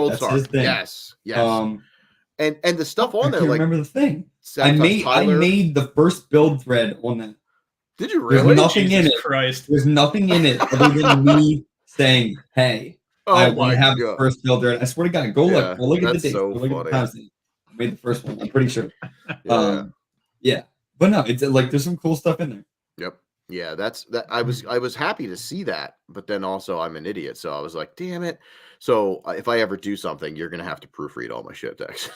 Yes. And the stuff on there, like remember the thing. I made the first build thread on that. Did you really? There's nothing in it. Christ. There's nothing in it other than me saying, "Hey, I want to have the first build thread." I swear to God, go look at the date. So look at the timestamp. I made the first one. I'm pretty sure. But no, it's like there's some cool stuff in there. Yep. Yeah, that's that. I was happy to see that, but then also I'm an idiot, so I was like, damn it. So if I ever do something, you're gonna have to proofread all my shit, Dex.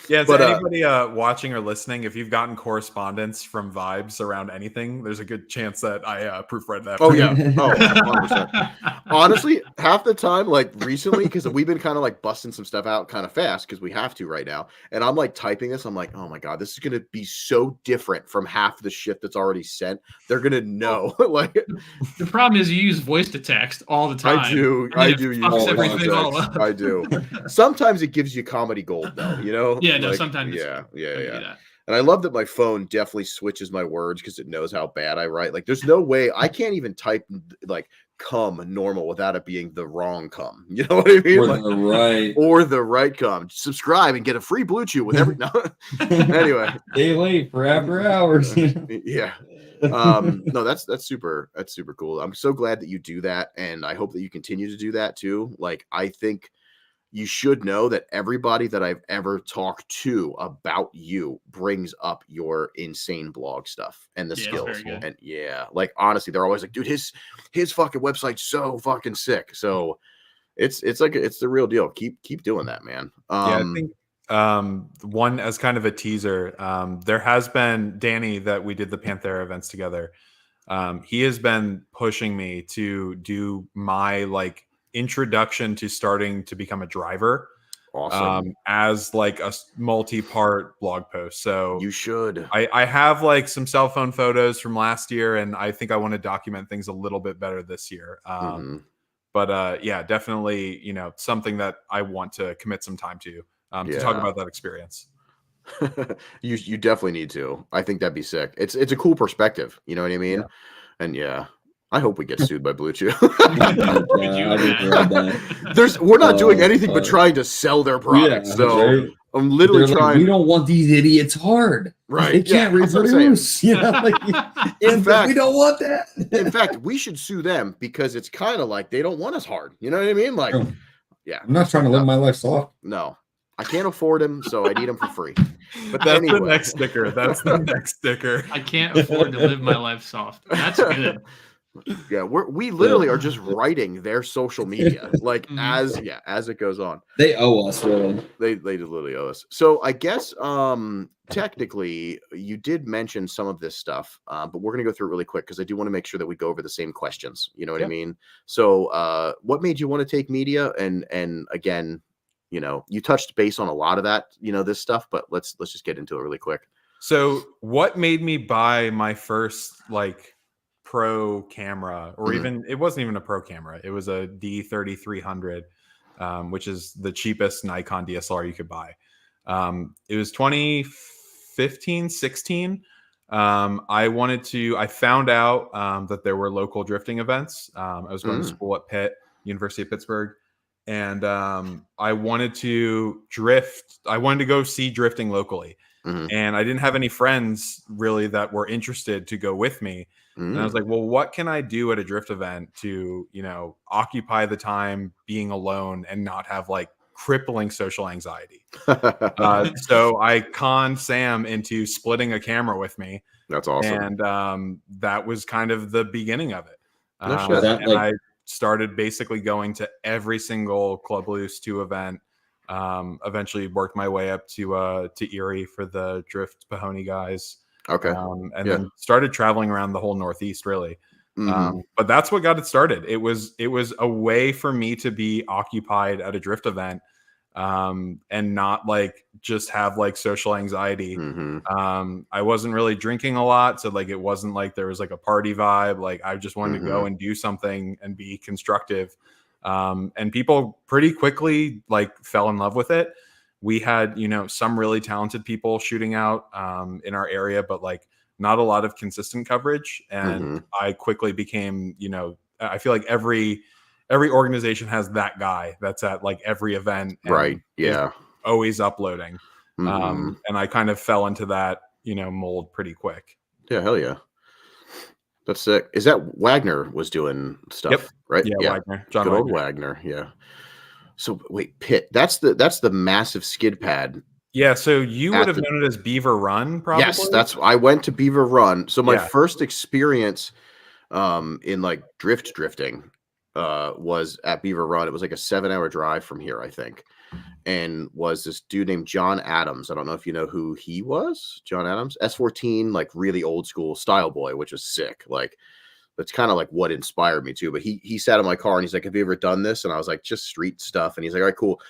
Yeah, But, to anybody watching or listening, if you've gotten correspondence from Vibes around anything, there's a good chance that I proofread that. Oh for yeah, you. oh 100%. Honestly, half the time, like recently, because we've been kind of like busting some stuff out kind of fast because we have to right now, and I'm like typing this, I'm like, oh my god, this is gonna be so different from half the shit that's already sent. They're gonna know. Like The problem is you use voice to text all the time. I do and then it use fucks voice everything all text. up. I do. Sometimes it gives you comedy gold, though. You know? Yeah, no, Like, sometimes it's yeah. gonna do that. And I love that my phone definitely switches my words because it knows how bad I write. Like, there's no way I can't even type like "cum" normal without it being the wrong cum. You know what I mean? Or Like, the right. or the right cum. Subscribe and get a free Blue Chew with every. No. Anyway, Stay late for after hours. yeah. No, that's super cool. I'm so glad that you do that, and I hope that you continue to do that too. Like, I think you should know that everybody that I've ever talked to about you brings up your insane blog stuff and the skills. And like honestly, they're always like, dude, his fucking website's so fucking sick. So it's like it's the real deal. Keep doing that, man. Yeah, I think one as kind of a teaser, there has been Danny that we did the Panthera events together. He has been pushing me to do my like introduction to starting to become a driver. Awesome. As like a multi-part blog post. So you should. I have like some cell phone photos from last year, and I think I want to document things a little bit better this year. But yeah, definitely, you know, something that I want to commit some time to talk about that experience. You definitely need to. I think that'd be sick. It's a cool perspective. You know what I mean? And I hope we get sued by Blue Chew. We're not doing anything but trying to sell their product. So I'm literally trying. We don't want these idiots hard. Right. They can't reproduce. You know, like, in fact, we don't want that. In fact, we should sue them because it's kind of like they don't want us hard. You know what I mean? Like, yeah. I'm not trying to live my life soft. No. I can't afford him, so I need him for free. But that's the next sticker. That's the next sticker. I can't afford to live my life soft. That's good. Yeah, we literally are just writing their social media, like as it goes on. They owe us, really. They literally owe us. So I guess technically you did mention some of this stuff, but we're gonna go through it really quick because I do want to make sure that we go over the same questions. You know what I mean? So what made you want to take media? And again, you know, you touched base on a lot of that, you know, this stuff, but let's just get into it really quick. So what made me buy my first like pro camera, or even it wasn't even a pro camera, it was a D3300, which is the cheapest Nikon DSLR you could buy. It was 2015 16. I found out that there were local drifting events. I was going to school at Pitt, University of Pittsburgh, and I wanted to drift. I wanted to go see drifting locally, and I didn't have any friends really that were interested to go with me. And I was like, well, what can I do at a drift event to, you know, occupy the time being alone and not have like crippling social anxiety? So I conned Sam into splitting a camera with me. That's awesome. And that was kind of the beginning of it. I started basically going to every single Club Loose 2 event. Eventually worked my way up to Erie for the Drift Pahoney guys. Okay. And then started traveling around the whole Northeast, really. But that's what got it started. It was a way for me to be occupied at a drift event, and not like just have like social anxiety. I wasn't really drinking a lot, so like it wasn't like there was like a party vibe. Like I just wanted to go and do something and be constructive. And people pretty quickly like fell in love with it. We had, you know, some really talented people shooting out in our area, but like not a lot of consistent coverage. And I quickly became, you know, I feel like every organization has that guy that's at like every event. Right. Yeah. Always uploading. And I kind of fell into that, you know, mold pretty quick. Yeah. Hell yeah. That's sick. Is that Wagner was doing stuff, right? Yeah. Wagner. John Good Wagner. old Wagner. Yeah. So wait, Pitt. That's the massive skid pad. Yeah, so you would have known it as Beaver Run, probably. Yes, I went to Beaver Run. So my first experience in like drifting was at Beaver Run. It was like a 7-hour drive from here, I think. And was this dude named John Adams. I don't know if you know who he was. John Adams, S14, like really old school style boy, which was sick. Like that's kind of like what inspired me too. But he sat in my car and he's like, "Have you ever done this?" And I was like, "Just street stuff." And he's like, "All right, cool.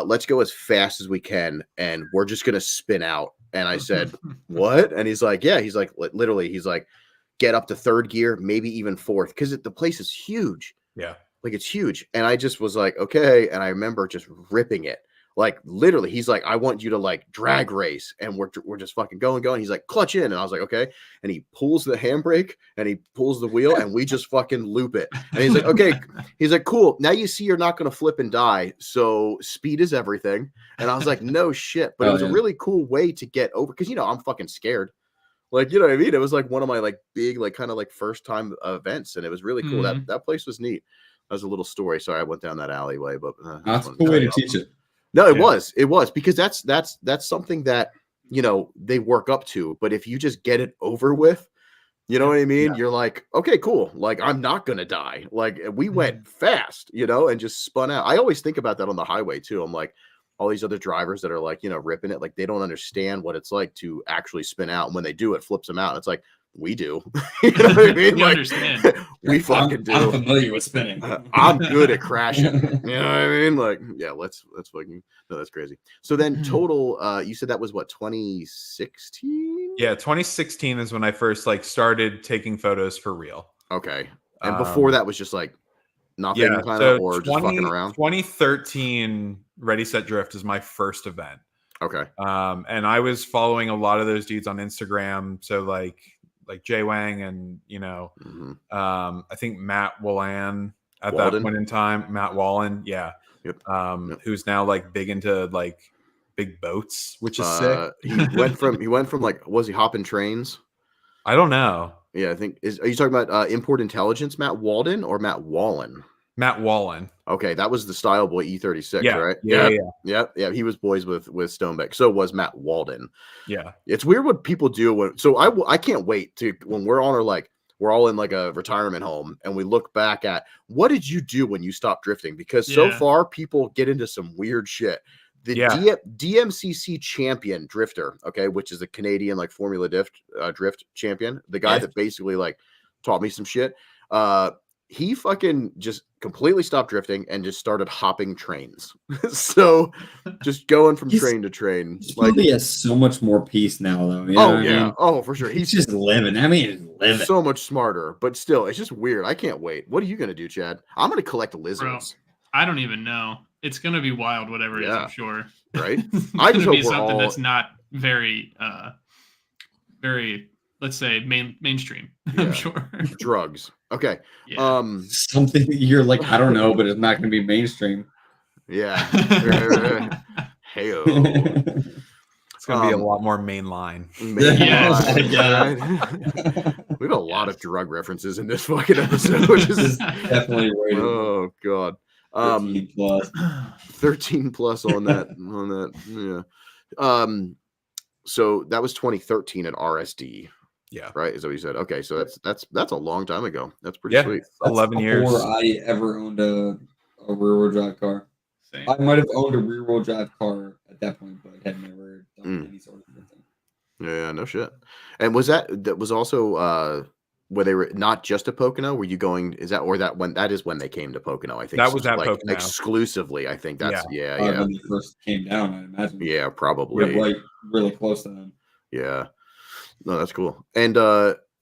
Let's go as fast as we can, and we're just gonna spin out." And I said, "What?" And he's like, "Yeah." He's like, literally, he's like, "Get up to third gear, maybe even fourth, because the place is huge. Yeah, like it's huge." And I just was like, "Okay." And I remember just ripping it. Like literally, he's like, "I want you to like drag race," and we're just fucking going. He's like, "Clutch in," and I was like, "Okay." And he pulls the handbrake and he pulls the wheel, and we just fucking loop it. And he's like, "Okay." He's like, "Cool. Now you see you're not gonna flip and die, so speed is everything." And I was like, "No shit," but it was a really cool way to get over because I'm fucking scared. Like, you know what I mean? It was like one of my like big, like kind of like first time events, and it was really cool. That place was neat. That was a little story. Sorry, I went down that alleyway, but that's a cool way to teach it. No, it was because that's something that they work up to. But if you just get it over with, you know what I mean? You're like, okay, cool. Like I'm not gonna die. Like we went fast, and just spun out. I always think about that on the highway too. I'm like, all these other drivers that are like, ripping it, like they don't understand what it's like to actually spin out. And when they do, it flips them out. It's like we do. You know what I mean? We like, understand. We fucking do. I'm familiar with spinning. I'm good at crashing. You know what I mean? Like, yeah, let's fucking no, that's crazy. So then total, you said that was what, 2016? Yeah, 2016 is when I first like started taking photos for real. Okay. And before that was just like nothing kind of, or just fucking around. 2013 Ready Set Drift is my first event. Okay. And I was following a lot of those dudes on Instagram. So like Jay Wang and I think Matt Wallen at that point in time. Matt Wallen, yeah. Yep. Who's now like big into like big boats, which is sick. he went from like, was he hopping trains? I don't know. Yeah, I think are you talking about Import Intelligence, Matt Walden or Matt Wallen? Matt Wallen. Okay, that was the Style Boy E36, right? Yeah. He was boys with Stonebeck. So was Matt Walden. Yeah, it's weird what people do when. So I can't wait to when we're on our like we're all in like a retirement home and we look back at what did you do when you stopped drifting? Because so far people get into some weird shit. The DMCC champion drifter, okay, which is a Canadian like Formula drift champion, the guy that basically like taught me some shit. He fucking just completely stopped drifting and just started hopping trains. So just going from train to train. He has so much more peace now, though. Oh, for sure. He's just living. I mean, he's living. So much smarter, but still, it's just weird. I can't wait. What are you gonna do, Chad? I'm gonna collect lizards. Bro, I don't even know. It's gonna be wild, whatever it is, I'm sure. Right? I just hope be something that's not very let's say mainstream. I'm sure. Drugs. Okay. Yeah. Something you're like, I don't know, but it's not gonna be mainstream. Yeah. Hey-o. It's gonna be a lot more mainline. We have a lot of drug references in this fucking episode, which is definitely right. Oh god. 13 plus on that. Yeah. So that was 2013 at RSD. Yeah. Right. Is that what you said? Okay. So that's a long time ago. That's pretty sweet. 11 years. Before I ever owned a rear-wheel drive car. Same. I might have owned a rear-wheel drive car at that point, but I had never done any sort of thing. Yeah, no shit. And that was also where they were not just a Pocono? Were you going? That is when they came to Pocono? I think that was at like Pocono exclusively. I think that's when they first came down. I imagine. Yeah, probably. We're like really close to them. Yeah, no, that's cool. And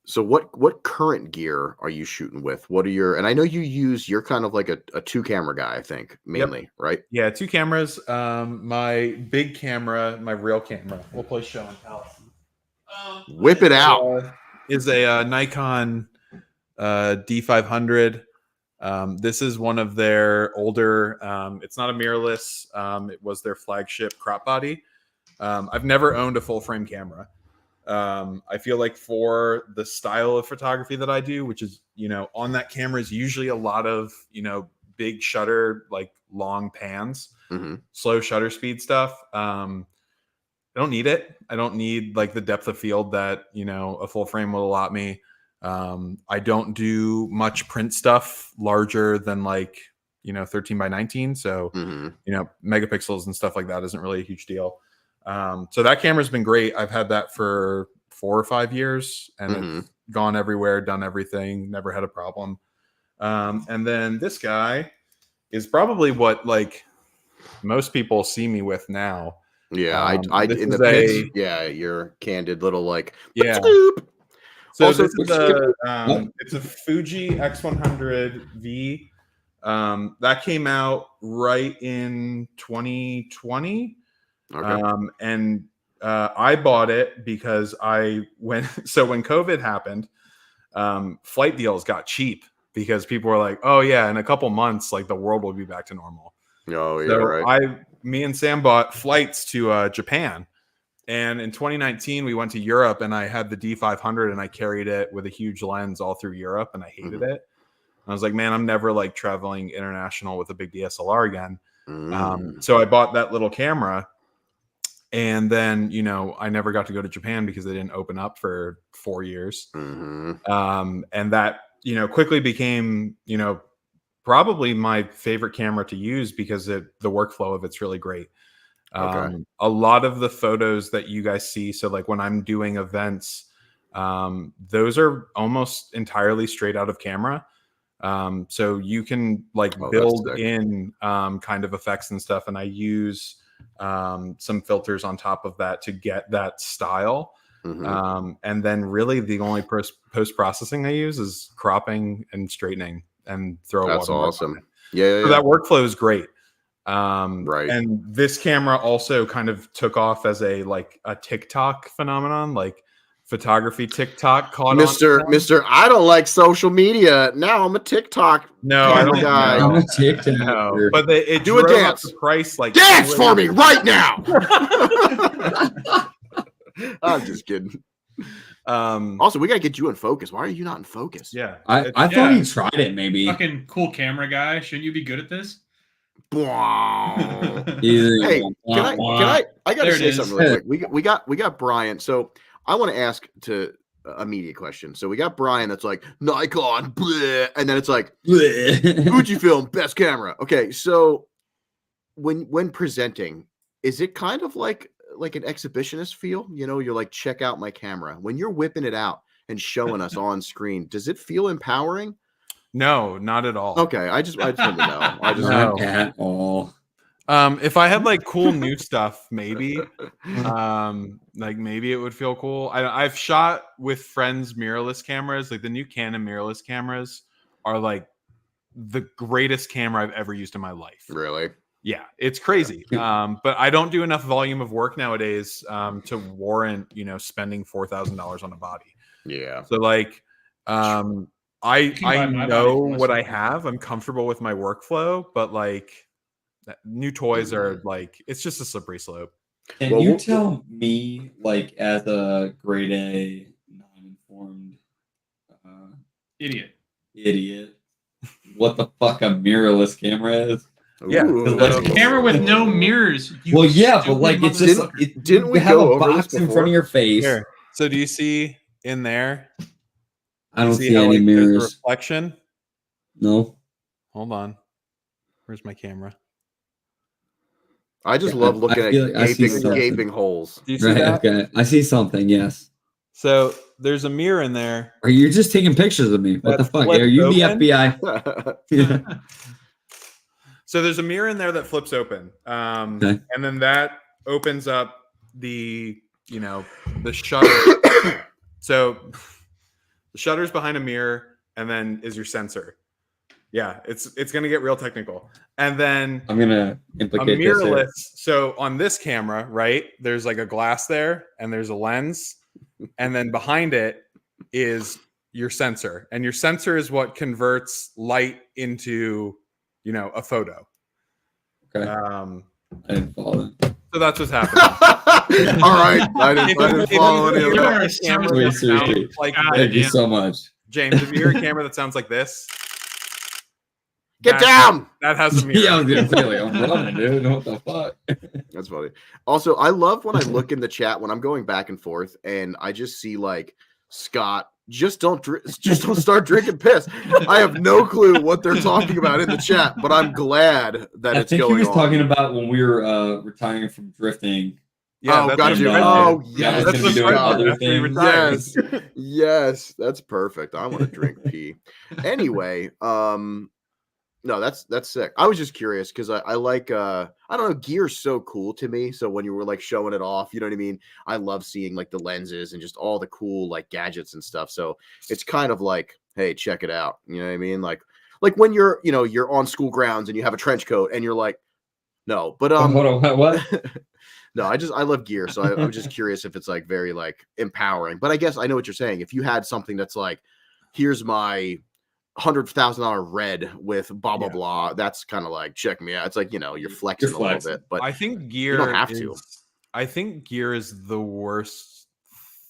so what current gear are you shooting with? What are your? And I know you're kind of like a 2-camera guy. I think mainly, right? Yeah, 2 cameras. My big camera, my real camera. We'll play show and tell. Whip it out. Is a Nikon D500. This is one of their older. It's not a mirrorless. It was their flagship crop body. I've never owned a full frame camera. I feel like for the style of photography that I do, which is on that camera is usually a lot of big shutter, like long pans, slow shutter speed stuff. I don't need it. I don't need like the depth of field that a full frame will allot me. I don't do much print stuff larger than like 13 by 19. So megapixels and stuff like that isn't really a huge deal. So that camera's been great. I've had that for 4 or 5 years, and it's gone everywhere, done everything, never had a problem. And then this guy is probably what like most people see me with now. Yeah, I in the pits. Yeah, your candid little like. Yeah. Scoop. So Also, this is it's a Fuji X100V. That came out right in 2020. Okay. And I bought it because when COVID happened, flight deals got cheap because people were like, oh yeah, in a couple months, like the world will be back to normal. Oh yeah, So right. me and Sam bought flights to Japan. And in 2019, we went to Europe, and I had the D500, and I carried it with a huge lens all through Europe, and I hated it. I was like, man, I'm never like traveling international with a big DSLR again. So I bought that little camera, and then I never got to go to Japan because they didn't open up for 4 years. And that quickly became probably my favorite camera to use because the workflow of it's really great. A lot of the photos that you guys see, so like when I'm doing events, those are almost entirely straight out of camera. So you can like build in kind of effects and stuff, and I use some filters on top of that to get that style. And then really the only post-processing I use is cropping and straightening and throw That's watermark awesome. on it. Yeah. So that workflow is great. Right. And this camera also kind of took off as a TikTok phenomenon, like photography TikTok caught Mr. I don't like social media. Now I'm a TikTok guy. I'm a TikTok. No, but it do a dance. The price like dance for me right now. I'm just kidding. Also, we gotta get you in focus. Why are you not in focus? Yeah, I thought he tried it. Maybe fucking cool camera guy. Shouldn't you be good at this? Hey, can I gotta say something really quick. We got Brian. So I want to ask to a media question. So we got Brian that's like Nikon, bleh, and then it's like Fujifilm, best camera. Okay, so when presenting, is it kind of like an exhibitionist feel? You're like, check out my camera. When you're whipping it out and showing us on screen, does it feel empowering? No, not at all. Okay, I just want to know. Not at all. If I had like cool new stuff, maybe like maybe it would feel cool. I've shot with friends mirrorless cameras. Like the new Canon mirrorless cameras are like the greatest camera I've ever used in my life. Really? Yeah, it's crazy. But I don't do enough volume of work nowadays to warrant spending $4,000 on a body. Yeah. So like I know what I have. I'm comfortable with my workflow, but like new toys are like, it's just a slippery slope. Can you tell me, like, as a grade A non-informed idiot, what the fuck a mirrorless camera is? Yeah, a camera with no mirrors. Well, yeah, but like it's just didn't we have go a box in front of your face? Here. So do you see in there? I don't see any mirrors. Reflection? No. Hold on. Where's my camera? I just love looking at gaping holes. Do you see that? Okay. I see something, yes. So there's a mirror in there. Are you just taking pictures of me? What the fuck? Are you the FBI? So there's a mirror in there that flips open. And then that opens up the shutter. So the shutter's behind a mirror, and then is your sensor. Yeah, it's gonna get real technical. And then I'm gonna implicate a mirrorless. So on this camera, right, there's like a glass there, and there's a lens, and then behind it is your sensor, and your sensor is what converts light into a photo. Okay. I didn't follow that. So that's what's happening. All right, I didn't follow any of that. Thank you so much, James. If you hear a camera that sounds like this. Get down! That has a mirror. Yeah, I'm running, dude. What the fuck? That's funny. Also, I love when I look in the chat when I'm going back and forth and I just see like Scott just don't start drinking piss. I have no clue what they're talking about in the chat, but I'm glad that it's going on. I think he was talking about when we were retiring from drifting. Yeah, oh, got you. Yes. That's be doing other things. Yes, yes, that's perfect. I want to drink pee. Anyway, no, that's sick. I was just curious because I like I don't know, gear's so cool to me. So when you were like showing it off, you know what I mean? I love seeing like the lenses and just all the cool like gadgets and stuff. So it's kind of like, hey, check it out. You know what I mean? Like when you're you're on school grounds and you have a trench coat and you're like, no, but hold on, what? No, I love gear, so I was just curious if it's like very like empowering. But I guess I know what you're saying. If you had something that's like, here's my $100,000 red with blah blah blah, that's kind of like check me out. It's like you're flexing a little bit, but I think gear you don't have to. I think gear is the worst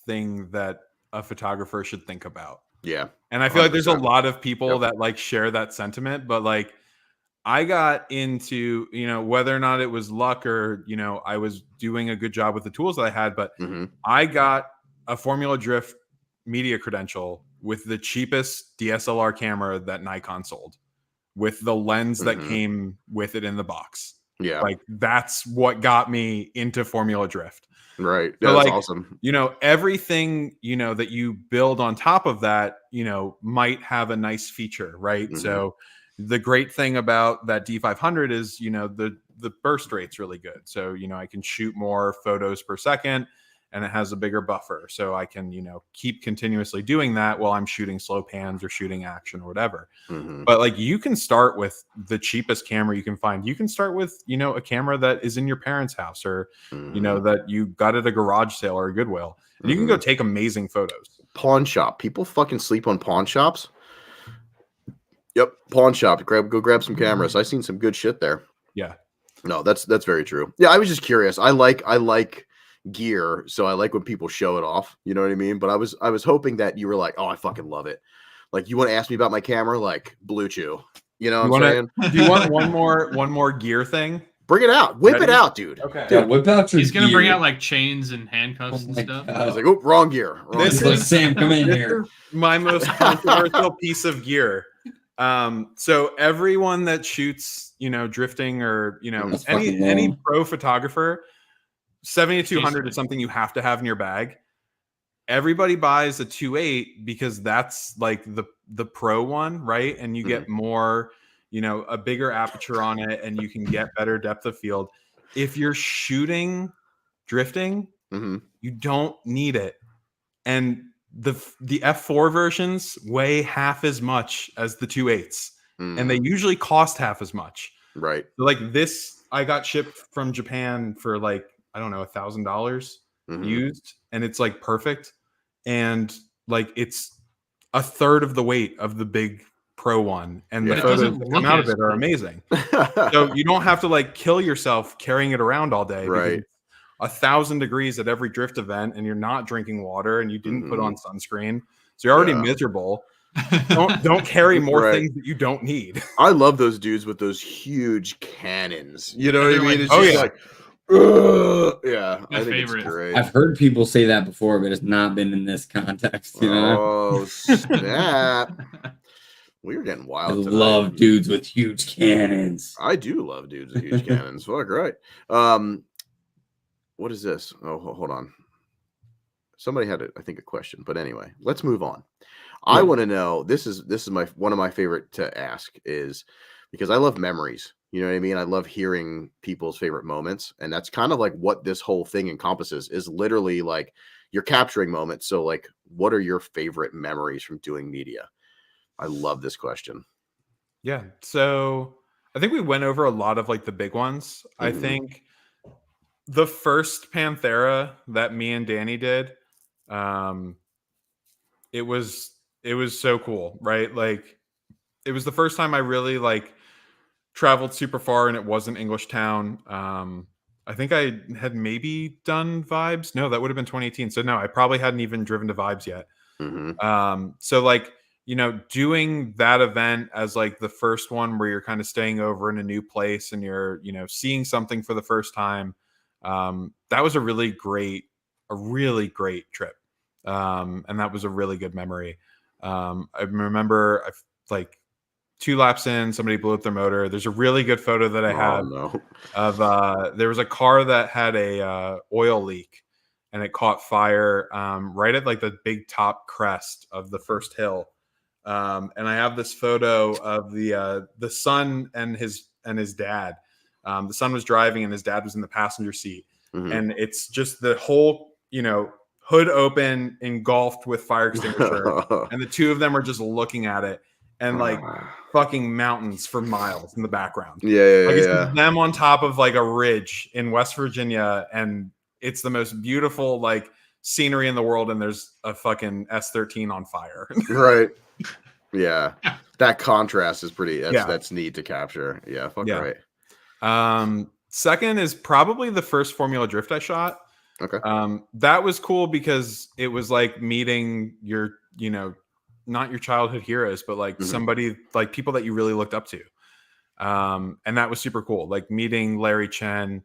thing that a photographer should think about. Yeah, and I feel 100%. Like there's a lot of people Yep. that like share that sentiment, but like I got into whether or not it was luck or I was doing a good job with the tools that I had, but I got a Formula Drift media credential with the cheapest DSLR camera that Nikon sold, with the lens that came with it in the box. Yeah, like that's what got me into Formula Drift. Right, so that's like, awesome. Everything that you build on top of that might have a nice feature, right? So the great thing about that D500 is the burst rate's really good, so I can shoot more photos per second, and it has a bigger buffer, so I can keep continuously doing that while I'm shooting slow pans or shooting action or whatever. But like you can start with the cheapest camera you can find. You can start with a camera that is in your parents' house, or that you got at a garage sale or a Goodwill, and you can go take amazing photos. Pawn shop, people fucking sleep on pawn shops. Yep, pawn shop. Go grab some cameras. I seen some good shit there. Yeah. No, that's very true. Yeah, I was just curious. I like gear, so I like when people show it off. You know what I mean? But I was hoping that you were like, oh, I fucking love it. Like you want to ask me about my camera, like Blue Chew. You know what I'm saying? Do you want one more gear thing? Bring it out. Whip it out, dude. Okay. Yeah, whip out your He's gonna gear. bring out like chains and handcuffs and stuff. I was like, oh, wrong gear. This is Sam, come in here. My most controversial piece of gear. So everyone that shoots, drifting or any pro photographer, 7200 is something you have to have in your bag. Everybody buys a 2.8 because that's like the pro one, right? And you get more, a bigger aperture on it, and you can get better depth of field. If you're shooting drifting, you don't need it. And the F4 versions weigh half as much as the 2.8s, and they usually cost half as much. Right. So like this, I got shipped from Japan for like, I don't know, $1,000 used, and it's like perfect. And like it's a third of the weight of the big pro one, and the photos that come out of it are amazing. So you don't have to like kill yourself carrying it around all day. Right. 1,000 degrees at every drift event, and you're not drinking water, and you didn't put on sunscreen, so you're already miserable. Don't carry more things that you don't need. I love those dudes with those huge cannons. You know what I mean? Like, It's just like, yeah, my I think favorite. it's great. I've heard people say that before, but it's not been in this context. Oh, snap. We're getting wild. I tonight. love dudes with huge cannons. I do love dudes with huge cannons. Fuck right. What is this? Oh, hold on. Somebody had, I think, a question, but anyway, let's move on. I want to know. This is one of my favorite to ask, is because I love memories. You know what I mean? I love hearing people's favorite moments, and that's kind of like what this whole thing encompasses. Is literally like you're capturing moments. So, like, what are your favorite memories from doing media? I love this question. Yeah. So I think we went over a lot of like the big ones. I think the first Panthera that me and Danny did, it was so cool, right? Like it was the first time I really like traveled super far, and it wasn't English Town. I think I had maybe done Vibes. No, that would have been 2018. So no, I probably hadn't even driven to Vibes yet. So like, doing that event as like the first one where you're kind of staying over in a new place and you're, seeing something for the first time. That was a really great trip. And that was a really good memory. I remember like 2 laps in, somebody blew up their motor. There's a really good photo that I have of there was a car that had a oil leak, and it caught fire right at like the big top crest of the first hill. And I have this photo of the son and his dad. The son was driving and his dad was in the passenger seat, and it's just the whole hood open, engulfed with fire extinguisher, and the two of them are just looking at it, and like fucking mountains for miles in the background. It's them on top of like a ridge in West Virginia, and it's the most beautiful like scenery in the world, and there's a fucking S13 on fire. Right. Yeah. That contrast is pretty that's neat to capture. Yeah, right. Second is probably the first Formula Drift I shot. Okay. That was cool because it was like meeting your, not your childhood heroes, but like somebody, like people that you really looked up to. And that was super cool. Like meeting Larry Chen,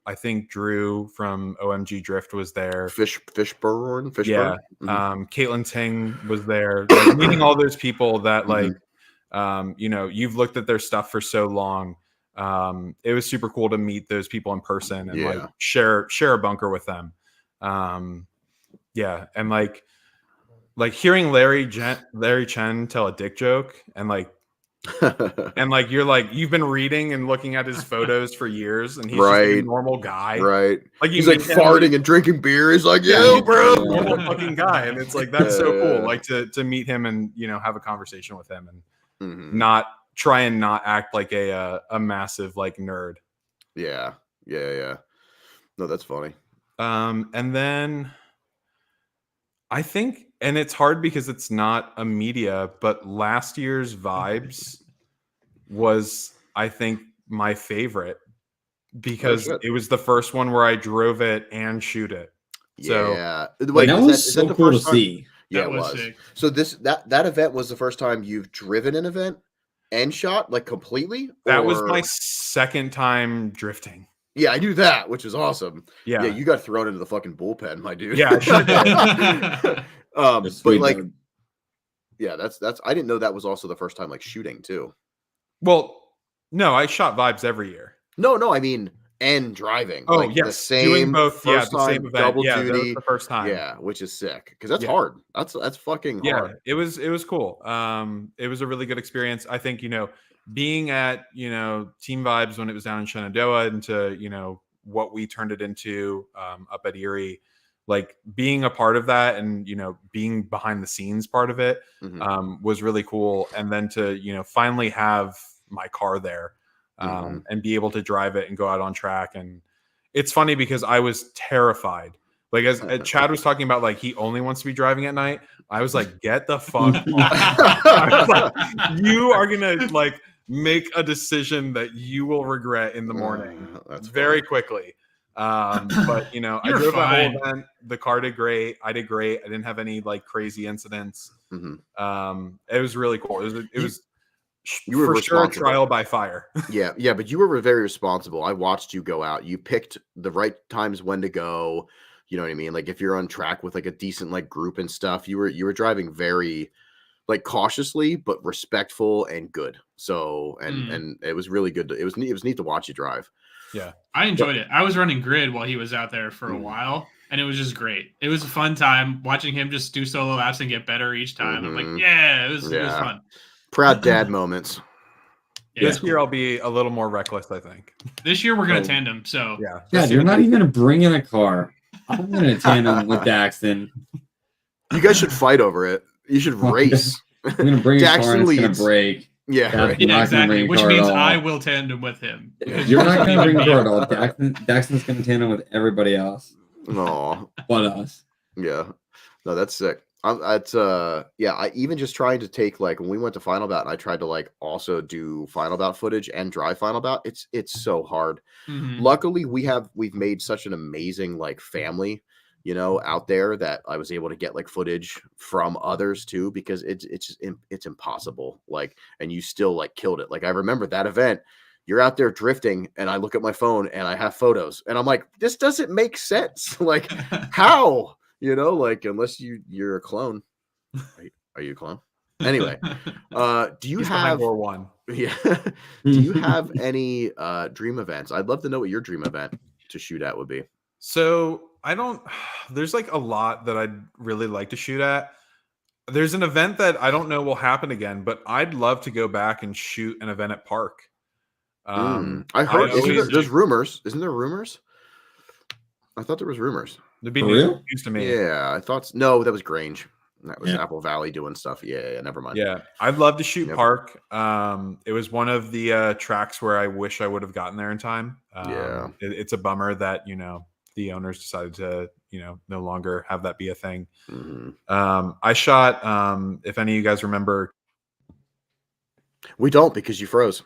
I think Drew from OMG Drift was there. Fishburne. Yeah. Caitlin Ting was there. Like, meeting all those people that like, you've looked at their stuff for so long. It was super cool to meet those people in person and like share a bunker with them. And like hearing Larry Chen tell a dick joke and like you're like, you've been reading and looking at his photos for years, and he's just a normal guy, right? Like he's like farting and drinking beer. He's like, yo, bro, normal fucking guy, and it's like that's so cool. Like to meet him and have a conversation with him and not try and not act like a massive like nerd. Yeah. No, that's funny. And then I think, and it's hard because it's not a media, but last year's Vibes was, I think, my favorite because it was the first one where I drove it and shoot it. So wait, that was so cool to see. Yeah, it was. Sick. So that event was the first time you've driven an event and shot like completely? That was my second time drifting. Yeah, I knew that, which is awesome. Yeah, you got thrown into the fucking bullpen, my dude. Yeah, I sure did. But like, yeah, that's I didn't know that was also the first time like shooting too. Well, no, I shot Vibes every year. No, I mean, and driving. Oh, like, yes, the same doing both. Yeah, the same event. Double duty. That was the first time. Yeah, which is sick because that's hard. That's fucking hard. It was cool. It was a really good experience. I think being at Team Vibes when it was down in Shenandoah into what we turned it into up at Erie, like being a part of that and being behind the scenes part of it was really cool. And then to finally have my car there and be able to drive it and go out on track. And it's funny because I was terrified. Like as Chad was talking about, like he only wants to be driving at night. I was like, get the fuck off. I was like, you are gonna like make a decision that you will regret in the morning very quickly. But I drove the whole event. The car did great. I did great. I didn't have any like crazy incidents. It was really cool. It was you were for sure a trial by fire. yeah, but you were very responsible. I watched you go out. You picked the right times when to go. You know what I mean? Like if you're on track with like a decent like group and stuff, you were driving very like cautiously but respectful and good. So and it was really good. It was neat to watch you drive. Yeah, I enjoyed it. I was running grid while he was out there for a while, and it was just great. It was a fun time watching him just do solo laps and get better each time. I'm like, it was fun. Proud dad moments. Yeah. This year I'll be a little more reckless, I think. This year we're gonna tandem. So yeah, you're not even gonna bring in a car. I'm gonna tandem with Daxton. You guys should fight over it. You should race. I'm gonna bring a car and it's gonna break. Yeah, exactly. Which means I will tandem with him. You're not gonna bring a car at all. Daxton's gonna tandem with everybody else. No, but us. Yeah, no, that's sick. I even just trying to take like when we went to Final Bout, and I tried to like also do Final Bout footage and drive Final Bout. It's so hard. Luckily, we've made such an amazing like family, out there that I was able to get like footage from others too, because it's impossible. Like, and you still like killed it. Like I remember that event. You're out there drifting, and I look at my phone and I have photos, and I'm like, this doesn't make sense. Like, how? You know, like unless you're a clone. Are you a clone? Anyway, do you He's behind have door one. yeah? Do you have any dream events? I'd love to know what your dream event to shoot at would be. So I don't. There's like a lot that I'd really like to shoot at. There's an event that I don't know will happen again, but I'd love to go back and shoot an event at Park. I heard. There's rumors. Isn't there rumors? I thought there was rumors. There'd be For news real? to me. Yeah, I thought no. That was Grange. That was Apple Valley doing stuff. Yeah, never mind. Yeah, I'd love to shoot Yep. Park. It was one of the tracks where I wish I would have gotten there in time. It's a bummer that the owners decided to no longer have that be a thing. I shot. If any of you guys remember, we don't because you froze.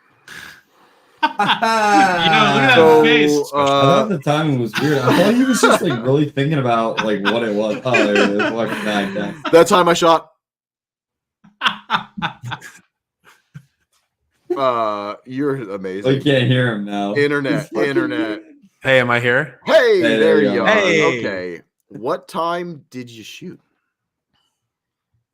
Look at that face. I thought the timing was weird. I thought he was just like really thinking about like what it was. Oh, there it is. Fucking nice. That time I shot. You're amazing. I can't hear him now. Internet. hey, am I here? Hey, there you go. are. Hey. Okay. What time did you shoot?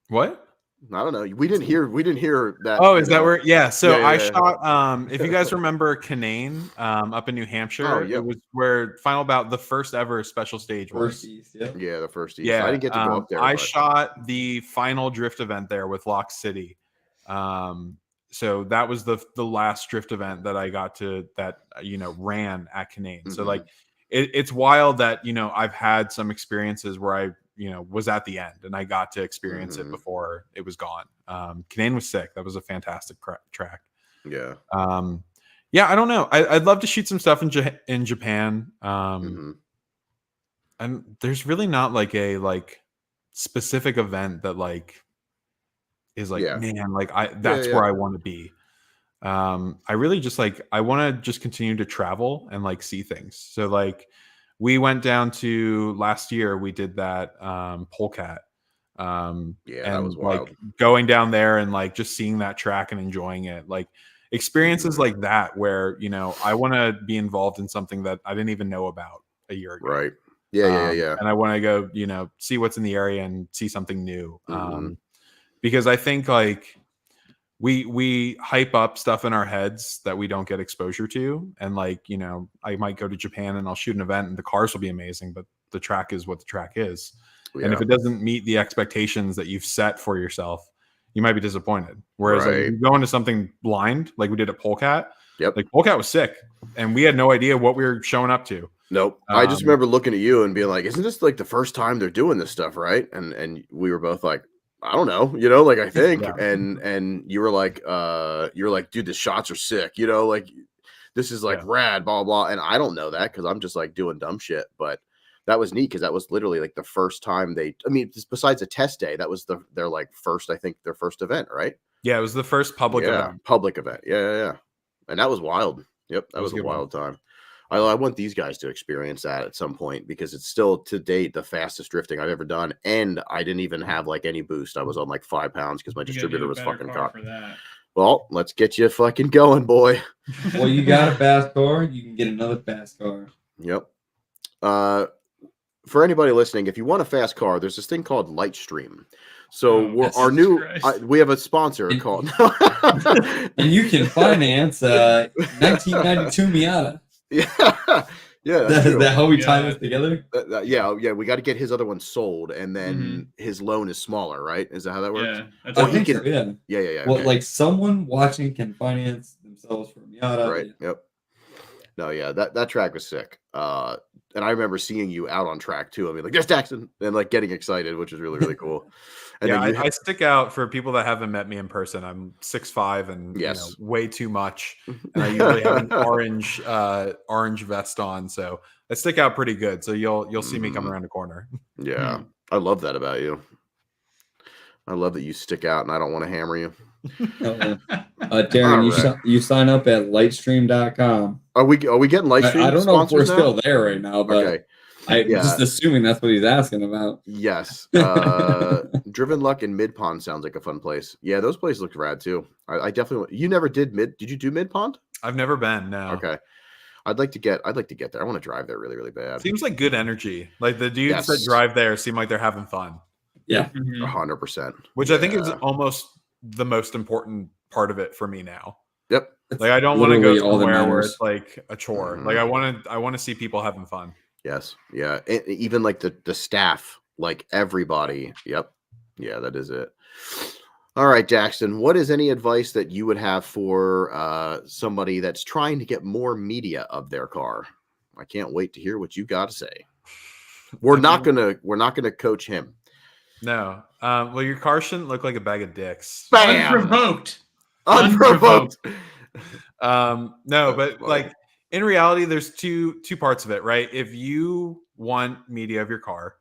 What? I don't know. We didn't hear that. Oh, is that where? Yeah. So Yeah, I yeah. shot. If you guys remember Canaan, up in New Hampshire, yeah. it was where final bout the first ever special stage was. Yeah, the first East. Yeah, I didn't get to go up there. I but- shot the final drift event there with Lock City. So that was the last drift event that I got to ran at Canaan. So like it's wild that I've had some experiences where I was at the end and I got to experience it before it was gone. Canaan was sick. That was a fantastic track. Yeah. Yeah, I don't know. I'd love to shoot some stuff in Japan. And there's really not like a specific event that is man, that's where I want to be. I really just I want to just continue to travel and see things. So we went down to last year, we did that polecat. That was wild. Going down there and just seeing that track and enjoying it. Experiences like that where I want to be involved in something that I didn't even know about a year ago. Right. Yeah. And I want to go, see what's in the area and see something new. Because I think we hype up stuff in our heads that we don't get exposure to. And I might go to Japan and I'll shoot an event and the cars will be amazing, but the track is what the track is. Yeah. And if it doesn't meet the expectations that you've set for yourself, you might be disappointed. Whereas if you go into something blind, like we did at Polecat, Polecat was sick and we had no idea what we were showing up to. Nope. I just remember looking at you and being like, isn't this the first time they're doing this stuff, right? And we were both like, I don't know, I think. And you were like, dude, the shots are sick, this is rad, blah, blah. And I don't know that because I'm just doing dumb shit. But that was neat because that was literally the first time besides a test day, that was their first event, right? Yeah, it was the first public event. Public event. Yeah. And that was wild. Yep, that was a wild time. I want these guys to experience that at some point because it's still to date the fastest drifting I've ever done. And I didn't even have any boost. I was on 5 pounds because my distributor was fucking caught. Well, let's get you fucking going, boy. Well, you got a fast car, you can get another fast car. Yep. For anybody listening, if you want a fast car, there's this thing called Lightstream. So we have a sponsor called and you can finance 1992 Miata. Yeah. Is that how we tie this together? Yeah. We got to get his other one sold, and then his loan is smaller, right? Is that how that works? Yeah. Or I think so, yeah. Well, okay. Someone watching can finance themselves for Miata. Right. Yep. No, yeah, that track was sick. And I remember seeing you out on track too. I mean, there's Daxton, and getting excited, which is really, really cool. And I stick out for people that haven't met me in person. I'm 6'5" and way too much. And I usually have an orange vest on, so I stick out pretty good. So you'll see me come around the corner. Yeah, I love that about you. I love that you stick out, and I don't want to hammer you. Darren, you sign up at lightstream.com. Are we getting Lightstream? I don't know if we're still there right now, but okay. I'm just assuming that's what he's asking about. Yes. Driven Luck in Mid Pond sounds like a fun place. Yeah, those places look rad too. I definitely. You never did Mid? Did you do Mid Pond? I've never been. No. Okay. I'd like to get there. I want to drive there really, really bad. Seems like good energy. Like the dudes that Yes. drive there seem like they're having fun. Yeah. 100%. Which I think is almost the most important part of it for me now. Yep. Like I don't want to go literally all that somewhere where matters. it's like a chore. Like I want to see people having fun. Yes. Yeah. Even like the staff, like everybody. Yep. Yeah, that is it. All right, Daxton, what is any advice that you would have for somebody that's trying to get more media of their car? I can't wait to hear what you got to say. We're not gonna coach him. No. Well, your car shouldn't look like a bag of dicks. Bam! Unprovoked. No, but like in reality, there's two parts of it, right? If you want media of your car,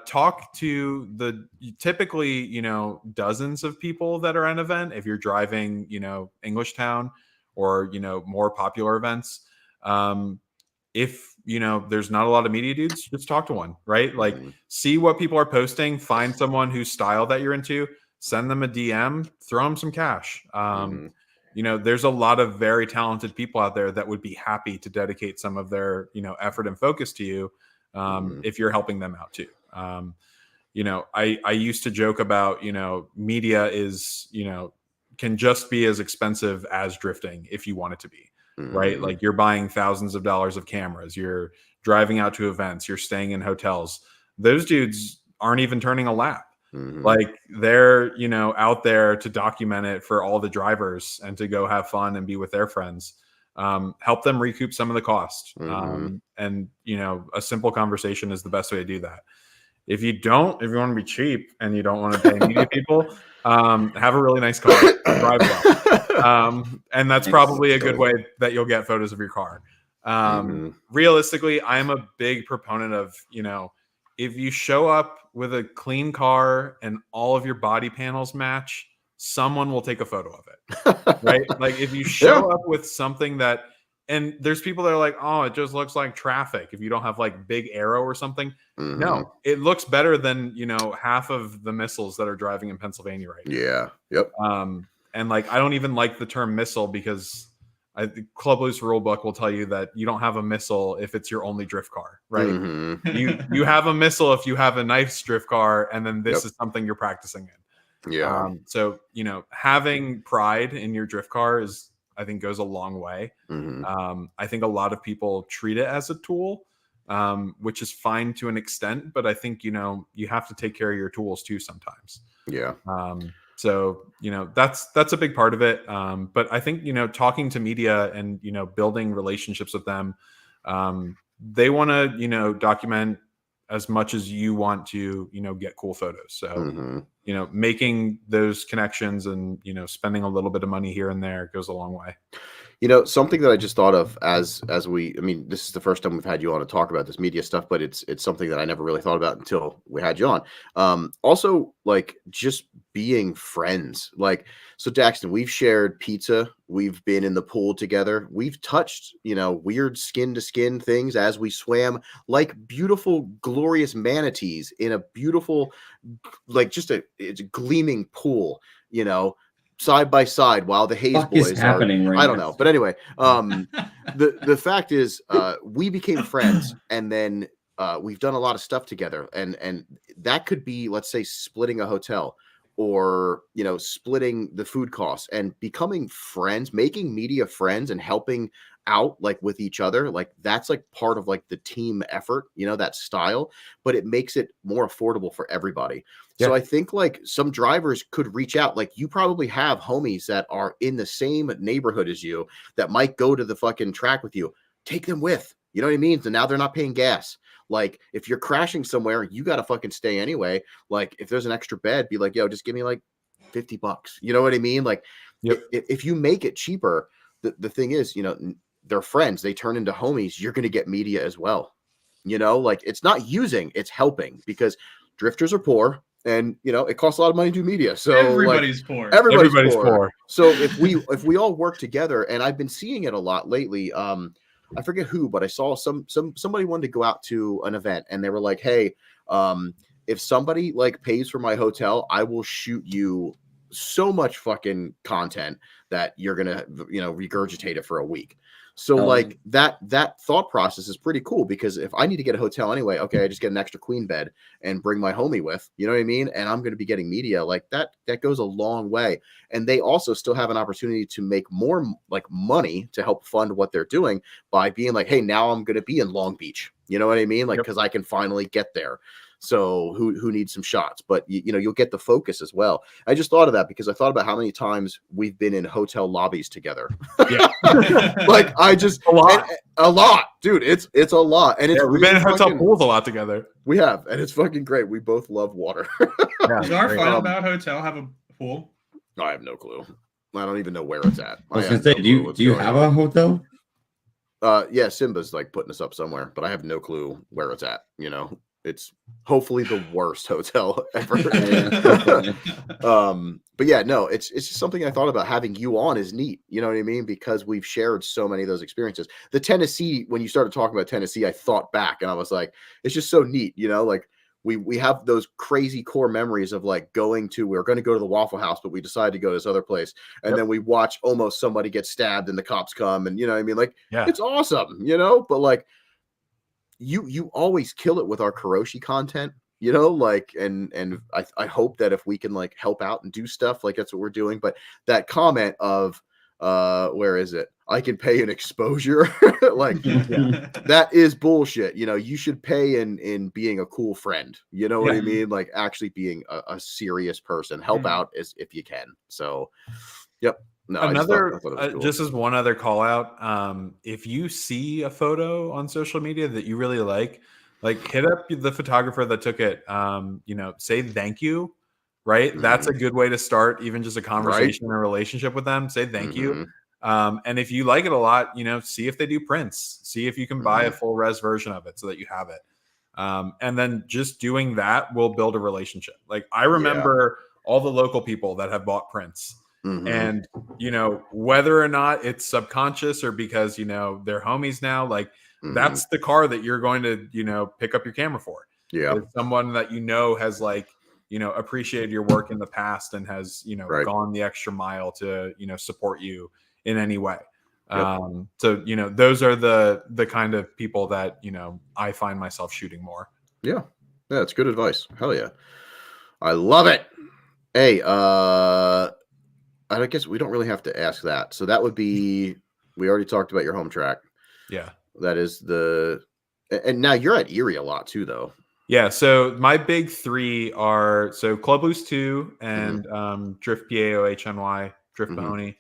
talk to the typically, dozens of people that are at an event. If you're driving, Englishtown or, more popular events, if, there's not a lot of media dudes, just talk to one, right? Like see what people are posting, find someone whose style that you're into, send them a DM, throw them some cash. There's a lot of very talented people out there that would be happy to dedicate some of their, effort and focus to you. If you're helping them out too. I used to joke about, media is, can just be as expensive as drifting if you want it to be, right? Like you're buying thousands of dollars of cameras, you're driving out to events, you're staying in hotels. Those dudes aren't even turning a lap. Like they're, out there to document it for all the drivers and to go have fun and be with their friends. Help them recoup some of the cost. And a simple conversation is the best way to do that. If you want to be cheap and you don't want to pay media people, have a really nice car, drive well. And that's probably a good way that you'll get photos of your car. Realistically, I am a big proponent of, if you show up with a clean car and all of your body panels match, someone will take a photo of it, right? Like if you show up with something that, and there's people that are like, oh, it just looks like traffic if you don't have like big arrow or something. No, it looks better than, half of the missiles that are driving in Pennsylvania right now. Yeah. Yep. And like, I don't even like the term missile because the Club Loose rule book will tell you that you don't have a missile if it's your only drift car, right? You have a missile if you have a nice drift car, and then this is something you're practicing in. Yeah. So, having pride in your drift car I think goes a long way. I think a lot of people treat it as a tool, which is fine to an extent, but I think, you have to take care of your tools too sometimes. Yeah. So, that's a big part of it. But I think, talking to media and, building relationships with them, they want to, document as much as you want to, get cool photos. So, making those connections and, spending a little bit of money here and there goes a long way. Something that I just thought of as this is the first time we've had you on to talk about this media stuff, but it's something that I never really thought about until we had you on. Also, like just being friends. Like, so Daxton, we've shared pizza. We've been in the pool together. We've touched, weird skin to skin things as we swam like beautiful, glorious manatees in a beautiful, like it's a gleaming pool, side by side while the Hayes boys is happening right I don't now? know. But anyway, the fact is we became friends, and then we've done a lot of stuff together, and that could be, let's say, splitting a hotel or, splitting the food costs and becoming friends, making media friends and helping out like with each other. Like that's like part of like the team effort, that style, but it makes it more affordable for everybody. So I think like some drivers could reach out. Like you probably have homies that are in the same neighborhood as you that might go to the fucking track with you. Take them with, you know what I mean? So now they're not paying gas. Like if you're crashing somewhere, you got to fucking stay anyway. Like if there's an extra bed, be like, yo, just give me like $50. You know what I mean? Like if you make it cheaper, the thing is, they're friends. They turn into homies. You're going to get media as well. Like it's not using, it's helping, because drifters are poor. And it costs a lot of money to do media. So everybody's poor. Everybody's poor. So if we all work together, and I've been seeing it a lot lately. I forget who, but I saw somebody wanted to go out to an event, and they were like, "Hey, if somebody like pays for my hotel, I will shoot you so much fucking content that you're gonna regurgitate it for a week." So like that thought process is pretty cool, because if I need to get a hotel anyway, okay, I just get an extra queen bed and bring my homie with, you know what I mean? And I'm going to be getting media like that goes a long way. And they also still have an opportunity to make more like money to help fund what they're doing by being like, hey, now I'm going to be in Long Beach. You know what I mean? Like, because I can finally get there. So who needs some shots? But you know, you'll get the focus as well. I just thought of that because I thought about how many times we've been in hotel lobbies together. Yeah. Like I just a lot, dude. It's a lot, and it's we've been in hotel pools a lot together. We have, and it's fucking great. We both love water. Does our Final Bout hotel have a pool? I have no clue. I don't even know where it's at. I was gonna say, do you have a hotel? Yeah, Simba's like putting us up somewhere, but I have no clue where it's at. You know, it's hopefully the worst hotel ever. But yeah, no, it's just something I thought about. Having you on is neat. You know what I mean? Because we've shared so many of those experiences. The Tennessee, when you started talking about Tennessee, I thought back and I was like, it's just so neat. You know, like we have those crazy core memories of like we were going to go to the Waffle House, but we decided to go to this other place. And then we watch almost somebody get stabbed and the cops come, and you know what I mean? Like, it's awesome, you know, but like you always kill it with our Karoshi content, you know, like, and I hope that if we can like help out and do stuff, like that's what we're doing. But that comment of, where is it? I can pay an exposure. Like that is bullshit. You know, you should pay in being a cool friend. You know what I mean? Like actually being a serious person. Help out if you can. So, yep. No, another cool. Just as one other call out, if you see a photo on social media that you really like hit up the photographer that took it. You know, say thank you. Right. That's a good way to start even just a conversation and a relationship with them. Say thank you. And if you like it a lot, you know, see if they do prints, see if you can buy a full res version of it so that you have it. And then just doing that will build a relationship. Like I remember all the local people that have bought prints. And, you know, whether or not it's subconscious or because, you know, they're homies now, like that's the car that you're going to, you know, pick up your camera for. Yeah. It's someone that, you know, has like, you know, appreciated your work in the past and has, you know, gone the extra mile to, you know, support you in any way. So, you know, those are the kind of people that, you know, I find myself shooting more. Yeah. Yeah. It's good advice. Hell yeah. I love it. Hey, I guess we don't really have to ask that. So that would be, we already talked about your home track. Yeah. That is and now you're at Erie a lot too, though. Yeah. So my big three are, so Club Boost 2 and Drift PAOHNY, Drift Mahoney.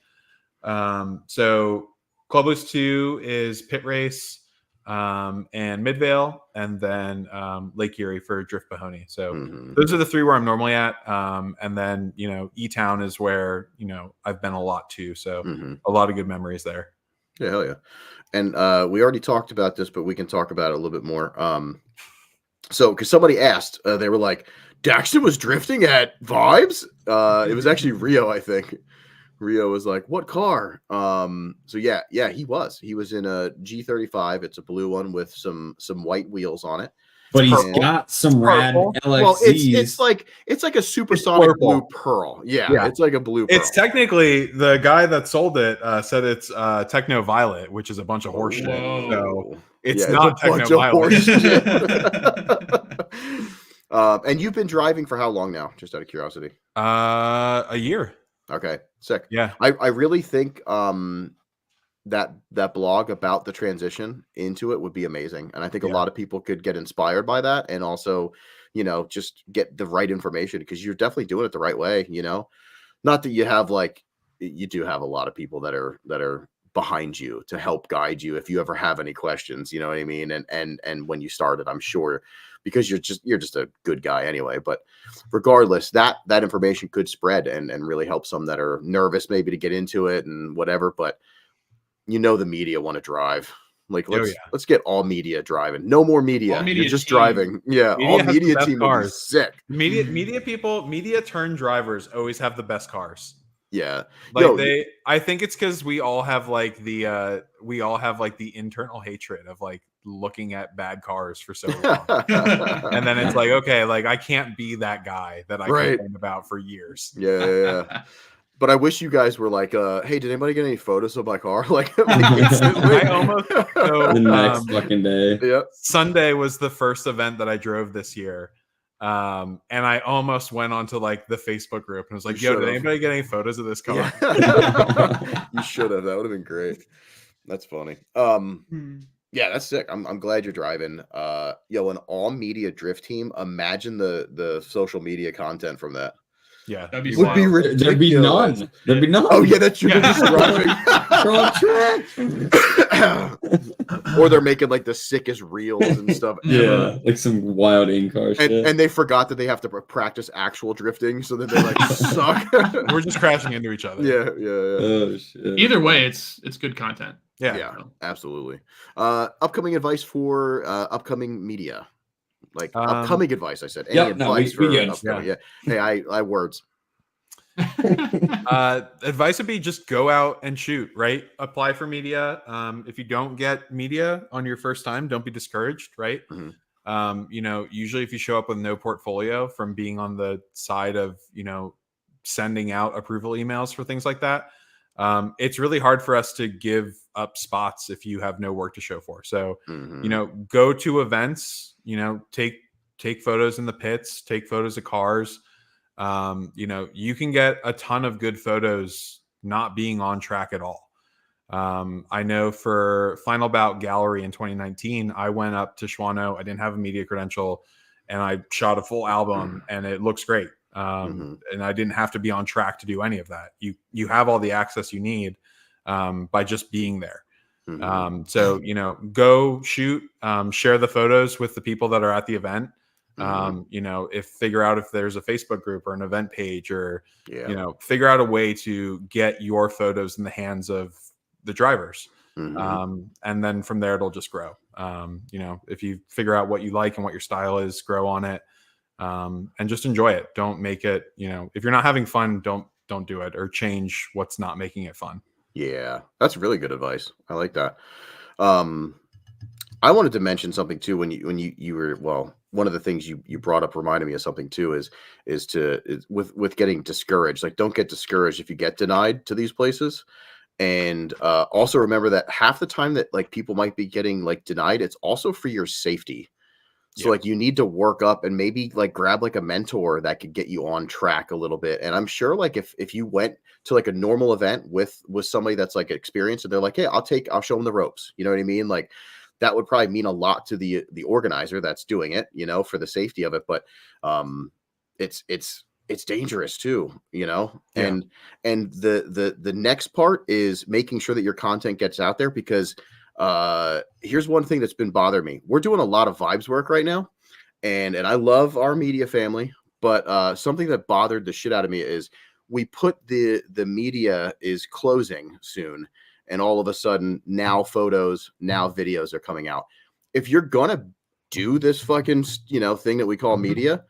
So Club Boost 2 is Pit Race and Midvale, and then Lake Erie for Drift Mahoney. So those are the three where I'm normally at. And then, you know, E-Town is where, you know, I've been a lot too. So a lot of good memories there. Yeah, hell yeah. And we already talked about this, but we can talk about it a little bit more. So because somebody asked, they were like, Daxton was drifting at Vibes? It was actually Rio, I think. Rio was like, what car? So yeah, he was in a G35. It's a blue one with some white wheels on it. But he's got some rad LXZs. Well, it's like a supersonic blue pearl. Yeah, it's like a blue pearl. It's technically, the guy that sold it said it's Techno Violet, which is a bunch of horseshit. So it's not Techno Violet. And you've been driving for how long now? Just out of curiosity. A year. Okay, sick. Yeah, I really think that blog about the transition into it would be amazing, and I think a lot of people could get inspired by that, and also, you know, just get the right information, because you're definitely doing it the right way. You know, not that you have you do have a lot of people that are behind you to help guide you if you ever have any questions. You know what I mean? And when you started, I'm sure, because you're just a good guy anyway. But regardless, that information could spread and really help some that are nervous maybe to get into it and whatever. But you know, the media want to drive. Like let's get all media driving. No more media. You're just driving. Yeah, all media team cars. Sick. Media people, media turned drivers always have the best cars. Yeah, like I think it's because we all have like the internal hatred of like looking at bad cars for so long, and then it's like, okay, like I can't be that guy that I complained about for years. Yeah. But I wish you guys were like, hey, did anybody get any photos of my car? Like instantly. I almost so The next fucking day. Yeah. Sunday was the first event that I drove this year. And I almost went onto like the Facebook group and was like, You yo, did should've. anybody get any photos of this car? Yeah. You should have. That would have been great. That's funny. Yeah, that's sick. I'm glad you're driving. Yo, an all media drift team. Imagine the social media content from that. Yeah. That'd be Would be wild. ridiculous. There'd be none. There'd be none. Oh yeah, that's true. They're just driving. Or they're making like the sickest reels and stuff. Yeah, like some wild in-car shit. And they forgot that they have to practice actual drifting, so that they like suck. We're just crashing into each other. Yeah. Oh shit. Either way, it's good content. Yeah. Absolutely. Upcoming advice for upcoming media, like upcoming advice. I said. Any advice for upcoming? Yeah. Hey, I words. Advice would be just go out and shoot, right? Apply for media. If you don't get media on your first time, don't be discouraged, right? Mm-hmm. Usually if you show up with no portfolio from being on the side of, sending out approval emails for things like that, it's really hard for us to give up spots if you have no work to show for. So, go to events, take photos in the pits, take photos of cars. You can get a ton of good photos not being on track at all. I know for Final Bout Gallery in 2019, I went up to Schwano. I didn't have a media credential and I shot a full album and it looks great. And I didn't have to be on track to do any of that. You have all the access you need by just being there. So, go shoot, share the photos with the people that are at the event. Figure out if there's a Facebook group or an event page or, figure out a way to get your photos in the hands of the drivers. And then from there, it'll just grow. If you figure out what you like and what your style is, grow on it. And just enjoy it. Don't make it, if you're not having fun, don't do it or change what's not making it fun. Yeah, that's really good advice. I like that. I wanted to mention something too when you were, well, one of the things you brought up reminded me of something too is with getting discouraged. Like, don't get discouraged if you get denied to these places. And also remember that half the time that like people might be getting like denied, it's also for your safety. So like you need to work up and maybe like grab like a mentor that could get you on track a little bit. And I'm sure like if you went to like a normal event with somebody that's like experienced and they're like, hey, I'll show them the ropes. You know what I mean? Like that would probably mean a lot to the organizer that's doing it, for the safety of it. But it's dangerous too, and the next part is making sure that your content gets out there, because here's one thing that's been bothering me. We're doing a lot of vibes work right now, and I love our media family, but something that bothered the shit out of me is we put the media is closing soon, and all of a sudden now photos, now videos are coming out. If you're gonna do this fucking thing that we call media,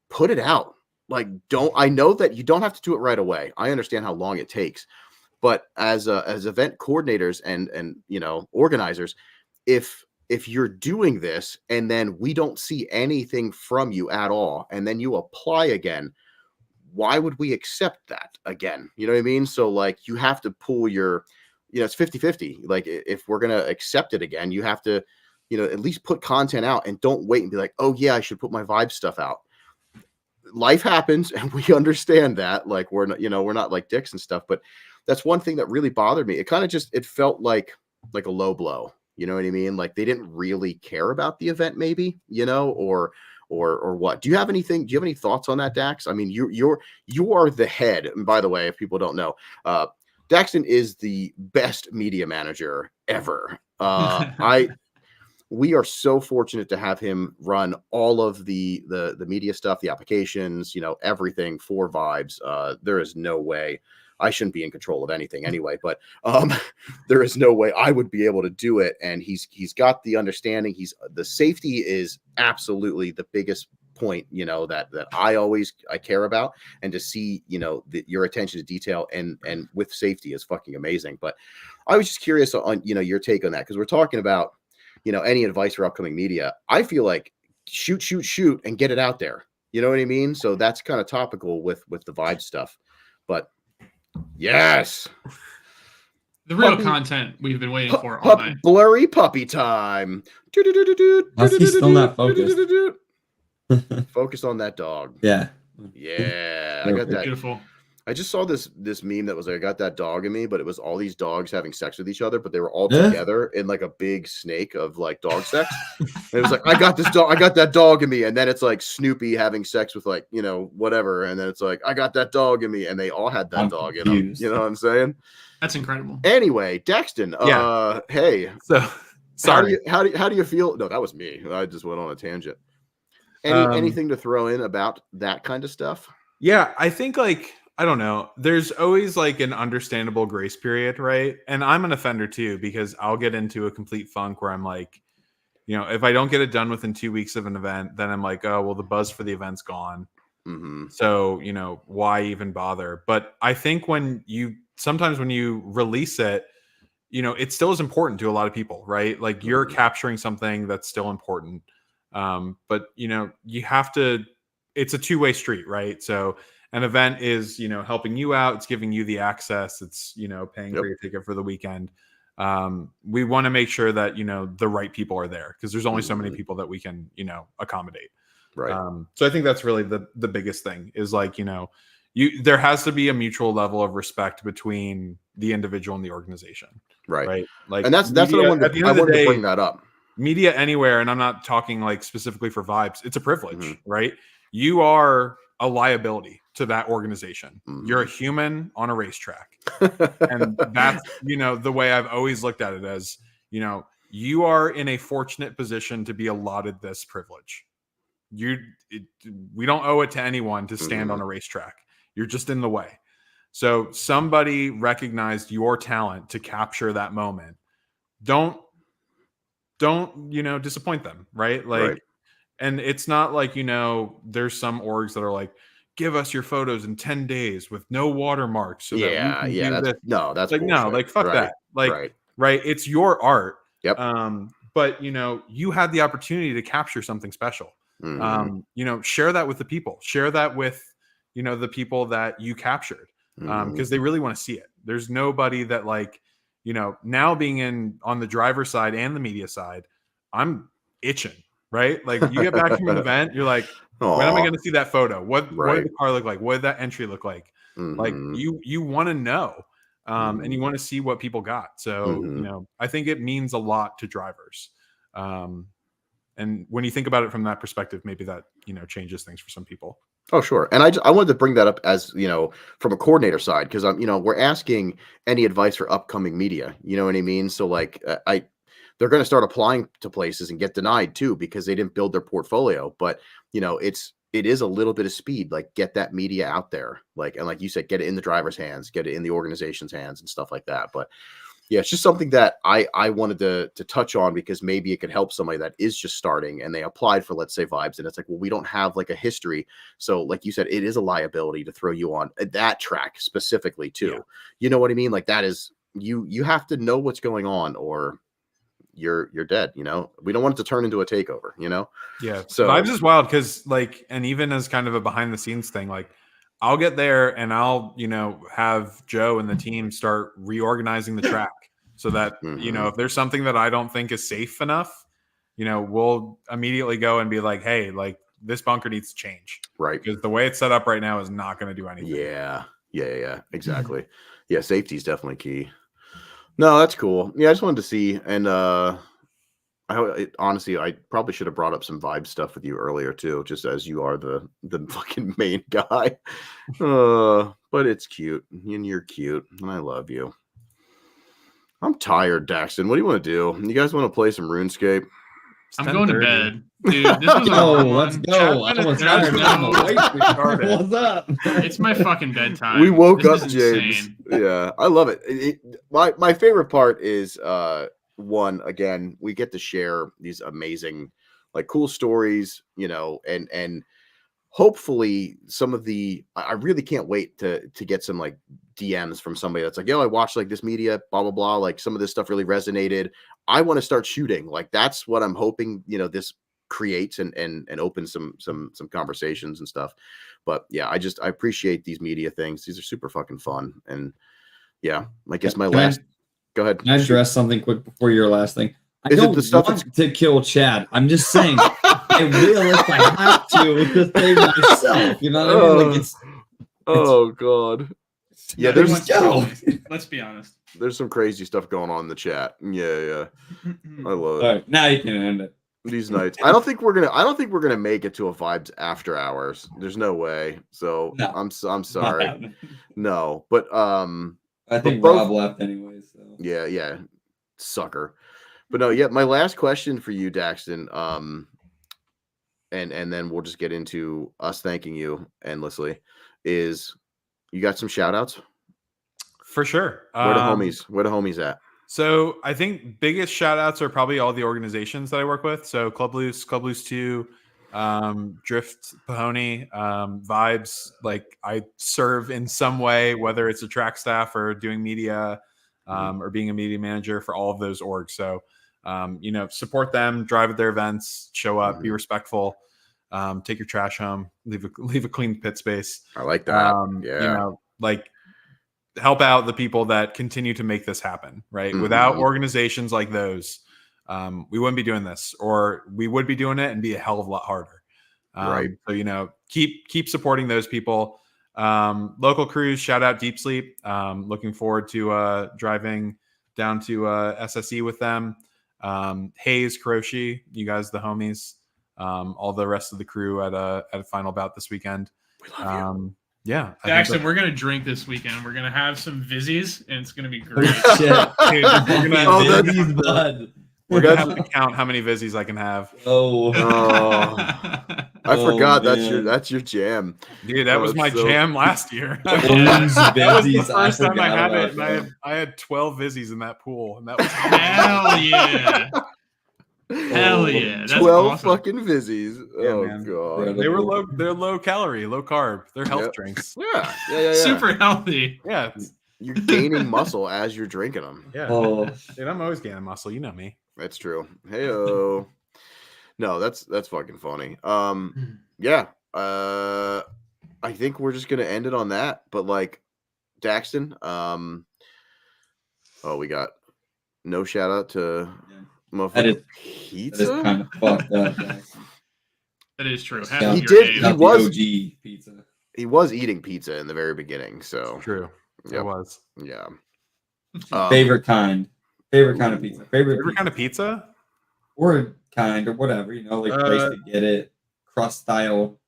put it out. Like, I know that you don't have to do it right away. I understand how long it takes. But as event coordinators and organizers, if you're doing this and then we don't see anything from you at all, and then you apply again, why would we accept that again? You know what I mean? So like you have to pull your, it's 50-50. Like if we're going to accept it again, you have to, at least put content out and don't wait and be like, oh yeah, I should put my vibe stuff out. Life happens and we understand that. Like we're not like dicks and stuff, but that's one thing that really bothered me. It kind of it felt like a low blow. You know what I mean? Like they didn't really care about the event, maybe, or what? Do you have any thoughts on that, Dax? I mean, you are the head. And by the way, if people don't know, Daxton is the best media manager ever. We are so fortunate to have him run all of the media stuff, the applications, everything for Vibes. There is no way. I shouldn't be in control of anything anyway, but there is no way I would be able to do it. And he's got the understanding. The safety is absolutely the biggest point, that I care about, and to see, your attention to detail and with safety is fucking amazing. But I was just curious on, your take on that, because we're talking about, any advice for upcoming media. I feel like shoot and get it out there. You know what I mean? So that's kind of topical with the vibe stuff, but Yes. The real Puppy- content we've been waiting for all night. Blurry puppy time. How's he still not focused? Focus on that dog. Yeah. Yeah. I got that. Beautiful. I just saw this meme that was like, I got that dog in me, but it was all these dogs having sex with each other, but they were all together in like a big snake of like dog sex. And it was like, I got that dog in me. And then it's like Snoopy having sex with like, whatever. And then it's like, I got that dog in me. And they all had that dog in them. You know what I'm saying? That's incredible. Anyway, Daxton, hey. So sorry. How do you feel? No, that was me. I just went on a tangent. Anything to throw in about that kind of stuff? Yeah, I think like, I don't know. There's always like an understandable grace period, right? And I'm an offender too, because I'll get into a complete funk where I'm like, if I don't get it done within 2 weeks of an event, then I'm like, oh, well, the buzz for the event's gone. Mm-hmm. So, why even bother? But I think sometimes when you release it, it still is important to a lot of people, right? Like you're capturing something that's still important. But you have to, it's a two-way street, right? So an event is, helping you out. It's giving you the access. It's, paying for your ticket for the weekend. We want to make sure that, the right people are there because there's only so many people that we can, accommodate. Right. So I think that's really the biggest thing is like, there has to be a mutual level of respect between the individual and the organization. Right. Like, and that's what I wanted to bring that up. Media anywhere, and I'm not talking like specifically for Vibes. It's a privilege, right? You are a liability to that organization. You're a human on a racetrack. And that's, the way I've always looked at it as, you are in a fortunate position to be allotted this privilege. We don't owe it to anyone to stand on a racetrack. You're just in the way. So somebody recognized your talent to capture that moment. Don't disappoint them, right? Like, and it's not like, there's some orgs that are like, give us your photos in 10 days with no watermarks. So that we can do this. That's like, bullshit. no, like, fuck that. Like, right. It's your art. Yep. But you had the opportunity to capture something special. Share that with the people, share that with, the people that you captured. Because they really want to see it. There's nobody that like, now being on the driver's side and the media side, I'm itching, right? Like you get back from an event, you're like, when am I going to see that photo? What did the car look like? What did that entry look like? Like you want to know, and you want to see what people got. So, I think it means a lot to drivers. And when you think about it from that perspective, maybe that, changes things for some people. Oh, sure. And I wanted to bring that up as, from a coordinator side, because we're asking any advice for upcoming media. You know what I mean? So like they're going to start applying to places and get denied too, because they didn't build their portfolio. But, it is a little bit of speed, like get that media out there. Like, and like you said, get it in the driver's hands, get it in the organization's hands and stuff like that. But yeah, it's just something that I wanted to touch on because maybe it could help somebody that is just starting and they applied for, let's say, Vibes. And it's like, well, we don't have like a history. So like you said, it is a liability to throw you on that track specifically too. Yeah. You know what I mean? Like that is, you have to know what's going on or you're dead. We don't want it to turn into a takeover, Yeah. So Vibes is wild because like, and even as kind of a behind the scenes thing, like I'll get there and I'll, have Joe and the team start reorganizing the track so that, if there's something that I don't think is safe enough, we'll immediately go and be like, hey, like this bunker needs to change. Right. Because the way it's set up right now is not going to do anything. Yeah. Exactly. Yeah. Safety is definitely key. No, that's cool. Yeah. I just wanted to see. And, honestly, I probably should have brought up some Vibe stuff with you earlier too, just as you are the fucking main guy. But it's cute, and you're cute, and I love you. I'm tired, Daxton. What do you want to do? You guys want to play some RuneScape? I'm going to bed, dude. This was let's go. What's up? It's my fucking bedtime. We woke up, James. Yeah, I love it. My favorite part is one, again, we get to share these amazing, like, cool stories, and hopefully some of I really can't wait to get some like DMs from somebody that's like, yo, I watched like this media, blah, blah, blah. Like some of this stuff really resonated. I want to start shooting. Like, that's what I'm hoping, this creates and opens some conversations and stuff. But yeah, I appreciate these media things. These are super fucking fun. And yeah, I guess my last. Go ahead. Can I address something quick before your last thing? I Is it don't the stuff want to kill Chad. I'm just saying I will if I have to save myself. You know what I mean? Like it's oh god. Yeah, let's be honest. There's some crazy stuff going on in the chat. Yeah. I love it. All right, now you can end it. These nights. I don't think we're gonna make it to a Vibes after hours. There's no way. So No, I'm sorry. No, but I think Rob left anyways. So. Yeah, sucker. But no, yeah. My last question for you, Daxton. And then we'll just get into us thanking you endlessly. Is you got some shout outs? For sure. Where the homies at? So I think biggest shout outs are probably all the organizations that I work with. So Club Loose 2, Drift Pahoney, Vibes. Like I serve in some way, whether it's a track staff or doing media, or being a media manager for all of those orgs. So, support them, drive at their events, show up, be respectful, take your trash home, leave a clean pit space. I like that. Help out the people that continue to make this happen, right? Without organizations like those, we wouldn't be doing this, or we would be doing it and be a hell of a lot harder. Right. So, keep supporting those people. Local crews, shout out Deep Sleep. Looking forward to driving down to SSE with them. Hayes, Kuroshi, you guys, the homies. All the rest of the crew at a final bout this weekend. We love you. Yeah, Daxton, we're gonna drink this weekend. We're gonna have some Vizzies, and it's gonna be great. Shit. Dude, we're gonna have to That's count how many Vizzies I can have. I forgot man. that's your jam. Dude, that was my jam last year. Orange That was the Vizzies, I first time I forgot had it, about and that. I had 12 Vizzies in that pool, and that was Hell yeah! Hell yeah! That's 12 awesome. fucking Vizzies. Yeah, Oh man. god. they're low calorie, low carb. They're health Yep. drinks. Yeah. Super healthy. Yeah, You're gaining muscle as you're drinking them. yeah. Oh, Dude, I'm always gaining muscle. You know me. That's true. Heyo. No, that's fucking funny. Yeah. I think we're just gonna end it on that. But like Daxton, we got no shout out to motherfucking pizza. that is kind of fucked up. Jackson. That is true. Yeah. He did. He Not the was. OG pizza. He was eating pizza in the very beginning. So True. Yep. It was. yeah. Favorite kind of pizza. Favorite kind of pizza? Or kind or whatever, like place to get it, crust style.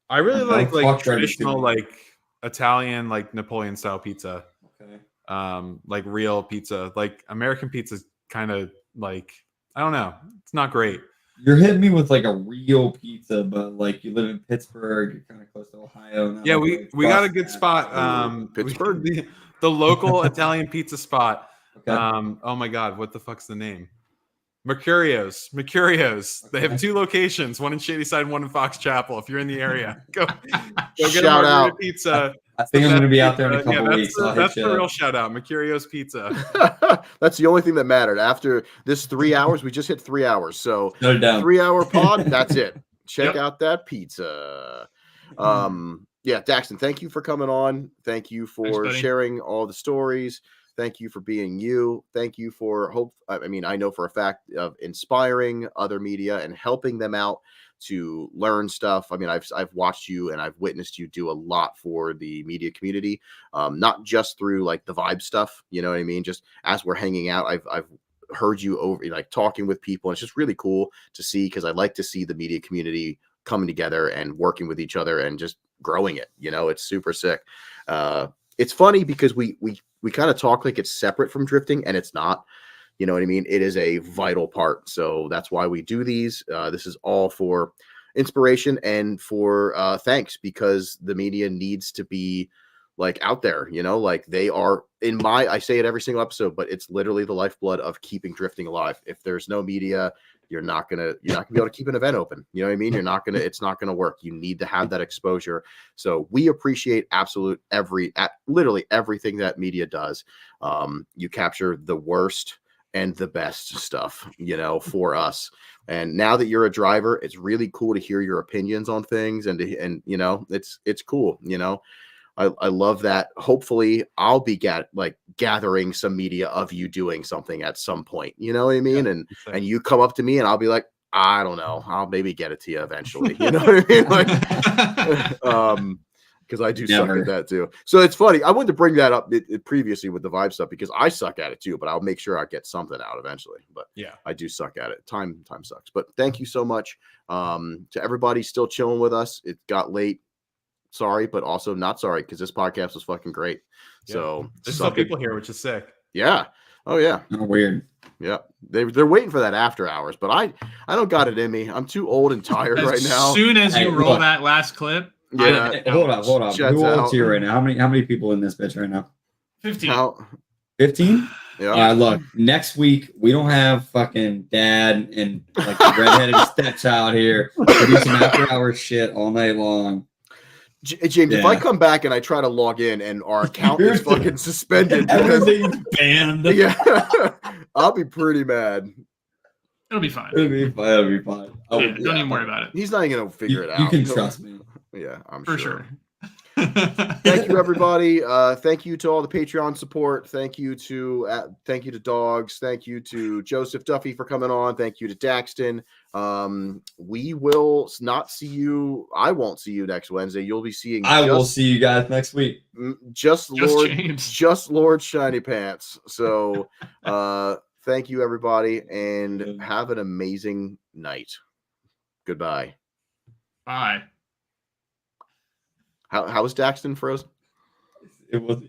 I really like fuck traditional, everything. like Italian, like Napoleon style pizza. Okay. Like real pizza. Like American pizza is kind of like, I don't know. It's not great. You're hitting me with like a real pizza, but like you live in Pittsburgh, you're kind of close to Ohio. Not Yeah, like we got a crust good that. spot. Pittsburgh? The local Italian pizza spot. Okay. Oh my God, what the fuck's the name? Mercurio's. They have 2 locations, one in Shadyside, one in Fox Chapel. If you're in the area, go get Shout a margarita out. pizza. I think I'm going to be out there in a couple that's weeks. The, I'll hit that's you the up. real shout out. Mercurio's Pizza. That's the only thing that mattered. After this 3 hours, we just hit 3 hours. So Shut it down. 3-hour pod, that's it. Check Yep. out that pizza. Yeah, Daxton, thank you for coming on. Thank you for Thanks, buddy. sharing all the stories. Thank you for being you. Thank you for I know for a fact of inspiring other media and helping them out to learn stuff. I mean, I've watched you and I've witnessed you do a lot for the media community, not just through like the vibe stuff. You know what I mean? Just as we're hanging out, I've heard you over like talking with people. And it's just really cool to see because I like to see the media community coming together and working with each other and just growing it. It's super sick. It's funny because we kind of talk like it's separate from drifting, and it's not. You know what I mean? It is a vital part. So that's why we do these. This is all for inspiration and for thanks, because the media needs to be like out there, like they are I say it every single episode, but it's literally the lifeblood of keeping drifting alive. If there's no media, you're not gonna be able to keep an event open. You know what I mean? It's not gonna work. You need to have that exposure. So we appreciate literally everything that media does. You capture the worst and the best stuff, for us. And now that you're a driver, it's really cool to hear your opinions on things, and it's cool. I love that. Hopefully I'll be gathering some media of you doing something at some point, you know what I mean? And you come up to me and I'll be like, I don't know, I'll maybe get it to you eventually. You know what I mean? Because I do suck at that too. So it's funny. I wanted to bring that up previously with the vibe stuff, because I suck at it too, but I'll make sure I get something out eventually. But yeah, I do suck at it. Time sucks. But thank you so much to everybody still chilling with us. It got late. Sorry, but also not sorry, because this podcast was fucking great. Yeah. So there's still people here, which is sick. Yeah. Oh yeah. Oh, weird. Yeah. They're waiting for that after hours, but I don't got it in me. I'm too old and tired right now. As soon as you roll that last clip. Yeah. Hold on. Who else here right now? How many people in this bitch right now? 15. 15? Yeah. Look, next week we don't have fucking dad and like the redheaded stepchild here to do some after hours shit all night long. James, if I come back and I try to log in and our account is fucking suspended, everything's banned. Yeah, I'll be pretty mad. It'll be fine. It'll be fine. Oh, yeah, don't even worry about it. He's not even gonna figure it out. You can trust me. Yeah, I'm for sure. Thank you, everybody. Thank you to all the Patreon support. Thank you to Dogs. Thank you to Joseph Duffy for coming on. Thank you to Daxton. We will not see you. I won't see you next Wednesday. You'll be seeing. I will see you guys next week. Just Lord Shiny Pants. So, thank you, everybody, and have an amazing night. Goodbye. Bye. How was Daxton frozen? It was.